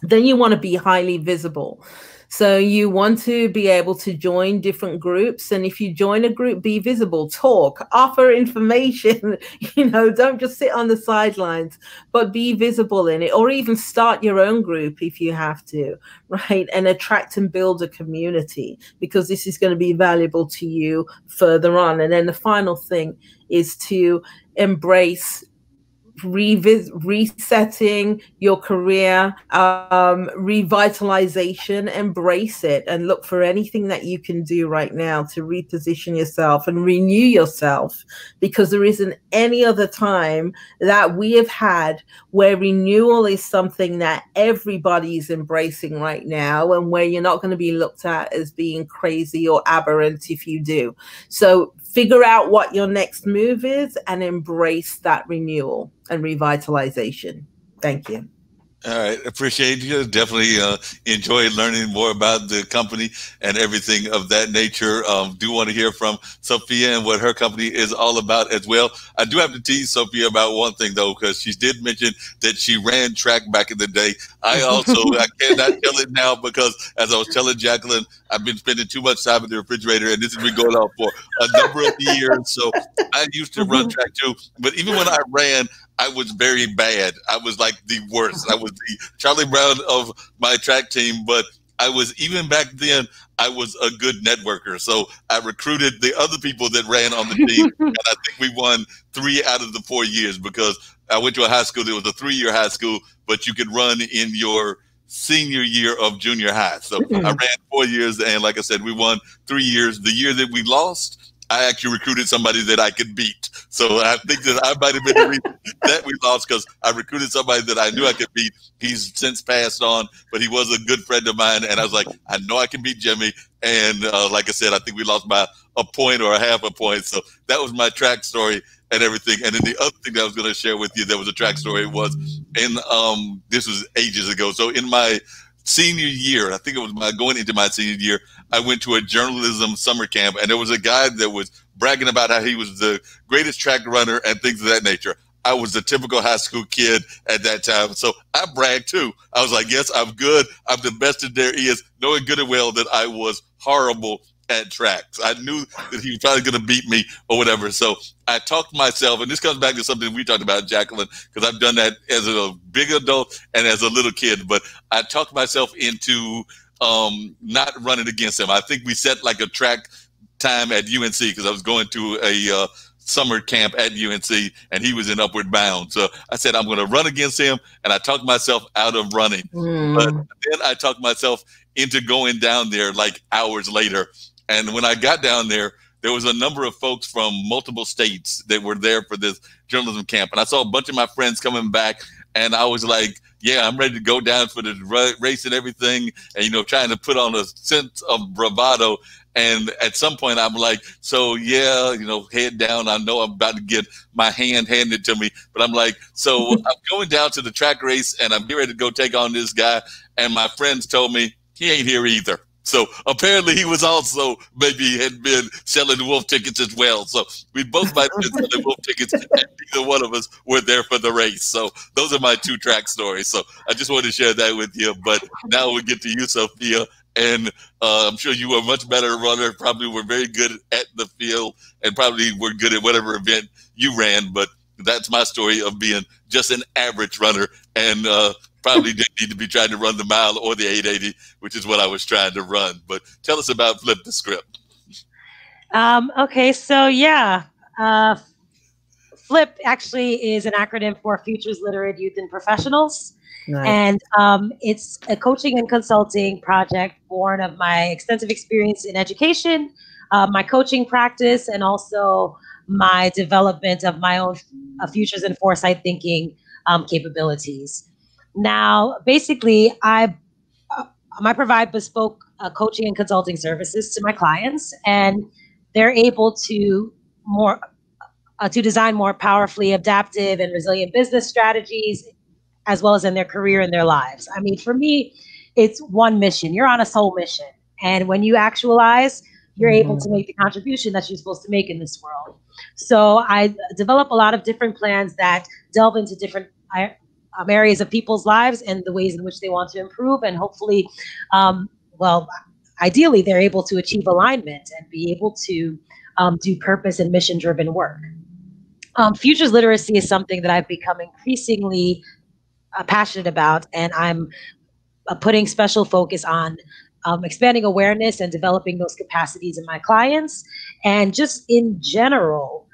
Then you want to be highly visible. So you want to be able to join different groups. And if you join a group, be visible, talk, offer information, don't just sit on the sidelines, but be visible in it, or even start your own group if you have to, right? And attract and build a community, because this is going to be valuable to you further on. And then the final thing is to embrace resetting your career, revitalization. Embrace it and look for anything that you can do right now to reposition yourself and renew yourself, because there isn't any other time that we have had where renewal is something that everybody is embracing right now, and where you're not going to be looked at as being crazy or aberrant if you do. So figure out what your next move is and embrace that renewal and revitalization. Thank you. All right, appreciate you. Definitely enjoy learning more about the company and everything of that nature. Do want to hear from Sophia and what her company is all about as well. I do have to tease Sophia about one thing though, because she did mention that she ran track back in the day. I cannot tell it now because as I was telling Jacqueline, I've been spending too much time in the refrigerator, and this has been going on for a number of years. So I used to run track too, but even when I ran, I was very bad. I was like the worst. I was the Charlie Brown of my track team, but I was, even back then, I was a good networker. So I recruited the other people that ran on the team, and I think we won 3 out of the 4 years because I went to a high school. It was a 3-year high school, but you could run in your senior year of junior high. So I ran 4 years, and like I said, we won 3 years. The year that we lost, I actually recruited somebody that I could beat. So I think that I might have been the reason that we lost, because I recruited somebody that I knew I could beat. He's since passed on, but he was a good friend of mine. And I was like, I know I can beat Jimmy. And like I said, I think we lost by a point or a half a point. So that was my track story and everything. And then the other thing that I was going to share with you that was a track story was this was ages ago. So in my senior year, I think it was going into my senior year, I went to a journalism summer camp, and there was a guy that was bragging about how he was the greatest track runner and things of that nature. I was the typical high school kid at that time, so I bragged too. I was like, yes, I'm good. I'm the best that there is, knowing good and well that I was horrible at tracks. I knew that he was probably going to beat me or whatever. So I talked myself, and this comes back to something we talked about, Jacqueline, because I've done that as a big adult and as a little kid. But I talked myself into not running against him. I think we set like a track time at UNC because I was going to a summer camp at UNC, and he was in Upward Bound. So I said, I'm going to run against him, and I talked myself out of running. But then I talked myself into going down there like hours later. And when I got down there, there was a number of folks from multiple states that were there for this journalism camp. And I saw a bunch of my friends coming back, and I was like, yeah, I'm ready to go down for the race and everything. And, you know, trying to put on a sense of bravado. And at some point I'm like, so yeah, you know, head down. I know I'm about to get my hand handed to me, but I'm like, so I'm going down to the track race and I'm getting ready to go take on this guy. And my friends told me he ain't here either. So apparently he was also maybe had been selling wolf tickets as well. So we both might have been selling wolf tickets, and neither one of us were there for the race. So those are my 2 track stories. So I just wanted to share that with you. But now we get to you, Sophia. And I'm sure you were a much better runner, probably were very good at the field, and probably were good at whatever event you ran. But that's my story of being just an average runner, and probably didn't need to be trying to run the mile or the 880, which is what I was trying to run. But tell us about Flip the Script. Okay, so yeah, FLIP actually is an acronym for Futures Literate Youth and Professionals. Nice. And it's a coaching and consulting project born of my extensive experience in education, my coaching practice, and also my development of my own futures and foresight thinking capabilities. Now, basically, I provide bespoke coaching and consulting services to my clients, and they're able to design more powerfully adaptive and resilient business strategies, as well as in their career and their lives. I mean, for me, it's one mission. You're on a soul mission. And when you actualize, you're able to make the contribution that you're supposed to make in this world. So I develop a lot of different plans that delve into different areas of people's lives and the ways in which they want to improve. And hopefully, ideally, they're able to achieve alignment and be able to do purpose and mission-driven work. Futures literacy is something that I've become increasingly passionate about, and I'm putting special focus on expanding awareness and developing those capacities in my clients, and just in general,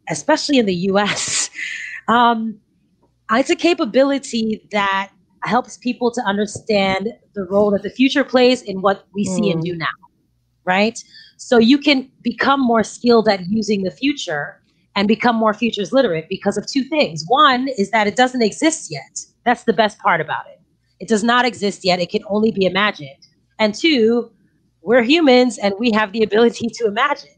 especially in the US. It's a capability that helps people to understand the role that the future plays in what we see and do now, right? So you can become more skilled at using the future and become more futures literate because of 2 things. One is that it doesn't exist yet. That's the best part about it. It does not exist yet. It can only be imagined. And 2, we're humans and we have the ability to imagine.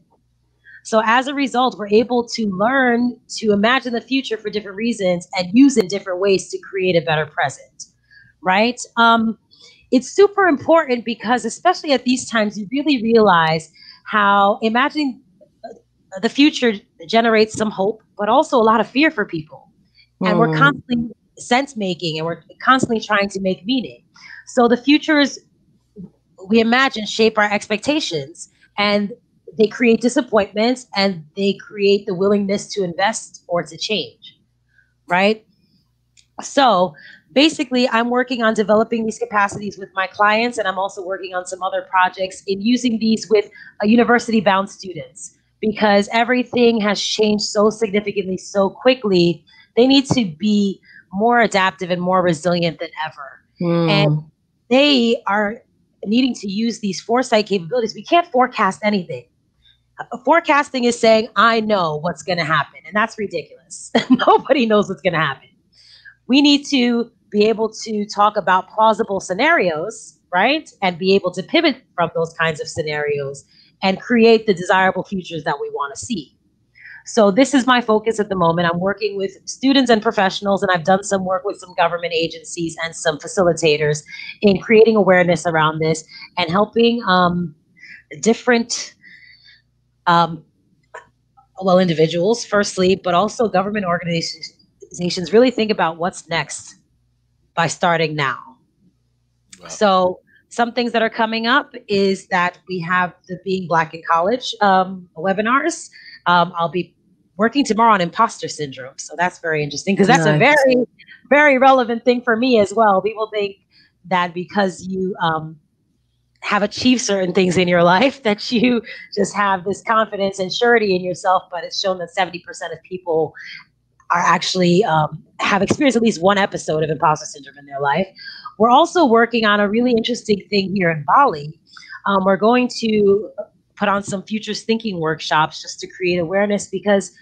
So as a result, we're able to learn to imagine the future for different reasons and use it in different ways to create a better present, right? It's super important because especially at these times, you really realize how imagining the future generates some hope, but also a lot of fear for people. And we're constantly sense making and we're constantly trying to make meaning. So the futures we imagine shape our expectations, and they create disappointments, and they create the willingness to invest or to change, right? So basically, I'm working on developing these capacities with my clients, and I'm also working on some other projects in using these with university-bound students, because everything has changed so significantly, so quickly. They need to be more adaptive and more resilient than ever. And they are needing to use these foresight capabilities. We can't forecast anything. Forecasting is saying, I know what's going to happen, and that's ridiculous. Nobody knows what's going to happen. We need to be able to talk about plausible scenarios, right? And be able to pivot from those kinds of scenarios and create the desirable futures that we want to see. So this is my focus at the moment. I'm working with students and professionals, and I've done some work with some government agencies and some facilitators in creating awareness around this and helping different individuals, firstly, but also government organizations really think about what's next by starting now. Wow. So some things that are coming up is that we have the Being Black in College webinars. I'll be working tomorrow on imposter syndrome. So that's very interesting because that's a very, very relevant thing for me as well. People think that because you have achieved certain things in your life that you just have this confidence and surety in yourself, but it's shown that 70% of people are actually have experienced at least one episode of imposter syndrome in their life. We're also working on a really interesting thing here in Bali. We're going to put on some futures thinking workshops just to create awareness, because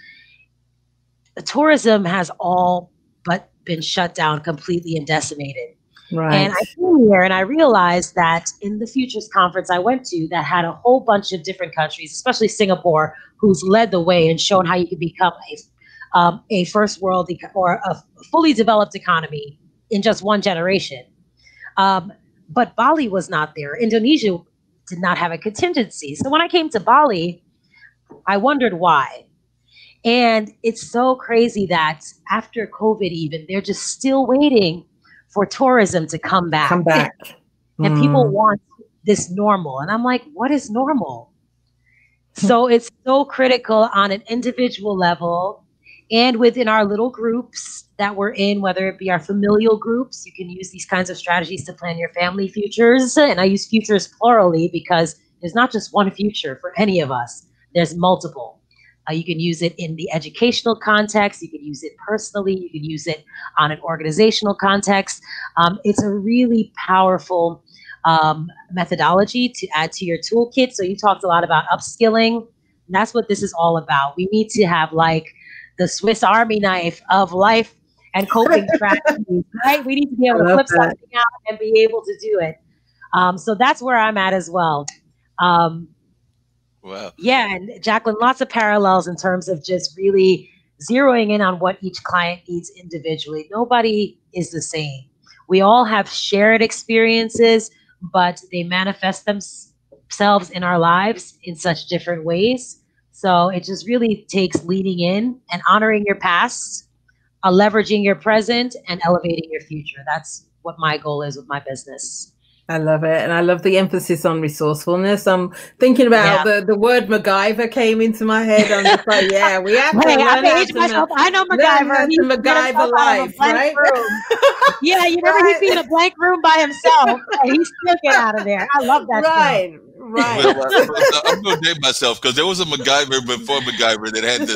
the tourism has all but been shut down completely and decimated. Right. And I came here and I realized that in the Futures Conference I went to that had a whole bunch of different countries, especially Singapore, who's led the way and shown how you can become a first world or a fully developed economy in just one generation. But Bali was not there. Indonesia did not have a contingency. So when I came to Bali, I wondered why. And it's so crazy that after COVID even, they're just still waiting for tourism to come back. And people want this normal. And I'm like, what is normal? So it's so critical on an individual level and within our little groups that we're in, whether it be our familial groups. You can use these kinds of strategies to plan your family futures. And I use futures plurally because there's not just one future for any of us. There's multiple. You can use it in the educational context. You can use it personally. You can use it on an organizational context. It's a really powerful methodology to add to your toolkit. So you talked a lot about upskilling. And that's what this is all about. We need to have like the Swiss Army knife of life and coping strategies, right? We need to be able to flip something out and be able to do it. So that's where I'm at as well. Wow. Yeah, and Jacqueline, lots of parallels in terms of just really zeroing in on what each client needs individually. Nobody is the same. We all have shared experiences, but they manifest themselves in our lives in such different ways. So it just really takes leaning in and honoring your past, leveraging your present, and elevating your future. That's what my goal is with my business. I love it. And I love the emphasis on resourcefulness. I'm thinking about the word MacGyver came into my head. I'm just like, yeah, we have to learn how to I know MacGyver. He's MacGyver life, right? Yeah, you remember he'd be in a blank room by himself and he still get out of there. I love that. Right. Well, I'm going to date myself because there was a MacGyver before MacGyver that had the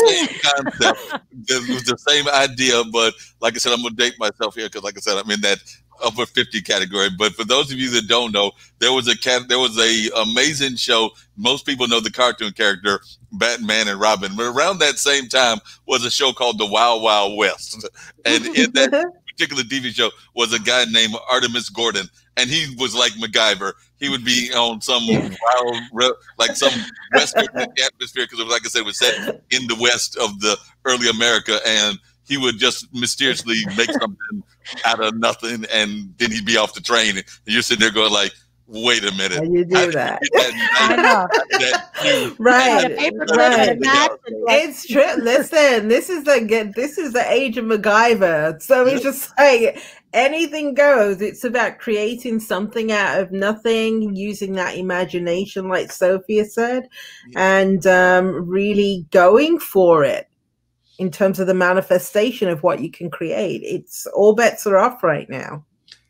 same concept. It was the same idea, but like I said, I'm going to date myself here because, like I said, I'm in that upper 50 category. But for those of you that don't know, there was a amazing show. Most people know the cartoon character Batman and Robin, but around that same time was a show called The Wild Wild West, and in that particular TV show was a guy named Artemis Gordon. and he was like MacGyver. He would be on some wild, like some Western atmosphere, because, like I said, it was set in the West of the early America, and he would just mysteriously make something out of nothing, and then he'd be off the train, and you're sitting there going like, wait a minute. How you do that? I know. Right. Right. It's true. Listen, this is the age of MacGyver. So it's just like anything goes. It's about creating something out of nothing, using that imagination, like Sophia said, and really going for it in terms of the manifestation of what you can create. It's all bets are off right now.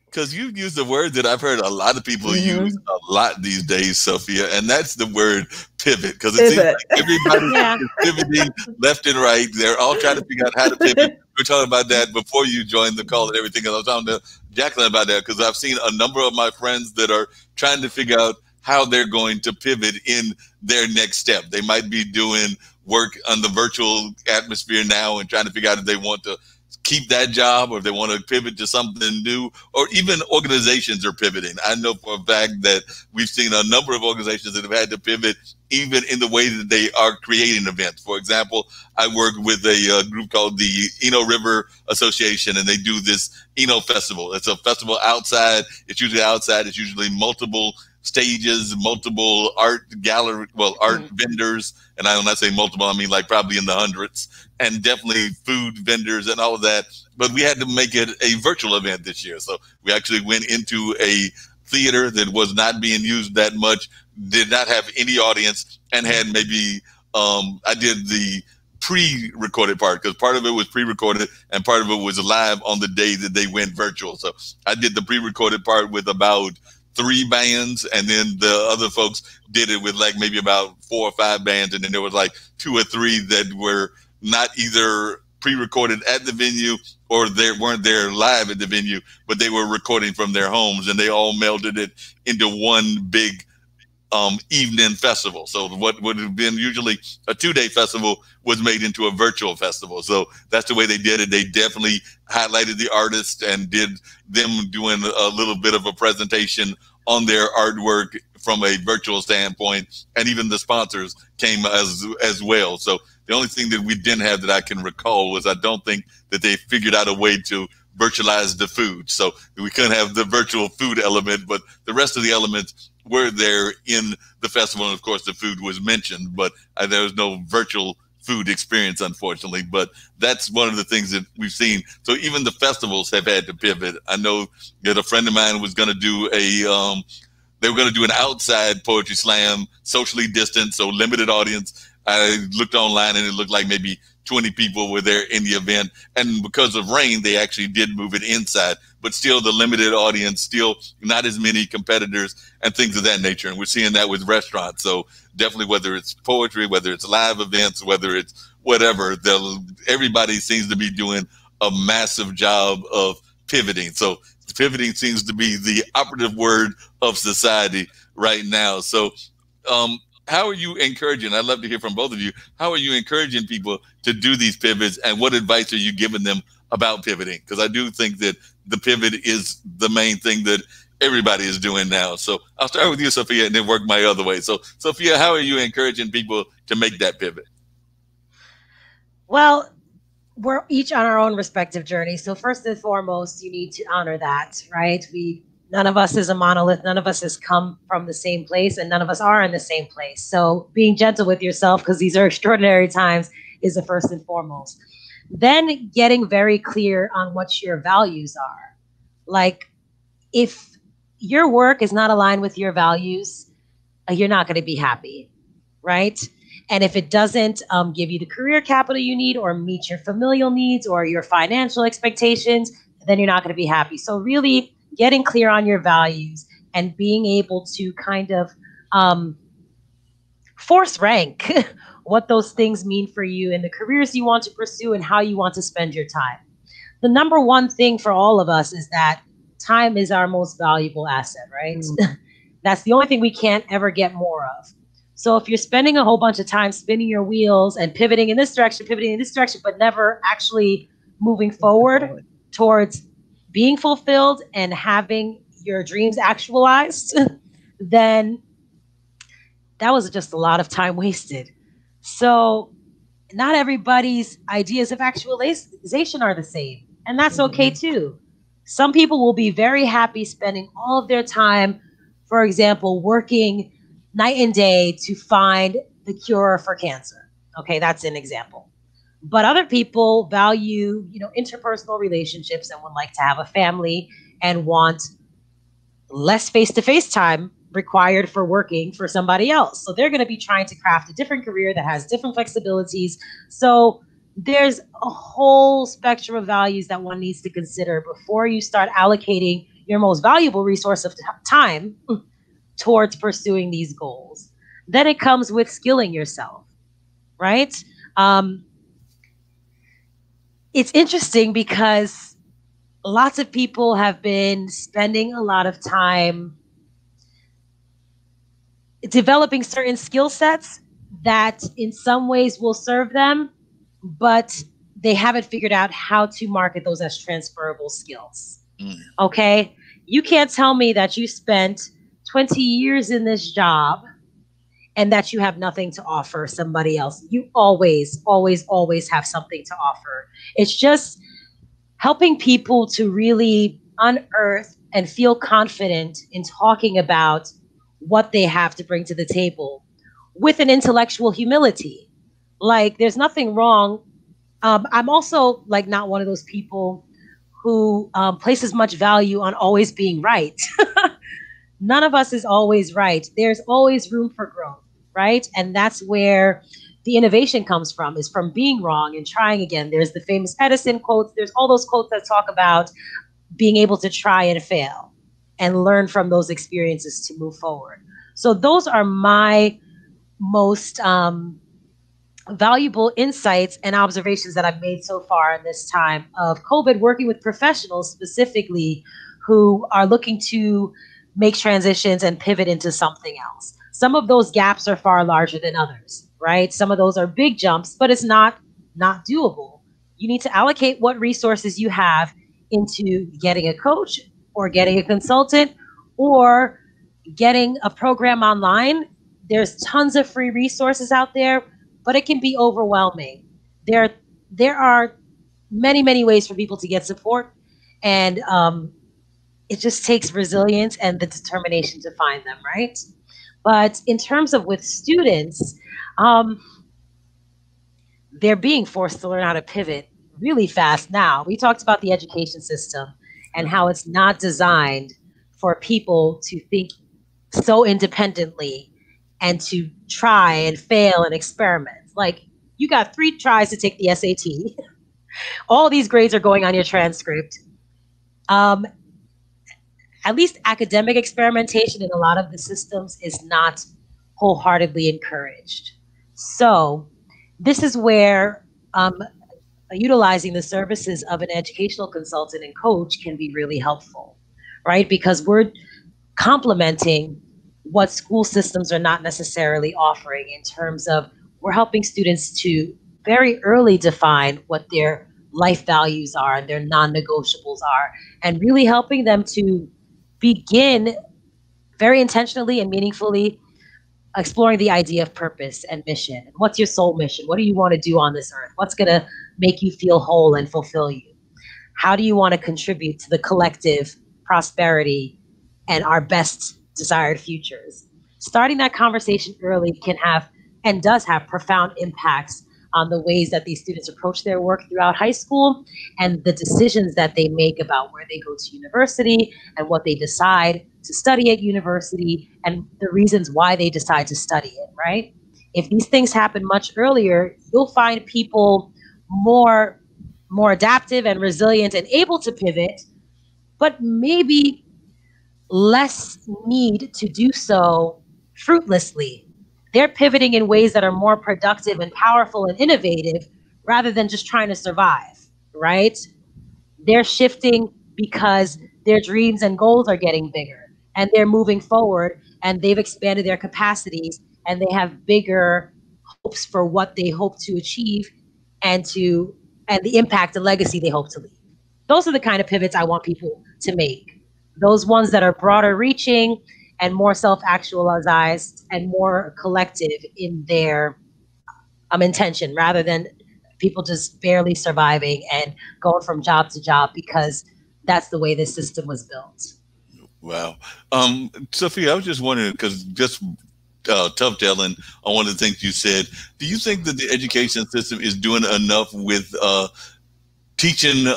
Because you use the word that I've heard a lot of people use a lot these days, Sophia, and that's the word pivot. Because it seems like everybody is pivoting left and right. They're all trying to figure out how to pivot. We were talking about that before you joined the call and everything. And I was talking to Jacqueline about that, because I've seen a number of my friends that are trying to figure out how they're going to pivot in their next step. They might be doing work on the virtual atmosphere now and trying to figure out if they want to keep that job or if they want to pivot to something new, or even organizations are pivoting. I know for a fact that we've seen a number of organizations that have had to pivot even in the way that they are creating events. For example, I work with a group called the Eno River Association, and they do this Eno Festival. It's a festival outside. It's usually outside. It's usually multiple stages, multiple art gallery, art vendors. And when I say multiple, I mean like probably in the hundreds, and definitely food vendors and all of that. But we had to make it a virtual event this year. So we actually went into a theater that was not being used that much, did not have any audience, and had maybe, I did the pre-recorded part, because part of it was pre-recorded and part of it was live on the day that they went virtual. So I did the pre-recorded part with about 3 bands, and then the other folks did it with like maybe about 4 or 5 bands, and then there was like 2 or 3 that were not either pre-recorded at the venue or they weren't there live at the venue, but they were recording from their homes, and they all melded it into one big evening festival. So what would have been usually a 2-day festival was made into a virtual festival. So that's the way they did it. They definitely highlighted the artists and did them doing a little bit of a presentation on their artwork from a virtual standpoint, and even the sponsors came as well. So the only thing that we didn't have that I can recall was I don't think that they figured out a way to virtualize the food. So we couldn't have the virtual food element, but the rest of the elements were there in the festival. And of course the food was mentioned, but there was no virtual food experience, unfortunately. But that's one of the things that we've seen. So even the festivals have had to pivot. I know that a friend of mine was going to do they were going to do an outside poetry slam, socially distanced, so limited audience. I looked online and it looked like maybe 20 people were there in the event. And because of rain, they actually did move it inside, but still the limited audience, still not as many competitors and things of that nature. And we're seeing that with restaurants. So definitely, whether it's poetry, whether it's live events, whether it's whatever, everybody seems to be doing a massive job of pivoting. So pivoting seems to be the operative word of society right now. So, how are you encouraging? I'd love to hear from both of you. How are you encouraging people to do these pivots, and what advice are you giving them about pivoting? Because I do think that the pivot is the main thing that everybody is doing now. So I'll start with you, Sophia, and then work my other way. So Sophia, how are you encouraging people to make that pivot? Well, we're each on our own respective journey. So first and foremost, you need to honor that, right? None of us is a monolith. None of us has come from the same place, and none of us are in the same place. So being gentle with yourself, because these are extraordinary times, is the first and foremost. Then getting very clear on what your values are. Like, if your work is not aligned with your values, you're not going to be happy, right? And if it doesn't give you the career capital you need, or meet your familial needs or your financial expectations, then you're not going to be happy. So really getting clear on your values and being able to kind of force rank what those things mean for you and the careers you want to pursue and how you want to spend your time. The number one thing for all of us is that time is our most valuable asset, right? Mm. That's the only thing we can't ever get more of. So if you're spending a whole bunch of time spinning your wheels and pivoting in this direction, but never actually moving forward towards being fulfilled and having your dreams actualized, then that was just a lot of time wasted. So not everybody's ideas of actualization are the same, and that's okay too. Some people will be very happy spending all of their time, for example, working night and day to find the cure for cancer. Okay, that's an example. But other people value, interpersonal relationships and would like to have a family and want less face-to-face time required for working for somebody else. So they're going to be trying to craft a different career that has different flexibilities. So there's a whole spectrum of values that one needs to consider before you start allocating your most valuable resource of time towards pursuing these goals. Then it comes with skilling yourself, right? It's interesting because lots of people have been spending a lot of time developing certain skill sets that in some ways will serve them, but they haven't figured out how to market those as transferable skills. Okay? You can't tell me that you spent 20 years in this job and that you have nothing to offer somebody else. You always, always, always have something to offer. It's just helping people to really unearth and feel confident in talking about what they have to bring to the table with an intellectual humility. Like, there's nothing wrong. I'm also like not one of those people who places much value on always being right. None of us is always right. There's always room for growth, right? And that's where the innovation comes from, is from being wrong and trying again. There's the famous Edison quotes. There's all those quotes that talk about being able to try and fail and learn from those experiences to move forward. So those are my most valuable insights and observations that I've made so far in this time of COVID, working with professionals specifically who are looking to make transitions and pivot into something else. Some of those gaps are far larger than others, right? Some of those are big jumps, but it's not doable. You need to allocate what resources you have into getting a coach or getting a consultant or getting a program online. There's tons of free resources out there, but it can be overwhelming. There are many, many ways for people to get support, and it just takes resilience and the determination to find them, right? But in terms of with students, they're being forced to learn how to pivot really fast now. We talked about the education system and how it's not designed for people to think so independently and to try and fail and experiment. Like, you got 3 tries to take the SAT. All these grades are going on your transcript. At least academic experimentation in a lot of the systems is not wholeheartedly encouraged. So this is where utilizing the services of an educational consultant and coach can be really helpful, right? Because we're complementing what school systems are not necessarily offering in terms of we're helping students to very early define what their life values are and their non-negotiables are, and really helping them to begin very intentionally and meaningfully exploring the idea of purpose and mission. What's your soul mission? What do you want to do on this earth? What's going to make you feel whole and fulfill you? How do you want to contribute to the collective prosperity and our best desired futures? Starting that conversation early can have and does have profound impacts on the ways that these students approach their work throughout high school and the decisions that they make about where they go to university and what they decide to study at university and the reasons why they decide to study it, right? If these things happen much earlier, you'll find people more adaptive and resilient and able to pivot, but maybe less need to do so fruitlessly. They're pivoting in ways that are more productive and powerful and innovative rather than just trying to survive, right? They're shifting because their dreams and goals are getting bigger and they're moving forward and they've expanded their capacities and they have bigger hopes for what they hope to achieve and the impact and legacy they hope to leave. Those are the kind of pivots I want people to make. those ones that are broader reaching and more self-actualized and more collective in their intention, rather than people just barely surviving and going from job to job because that's the way this system was built. Wow. Sophia, I was just wondering, because just tough telling on one of the things you said, do you think that the education system is doing enough with teaching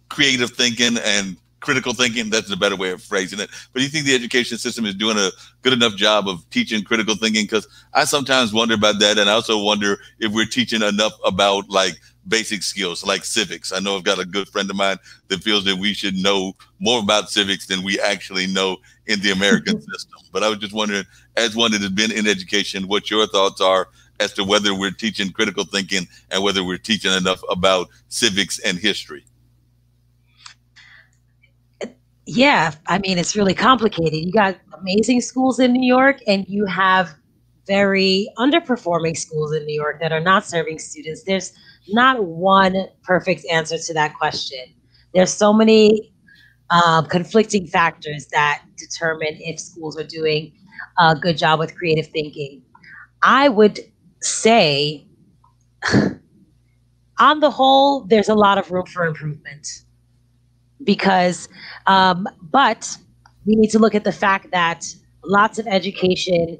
creative thinking and critical thinking? That's a better way of phrasing it. But do you think the education system is doing a good enough job of teaching critical thinking? Because I sometimes wonder about that. And I also wonder if we're teaching enough about like basic skills like civics. I know I've got a good friend of mine that feels that we should know more about civics than we actually know in the American system. But I was just wondering, as one that has been in education, what your thoughts are as to whether we're teaching critical thinking and whether we're teaching enough about civics and history. Yeah, I mean, it's really complicated. You got amazing schools in New York, and you have very underperforming schools in New York that are not serving students. There's not one perfect answer to that question. There's so many conflicting factors that determine if schools are doing a good job with creative thinking. I would say, on the whole, there's a lot of room for improvement. Because, but we need to look at the fact that lots of education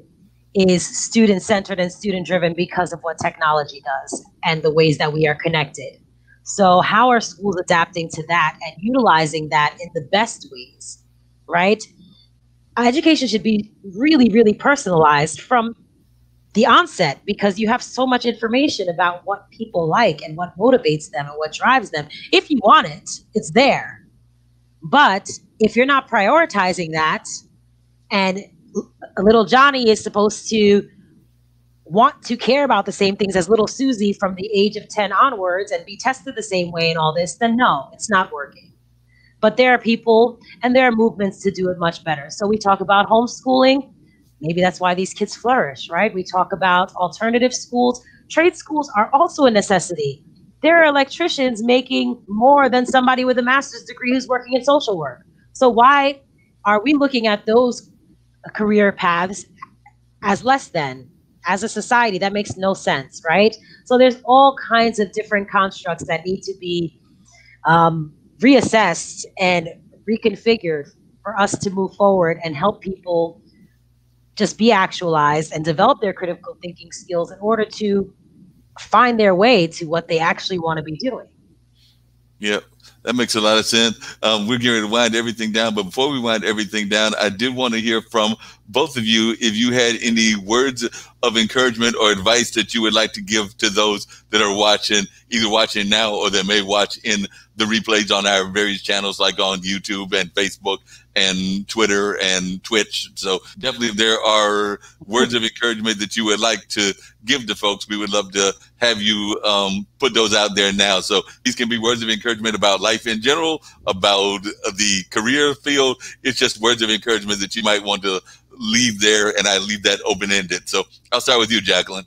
is student-centered and student-driven because of what technology does and the ways that we are connected. So how are schools adapting to that and utilizing that in the best ways, right? Education should be really, really personalized from the onset, because you have so much information about what people like and what motivates them and what drives them. If you want it, it's there. But if you're not prioritizing that, and little Johnny is supposed to want to care about the same things as little Susie from the age of 10 onwards and be tested the same way and all this, then no, it's not working. But there are people and there are movements to do it much better. So we talk about homeschooling. Maybe that's why these kids flourish, right? We talk about alternative schools. Trade schools are also a necessity. There are electricians making more than somebody with a master's degree who's working in social work. So why are we looking at those career paths as less than? As a society, that makes no sense, right? So there's all kinds of different constructs that need to be reassessed and reconfigured for us to move forward and help people just be actualized and develop their critical thinking skills in order to find their way to what they actually want to be doing. Yep, that makes a lot of sense. We're getting ready to wind everything down, but before we wind everything down, I did want to hear from both of you if you had any words of encouragement or advice that you would like to give to those that are watching, either watching now or that may watch in the replays on our various channels like on YouTube and Facebook and Twitter and Twitch. So definitely if there are words of encouragement that you would like to give to folks, we would love to have you put those out there now. So these can be words of encouragement about life in general, about the career field. It's just words of encouragement that you might want to leave there, and I leave that open-ended. So I'll start with you, Jacqueline.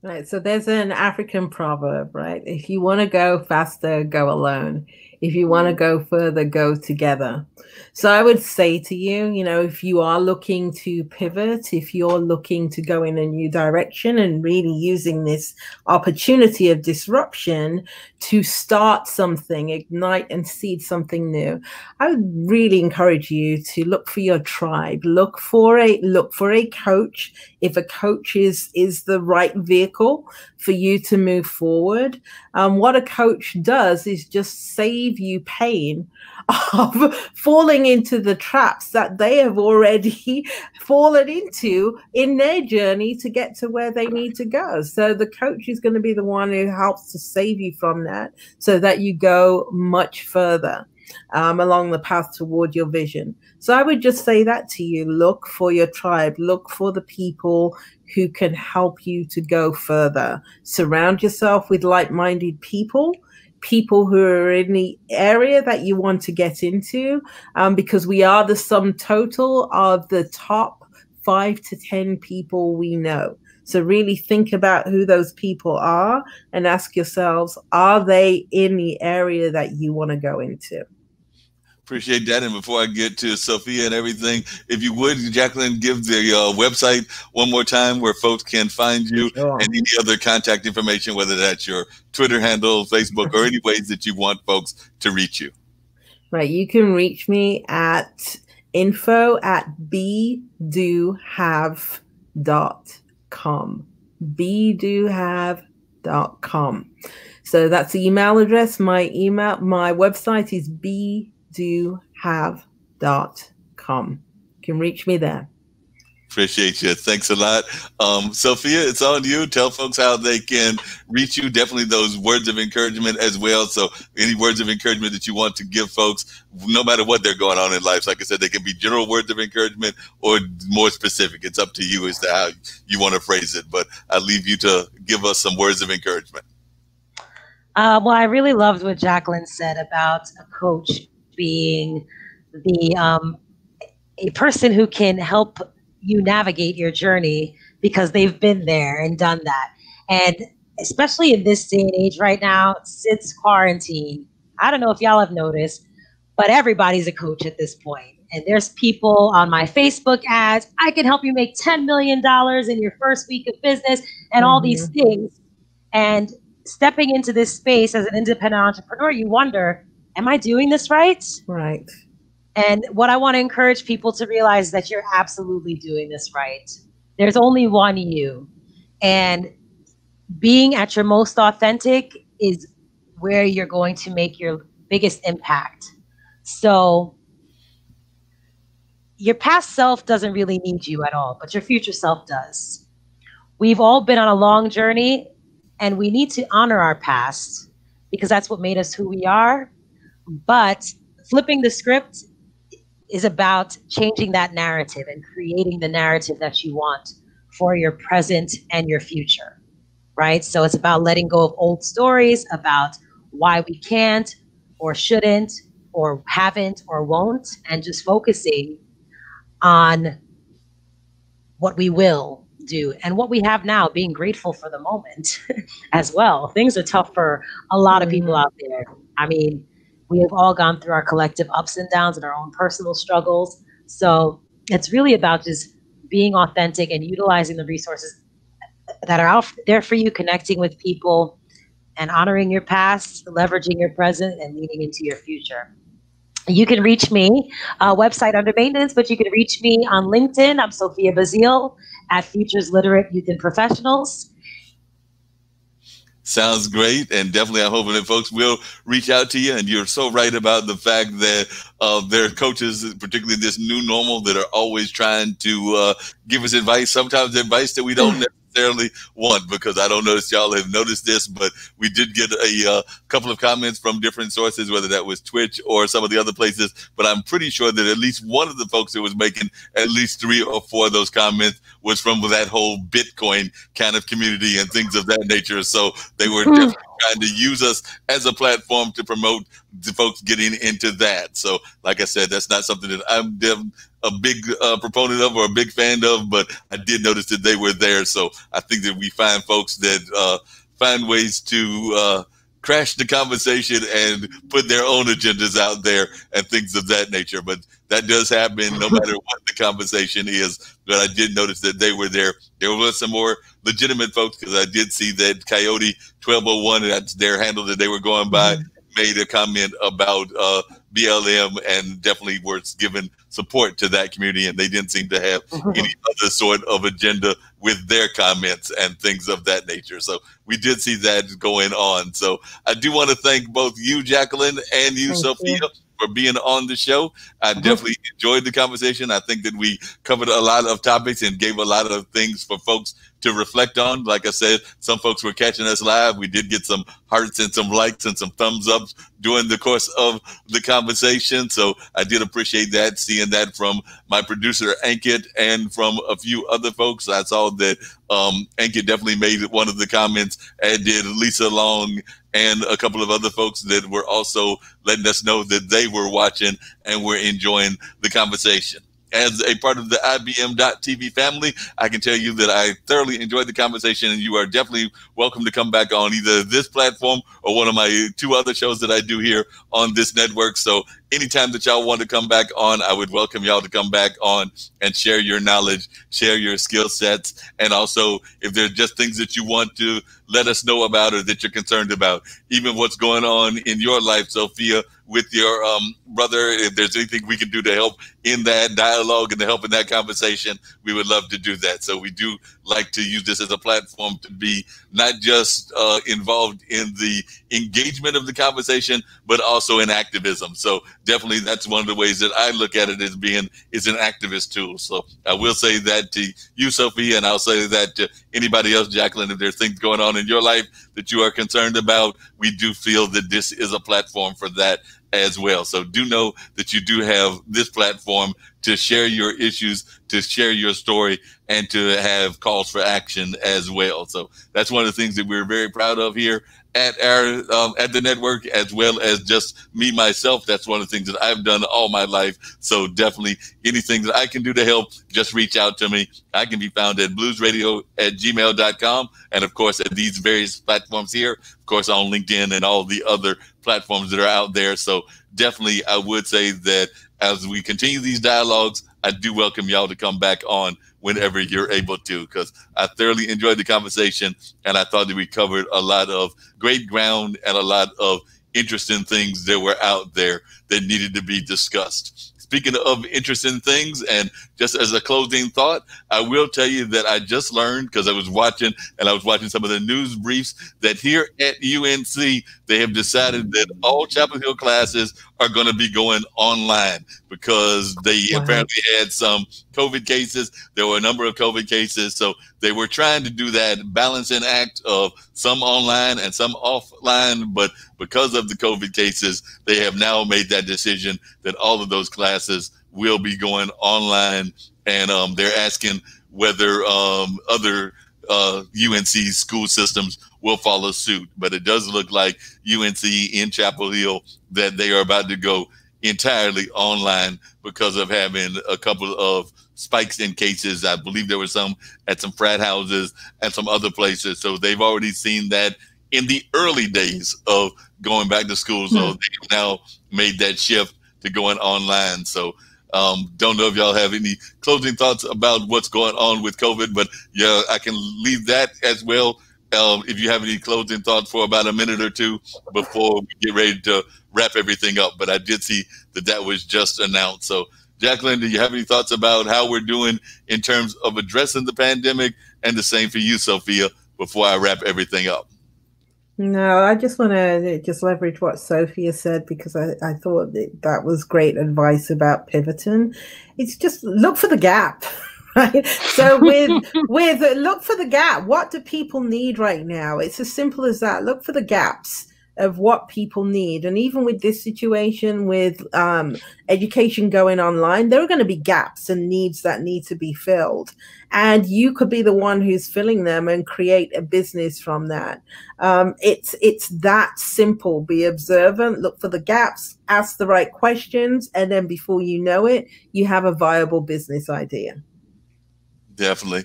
Right. So there's an African proverb, right? If you want to go faster, go alone. If you want to go further, go together. So I would say to you, you know, if you are looking to pivot, if you're looking to go in a new direction and really using this opportunity of disruption to start something, ignite and seed something new, I would really encourage you to look for your tribe, look for a coach. If a coach is the right vehicle for you to move forward, what a coach does is just save you pain of falling into the traps that they have already fallen into in their journey to get to where they need to go. So the coach is going to be the one who helps to save you from that so that you go much further along the path toward your vision. So I would just say that to you. Look for your tribe. Look for the people who can help you to go further. Surround yourself with like-minded people who are in the area that you want to get into, because we are the sum total of the top 5 to 10 people we know. So really think about who those people are and ask yourselves, are they in the area that you want to go into? Appreciate that. And before I get to Sophia and everything, if you would, Jacqueline, give the website one more time where folks can find you and any other contact information, whether that's your Twitter handle, Facebook, or any ways that you want folks to reach you. Right. You can reach me at info@bedohave.com. bedohave.com. So that's the email address. My website is bedohave.com. You can reach me there. Appreciate you. Thanks a lot. Sophia, it's on you. Tell folks how they can reach you. Definitely those words of encouragement as well. So any words of encouragement that you want to give folks, no matter what they're going on in life. Like I said, they can be general words of encouragement or more specific. It's up to you as to how you want to phrase it. But I leave you to give us some words of encouragement. Well, I really loved what Jacqueline said about a coach being a person who can help you navigate your journey because they've been there and done that. And especially in this day and age right now, since quarantine, I don't know if y'all have noticed, but everybody's a coach at this point. And there's people on my Facebook ads, I can help you make $10 million in your first week of business and all these things. And stepping into this space as an independent entrepreneur, you wonder, am I doing this right? Right. And what I want to encourage people to realize is that you're absolutely doing this right. There's only one you. And being at your most authentic is where you're going to make your biggest impact. So your past self doesn't really need you at all, but your future self does. We've all been on a long journey, and we need to honor our past because that's what made us who we are. But flipping the script is about changing that narrative and creating the narrative that you want for your present and your future, right? So it's about letting go of old stories about why we can't or shouldn't or haven't or won't, and just focusing on what we will do and what we have now, being grateful for the moment as well. Things are tough for a lot of people out there. I mean, we have all gone through our collective ups and downs and our own personal struggles. So it's really about just being authentic and utilizing the resources that are out there for you, connecting with people and honoring your past, leveraging your present, and leaning into your future. You can reach me, website under maintenance, but you can reach me on LinkedIn. I'm Sophia Bazile at Futures Literate Youth and Professionals. Sounds great. And definitely I'm hoping that folks will reach out to you. And you're so right about the fact that there are coaches, particularly this new normal, that are always trying to give us advice, sometimes advice that we don't necessarily want, because I don't know if y'all have noticed this, but we did get a couple of comments from different sources, whether that was Twitch or some of the other places. But I'm pretty sure that at least one of the folks that was making at least 3 or 4 of those comments was from that whole Bitcoin kind of community and things of that nature. So they were definitely trying to use us as a platform to promote the folks getting into that. So like I said, that's not something that I'm a big proponent of or a big fan of, but I did notice that they were there. So I think that we find folks that find ways to crash the conversation and put their own agendas out there and things of that nature. But that does happen no matter what the conversation is. But I did notice that they were there. There was some more legitimate folks, because I did see that Coyote 1201, that's their handle that they were going by, made a comment about BLM and definitely were giving support to that community, and they didn't seem to have any other sort of agenda with their comments and things of that nature. So we did see that going on. So I do want to thank both you, Jacqueline, and you, Sophia, for being on the show. I definitely enjoyed the conversation. I think that we covered a lot of topics and gave a lot of things for folks to reflect on. Like I said, some folks were catching us live. We did get some hearts and some likes and some thumbs ups during the course of the conversation. So I did appreciate that, seeing that from my producer, Ankit, and from a few other folks. I saw that Ankit definitely made one of the comments, and did Lisa Long and a couple of other folks that were also letting us know that they were watching and were enjoying the conversation. As a part of the IBM.TV family, I can tell you that I thoroughly enjoyed the conversation, and you are definitely welcome to come back on either this platform or one of my 2 other shows that I do here on this network. So anytime that y'all want to come back on, I would welcome y'all to come back on and share your knowledge, share your skill sets. And also, if there's just things that you want to let us know about or that you're concerned about, even what's going on in your life, Sophia, with your brother, if there's anything we can do to help in that dialogue and to help in that conversation, we would love to do that. So we do like to use this as a platform to be not just involved in the engagement of the conversation, but also in activism. So definitely that's one of the ways that I look at it as being is an activist tool. So I will say that to you, Sophia, and I'll say that to anybody else, Jacqueline, if there's things going on in your life that you are concerned about, we do feel that this is a platform for that as well. So do know that you do have this platform to share your issues, to share your story, and to have calls for action as well. So that's one of the things that we're very proud of here at our at the network, as well as just me myself. That's one of the things that I've done all my life. So definitely anything that I can do to help, just reach out to me. I can be found at bluesradio@gmail.com, and of course at these various platforms here, of course on LinkedIn and all the other platforms that are out there. So definitely I would say that as we continue these dialogues, I do welcome y'all to come back on whenever you're able to, because I thoroughly enjoyed the conversation, and I thought that we covered a lot of great ground and a lot of interesting things that were out there that needed to be discussed. Speaking of interesting things, and just as a closing thought, I will tell you that I just learned, because I was watching some of the news briefs, that here at UNC, they have decided that all Chapel Hill classes are going to be going online because they apparently had some COVID cases. There were a number of COVID cases. So they were trying to do that balancing act of some online and some offline. But because of the COVID cases, they have now made that decision that all of those classes will be going online. And they're asking whether other UNC school systems will follow suit. But it does look like UNC in Chapel Hill that they are about to go entirely online because of having a couple of spikes in cases. I believe there were some at some frat houses and some other places. So they've already seen that in the early days of going back to school. So they've now made that shift to going online. So don't know if y'all have any closing thoughts about what's going on with COVID, but yeah, I can leave that as well. If you have any closing thoughts for about a minute or two before we get ready to wrap everything up. But I did see that that was just announced. So Jacqueline, do you have any thoughts about how we're doing in terms of addressing the pandemic? And the same for you, Sophia, before I wrap everything up. No, I just want to just leverage what Sophia said, because I thought that was great advice about pivoting. It's just look for the gap. Right. So with look for the gap. What do people need right now? It's as simple as that. Look for the gaps of what people need. And even with this situation with education going online, there are going to be gaps and needs that need to be filled. And you could be the one who's filling them and create a business from that. It's that simple. Be observant, look for the gaps, ask the right questions, and then before you know it, you have a viable business idea. Definitely.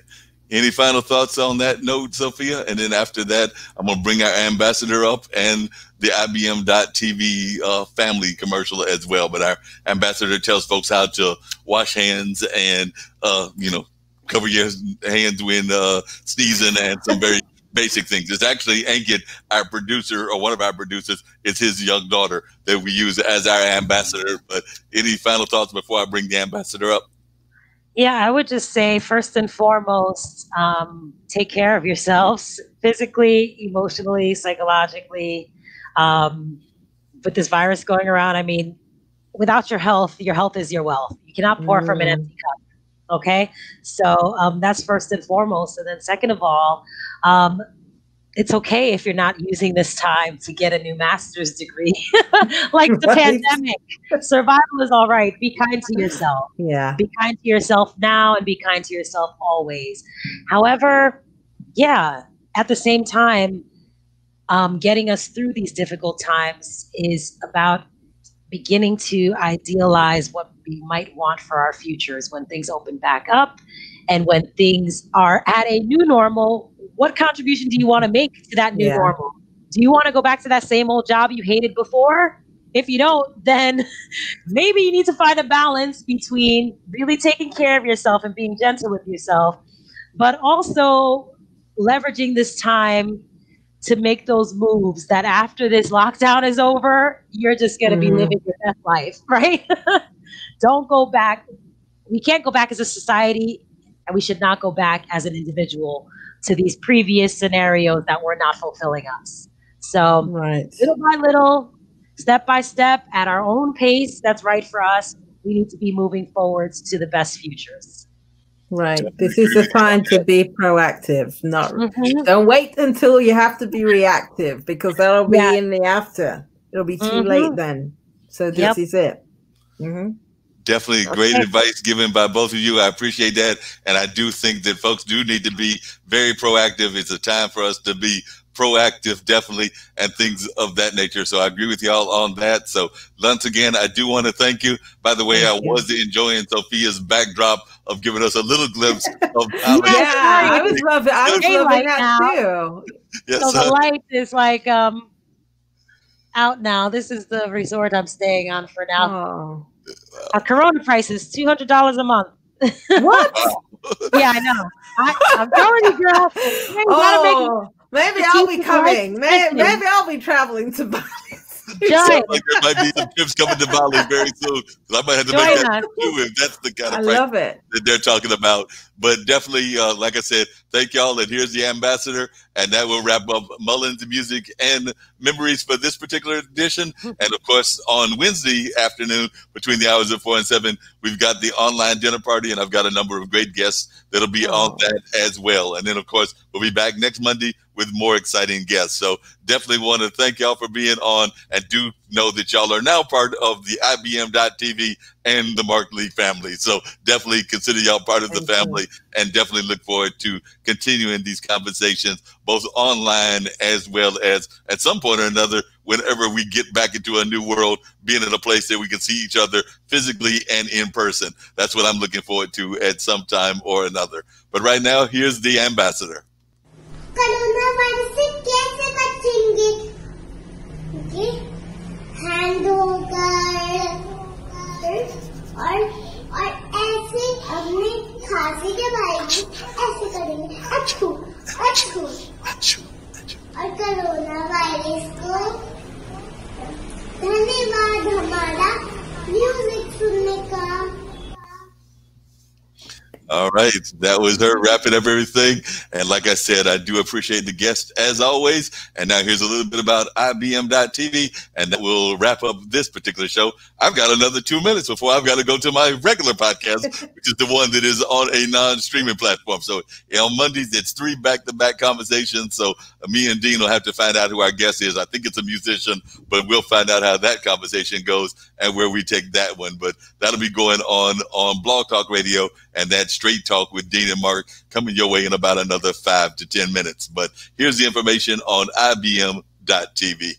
Any final thoughts on that note, Sophia? And then after that, I'm going to bring our ambassador up and the IBM.TV family commercial as well. But our ambassador tells folks how to wash hands and, cover your hands when sneezing and some very basic things. It's actually Ankit, our producer, or one of our producers, is his young daughter that we use as our ambassador. But any final thoughts before I bring the ambassador up? Yeah, I would just say, first and foremost, take care of yourselves physically, emotionally, psychologically. With this virus going around, I mean, without your health is your wealth. You cannot pour from an empty cup. Okay, so that's first and foremost. And then second of all, it's okay if you're not using this time to get a new master's degree, like the pandemic. Survival is all right. Be kind to yourself. Yeah. Be kind to yourself now and be kind to yourself always. However, yeah, at the same time, getting us through these difficult times is about beginning to idealize what we might want for our futures when things open back up and when things are at a new normal. What contribution do you want to make to that new normal? Do you want to go back to that same old job you hated before? If you don't, then maybe you need to find a balance between really taking care of yourself and being gentle with yourself, but also leveraging this time to make those moves that after this lockdown is over, you're just going to be living your best life, right? Don't go back. We can't go back as a society, and we should not go back as an individual to these previous scenarios that were not fulfilling us. So little by little, step by step, at our own pace that's right for us, we need to be moving forwards to the best futures. Right. This is the time to be proactive. Not don't wait until you have to be reactive, because that'll be in the after. It'll be too late then. So this is it. Definitely great advice given by both of you. I appreciate that. And I do think that folks do need to be very proactive. It's a time for us to be proactive, definitely, and things of that nature. So I agree with y'all on that. So once again, I do want to thank you. By the way, I was enjoying Sophia's backdrop of giving us a little glimpse of I was loving that too. Yes, so the light is like out now. This is the resort I'm staying on for now. Our Corona price is $200 a month. What? Yeah, I know. I'm telling you, girl. Maybe I'll be coming. Maybe I'll be traveling to Bali. Sounds like there might be some trips coming to Bali very soon. I might have to make that too, if that's the kind of price that they're talking about. But definitely, like I said, thank y'all. And here's the ambassador. And that will wrap up Mullings Music and Memories for this particular edition. And of course, on Wednesday afternoon, between the hours of 4 and 7, we've got the online dinner party. And I've got a number of great guests that'll be on that as well. And then, of course, we'll be back next Monday with more exciting guests. So definitely want to thank y'all for being on, and do know that y'all are now part of the IBM.TV and the Marc Lee family. So definitely consider y'all part of the family, and definitely look forward to continuing these conversations, both online as well as at some point or another, whenever we get back into a new world, being in a place that we can see each other physically and in person. That's what I'm looking forward to at some time or another. But right now, here's the ambassador. Corona से कैसे बचेंगे? Hand होकर और ऐसे अपने खांसी के बाद ऐसे करेंगे, अच्छू अच्छू अच्छू। और कोरोना वायरस को धन्यवाद हमारा म्यूजिक सुनने का। All right, that was her wrapping up everything. And like I said, I do appreciate the guest as always. And now here's a little bit about IBM.TV, and that will wrap up this particular show. I've got another 2 minutes before I've got to go to my regular podcast, which is the one that is on a non-streaming platform. So on Mondays, it's 3 back-to-back conversations. So me and Dean will have to find out who our guest is. I think it's a musician, but we'll find out how that conversation goes and where we take that one. But that'll be going on Blog Talk Radio, and that's Straight Talk with Dean and Marc coming your way in about another 5 to 10 minutes. But here's the information on IBM.TV.